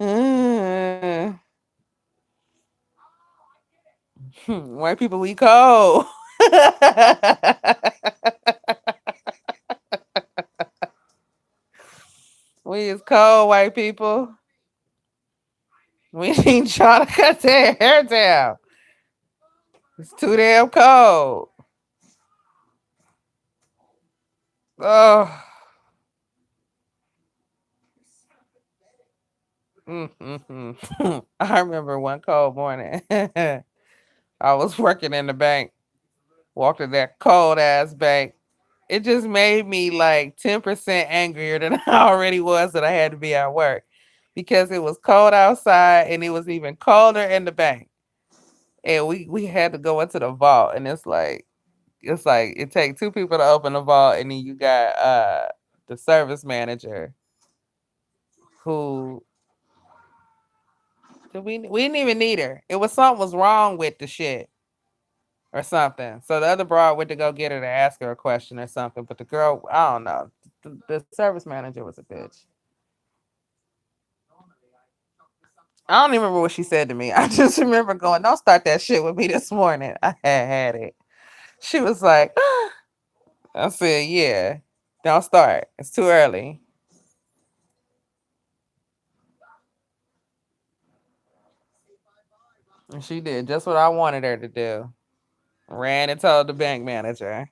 Mm. White people, we cold. We is cold, white people. We need y'all to cut their hair down. It's too damn cold. Oh. I remember one cold morning. I was working in the bank, walked in that cold ass bank. It just made me like 10% angrier than I already was that I had to be at work because it was cold outside and it was even colder in the bank. And we had to go into the vault and it's like it takes two people to open the vault and then you got the service manager who we didn't even need her. It was something was wrong with the shit or something. So the other broad went to go get her to ask her a question or something. But the girl, I don't know. The service manager was a bitch. I don't even remember what she said to me. I just remember going, "Don't start that shit with me this morning." I had it. She was like, I said, "Yeah, don't start. It's too early." And she did just what I wanted her to do. Ran and told the bank manager.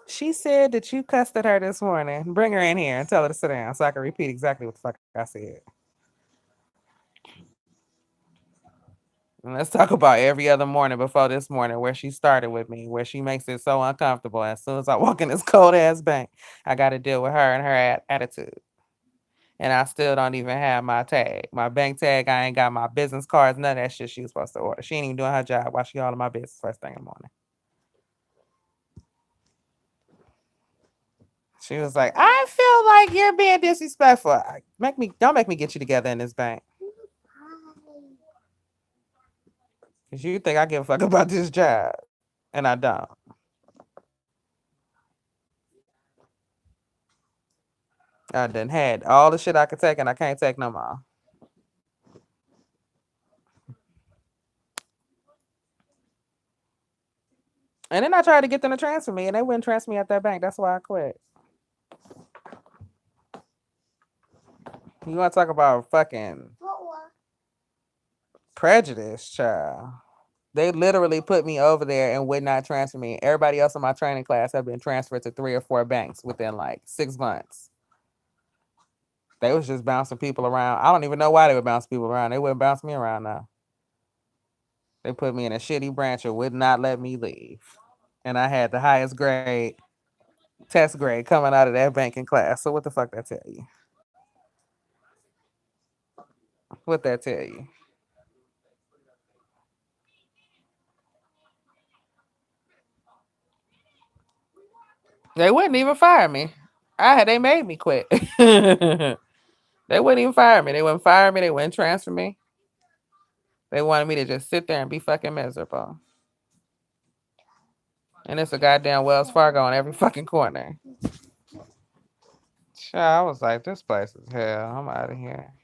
She said that you cussed at her this morning. Bring her in here and tell her to sit down so I can repeat exactly what the fuck I said. And let's talk about every other morning before this morning where she started with me, where she makes it so uncomfortable. As soon as I walk in this cold ass bank, I got to deal with her and her attitude. And I still don't even have my tag, my bank tag. I ain't got my business cards, none of that shit she was supposed to order. She ain't even doing her job while she all in my business first thing in the morning. She was like, I feel like you're being disrespectful. Don't make me get you together in this bank. Cause you think I give a fuck about this job. And I don't. I done had all the shit I could take and I can't take no more. And then I tried to get them to transfer me and they wouldn't transfer me at that bank. That's why I quit. You want to talk about fucking prejudice, child? They literally put me over there and would not transfer me. Everybody else in my training class have been transferred to 3 or 4 banks within like 6 months. They was just bouncing people around. I don't even know why they would bounce people around. They wouldn't bounce me around now. They put me in a shitty branch and would not let me leave. And I had the highest grade, test grade coming out of that banking class. So what the fuck that tell you? What that tell you? They wouldn't even fire me. They made me quit. They wouldn't even fire me. They wouldn't fire me. They wouldn't transfer me. They wanted me to just sit there and be fucking miserable. And it's a goddamn Wells Fargo on every fucking corner. I was like, this place is hell. I'm out of here.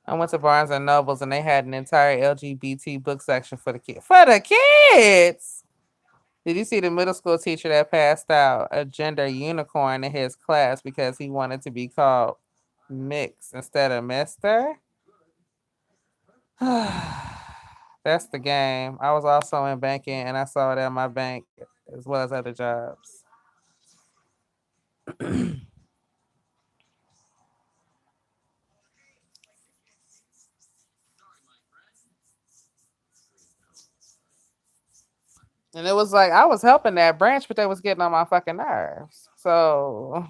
I went to Barnes and Nobles and they had an entire LGBT book section for the kids. For the kids! Did you see the middle school teacher that passed out a gender unicorn in his class because he wanted to be called Mix instead of Mister? That's the game. I was also in banking and I saw it at my bank as well as other jobs. And it was like I was helping that branch, but they was getting on my fucking nerves. So,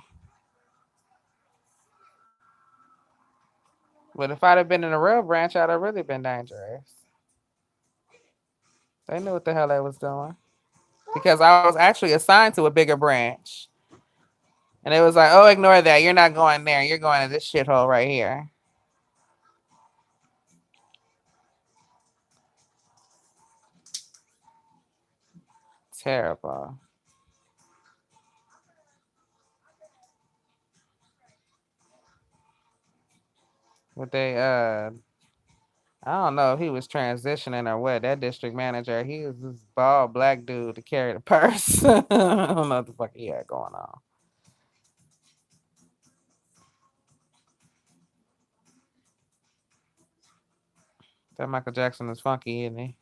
but if I'd have been in a real branch, I'd have really been dangerous. They knew what the hell they was doing because I was actually assigned to a bigger branch, and it was like, oh, ignore that. You're not going there. You're going to this shithole right here. Terrible. But I don't know if he was transitioning or what. That district manager, he was this bald black dude to carry the purse. I don't know what the fuck he had going on. That Michael Jackson is funky, isn't he?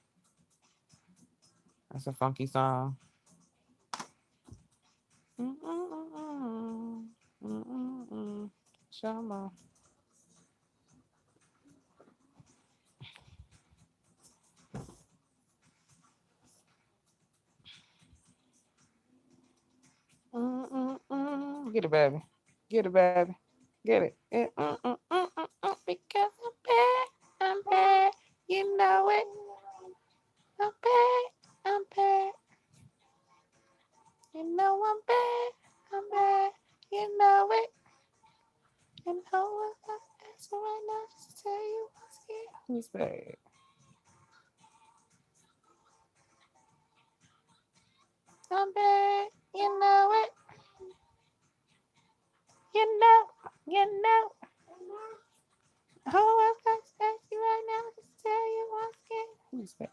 That's a funky song. Shama. Get it, baby. Get it, baby. Get it. Because I'm bad. I'm bad. You know it. I'm bad. I'm bad. You know I'm bad. I'm bad. You know it. You know what I'm asking right now just to tell you what's here. Who's bad? I'm bad. You know it. You know. You know. Oh, I'm asking you right now just to tell you what's here. Who's bad?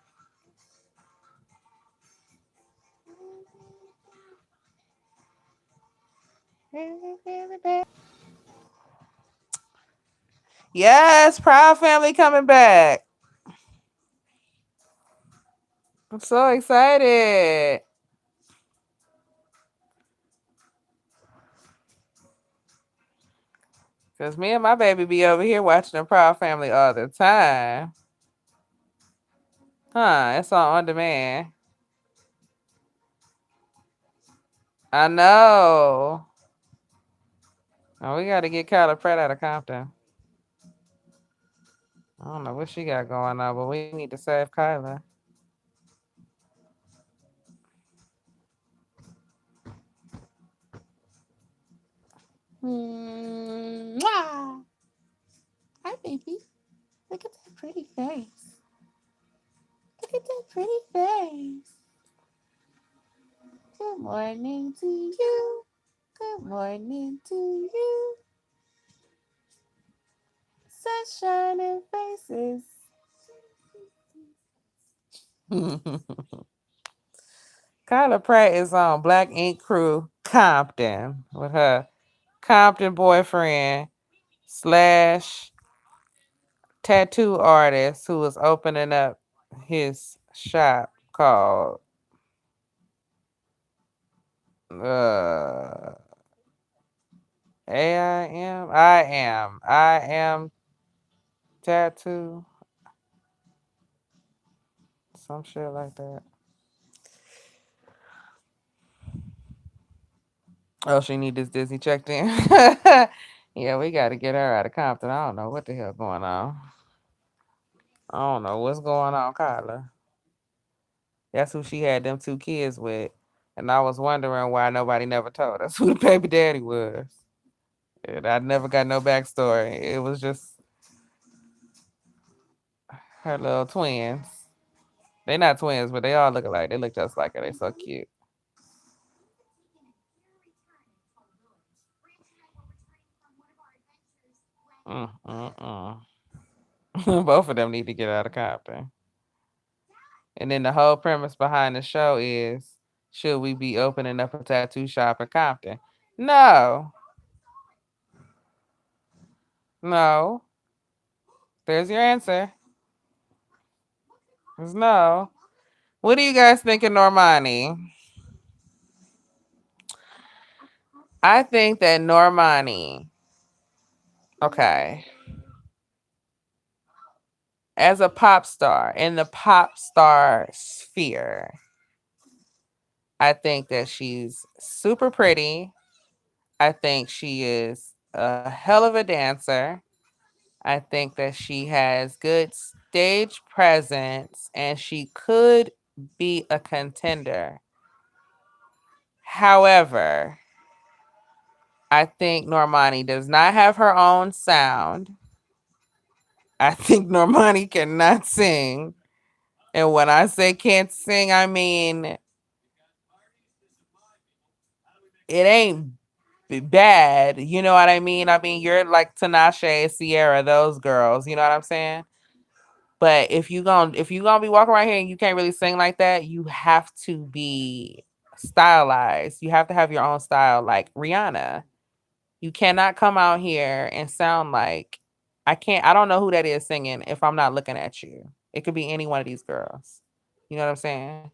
Yes, Proud Family coming back. I'm so excited. Because me and my baby be over here watching the Proud Family all the time. Huh, it's on demand. I know. Oh, we got to get Kyla Pratt out of Compton. I don't know what she got going on, but we need to save Kyla. Mwah. Hi, baby. Look at that pretty face. Look at that pretty face. Good morning to you. Good morning to you. Sunshine and faces. Kyla Pratt is on Black Ink Crew Compton with her Compton boyfriend slash tattoo artist who is opening up his shop called uh I am tattoo, some shit like that. Oh, she need this Disney checked in. Yeah, we got to get her out of Compton. I don't know what the hell going on. I don't know what's going on, Kyla. That's who she had them two kids with. And I was wondering why nobody never told us who the baby daddy was. And I never got no backstory. It was just her little twins. They not twins, but they all look alike. They look just like her. They so cute. Mm-mm-mm. Both of them need to get out of Compton. And then the whole premise behind the show is, should we be opening up a tattoo shop in Compton? No, no. There's your answer. There's no. What do you guys think of Normani? I think that Normani, okay, as a pop star in the pop star sphere, I think that she's super pretty. I think she is a hell of a dancer. I think that she has good stage presence and she could be a contender. However, I think Normani does not have her own sound. I think Normani cannot sing. And when I say can't sing, I mean it ain't bad. You know what I mean? I mean, you're like Tinashe, Sierra, those girls. You know what I'm saying? But if you gonna be walking around here and you can't really sing like that, you have to be stylized. You have to have your own style, like Rihanna. You cannot come out here and sound like I can't. I don't know who that is singing if I'm not looking at you. It could be any one of these girls. You know what I'm saying?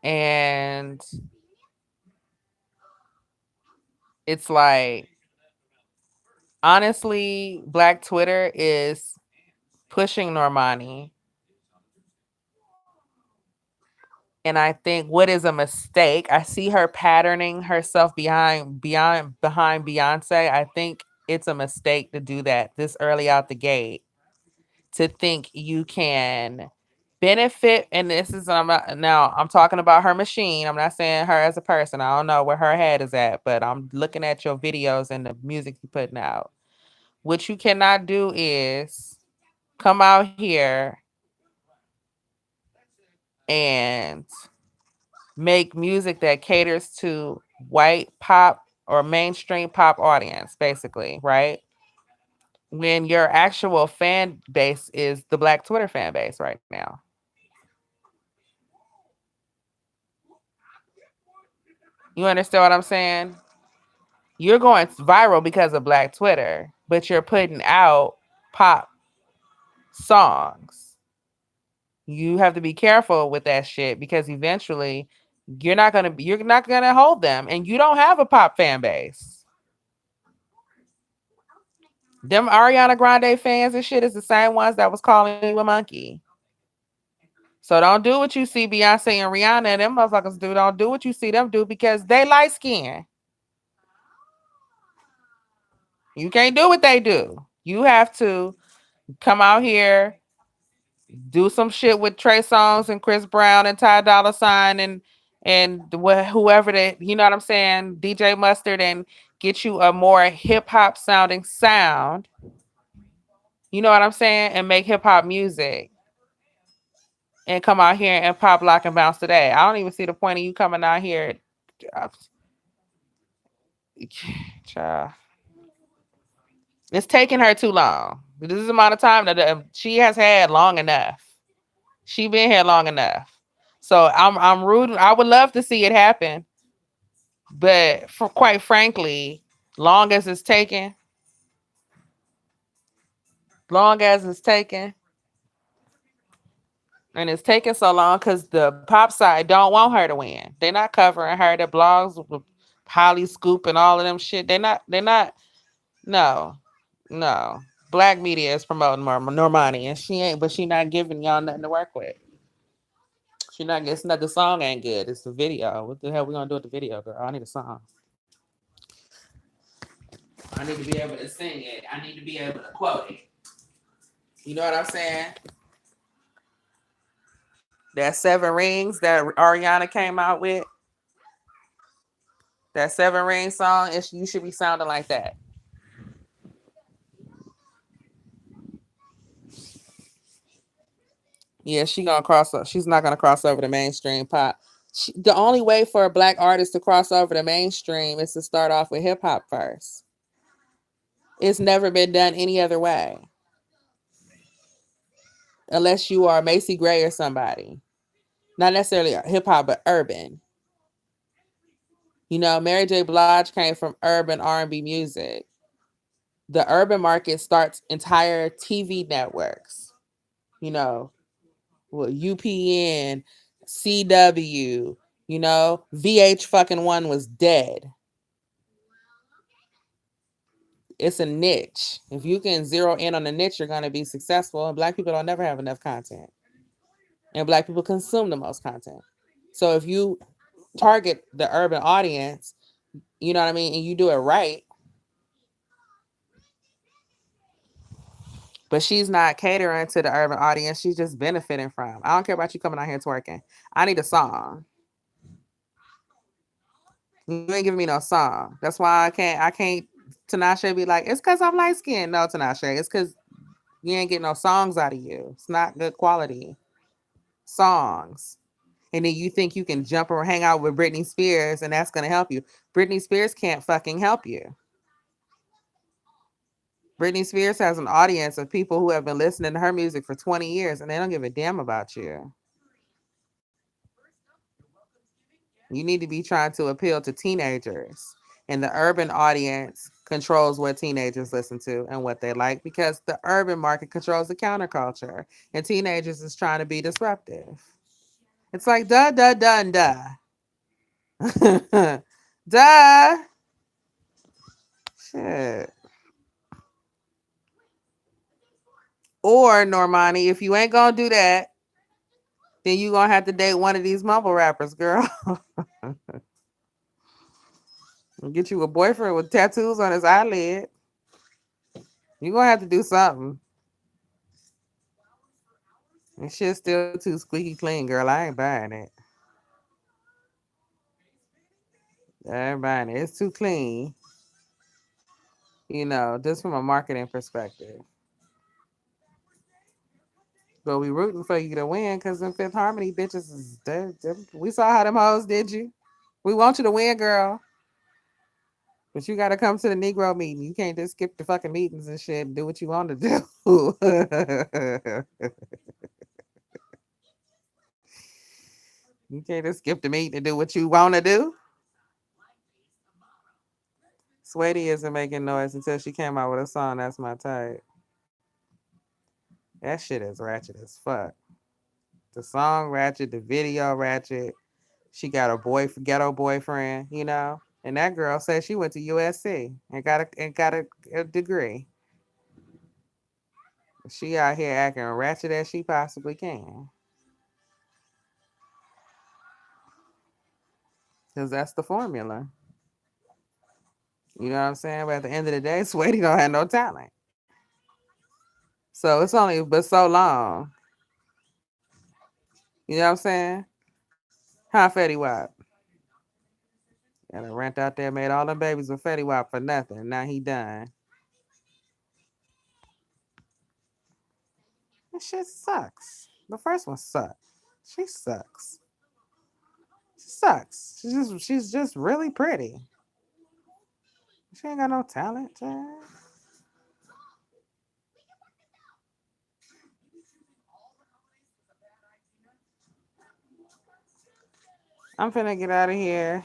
And it's like honestly, Black Twitter is pushing Normani. And I think what is a mistake, I see her patterning herself behind Beyonce. I think it's a mistake to do that this early out the gate, to think you can benefit. And this is now I'm talking about her machine. I'm not saying her as a person. I don't know where her head is at, but I'm looking at your videos and the music you're putting out. What you cannot do is come out here and make music that caters to white pop or mainstream pop audience, basically, right? When your actual fan base is the Black Twitter fan base right now. You understand what I'm saying? You're going viral because of Black Twitter, but you're putting out pop songs. You have to be careful with that shit because eventually you're not gonna hold them, and you don't have a pop fan base. Them Ariana Grande fans and shit is the same ones that was calling you a monkey. So don't do what you see Beyonce and Rihanna and them motherfuckers do. Don't do what you see them do because they light skin. You can't do what they do. You have to come out here, do some shit with Trey Songz and Chris Brown and Ty Dolla Sign and whoever that, you know what I'm saying, DJ Mustard, and get you a more hip hop sounding sound. You know what I'm saying, and make hip hop music and come out here and pop, lock, and bounce today. I don't even see the point of you coming out here. Child. It's taking her too long. This is the amount of time that she has had long enough. She been here long enough. So I'm rooting. I would love to see it happen, but for quite frankly, long as it's taken, long as it's taken, and it's taking so long because the pop side don't want her to win. They're not covering her. The blogs with Holly Scoop and all of them shit. They're not. They're not. No, no. Black media is promoting Normani, and she ain't. But she not giving y'all nothing to work with. She not. It's not the song ain't good. It's the video. What the hell we gonna do with the video, girl? I need a song. I need to be able to sing it. I need to be able to quote it. You know what I'm saying? That Seven Rings that Ariana came out with. That Seven Rings song, you should be sounding like that. Yeah, she's not gonna cross over the mainstream pop. The only way for a black artist to cross over the mainstream is to start off with hip hop first. It's never been done any other way. Unless you are Macy Gray or somebody. Not necessarily hip hop, but urban. You know, Mary J. Blige came from urban R&B music. The urban market starts entire TV networks. You know, UPN, CW, you know, VH fucking one was dead. It's a niche. If you can zero in on the niche, you're going to be successful. And black people don't never have enough content. And black people consume the most content. So if you target the urban audience, you know what I mean, and you do it right. But she's not catering to the urban audience. She's just benefiting from. I don't care about you coming out here twerking. I need a song. You ain't giving me no song. That's why I can't Tinashe be like, it's because I'm light skinned. No, Tinashe, it's because you ain't getting no songs out of you. It's not good quality songs. And then you think you can jump or hang out with Britney Spears and that's going to help you. Britney Spears can't fucking help you. Britney Spears has an audience of people who have been listening to her music for 20 years and they don't give a damn about you. You need to be trying to appeal to teenagers. And the urban audience controls what teenagers listen to and what they like because the urban market controls the counterculture. And teenagers is trying to be disruptive. It's like duh, duh, duh, and duh. Duh. Shit. Or Normani, if you ain't gonna do that, then you gonna have to date one of these mumble rappers, girl. Get you a boyfriend with tattoos on his eyelid. You gonna have to do something. And shit's still too squeaky clean, girl. I ain't buying it. I ain't buying it. It's too clean. You know, just from a marketing perspective. But we rooting for you to win because them Fifth Harmony bitches is we saw how them hoes did you. We want you to win, girl. But you gotta come to the Negro meeting. You can't just skip the fucking meetings and shit and do what you want to do. You can't just skip the meeting and do what you want to do. Sweetie isn't making noise until she came out with a song that's my type. That shit is ratchet as fuck. The song ratchet, the video ratchet. She got a ghetto boyfriend, you know. And that girl said she went to USC and got a degree. She out here acting ratchet as she possibly can. Because that's the formula. You know what I'm saying? But at the end of the day, Sweetie don't have no talent. So it's only but so long. You know what I'm saying? Huh, Fetty Wap? And a rent out there made all them babies with Fetty Wap for nothing. Now he done. That shit sucks. The first one sucked. She sucks. She sucks. She's just really pretty. She ain't got no talent, child. I'm finna get out of here.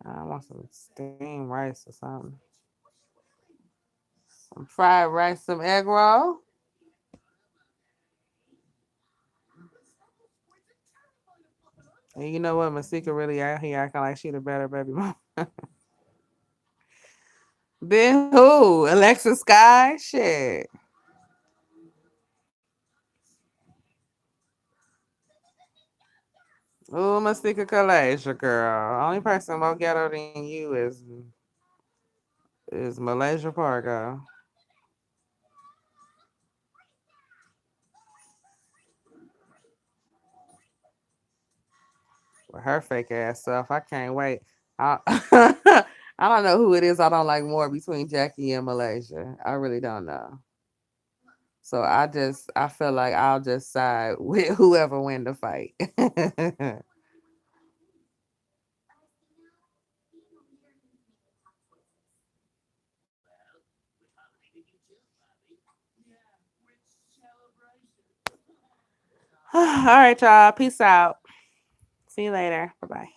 I want some steamed rice or something. Some fried rice, some egg roll. And you know what? Masika really out here acting like she the better baby mom. Then who? Alexa Sky? Shit. Oh, Masika Kalasia, girl. Only person more ghetto than you is Malaysia Pargo. With her fake ass self. I can't wait. I, I don't know who it is I don't like more between Jackie and Malaysia. I really don't know. So I feel like I'll just side with whoever win the fight. All right, y'all. Peace out. See you later. Bye bye.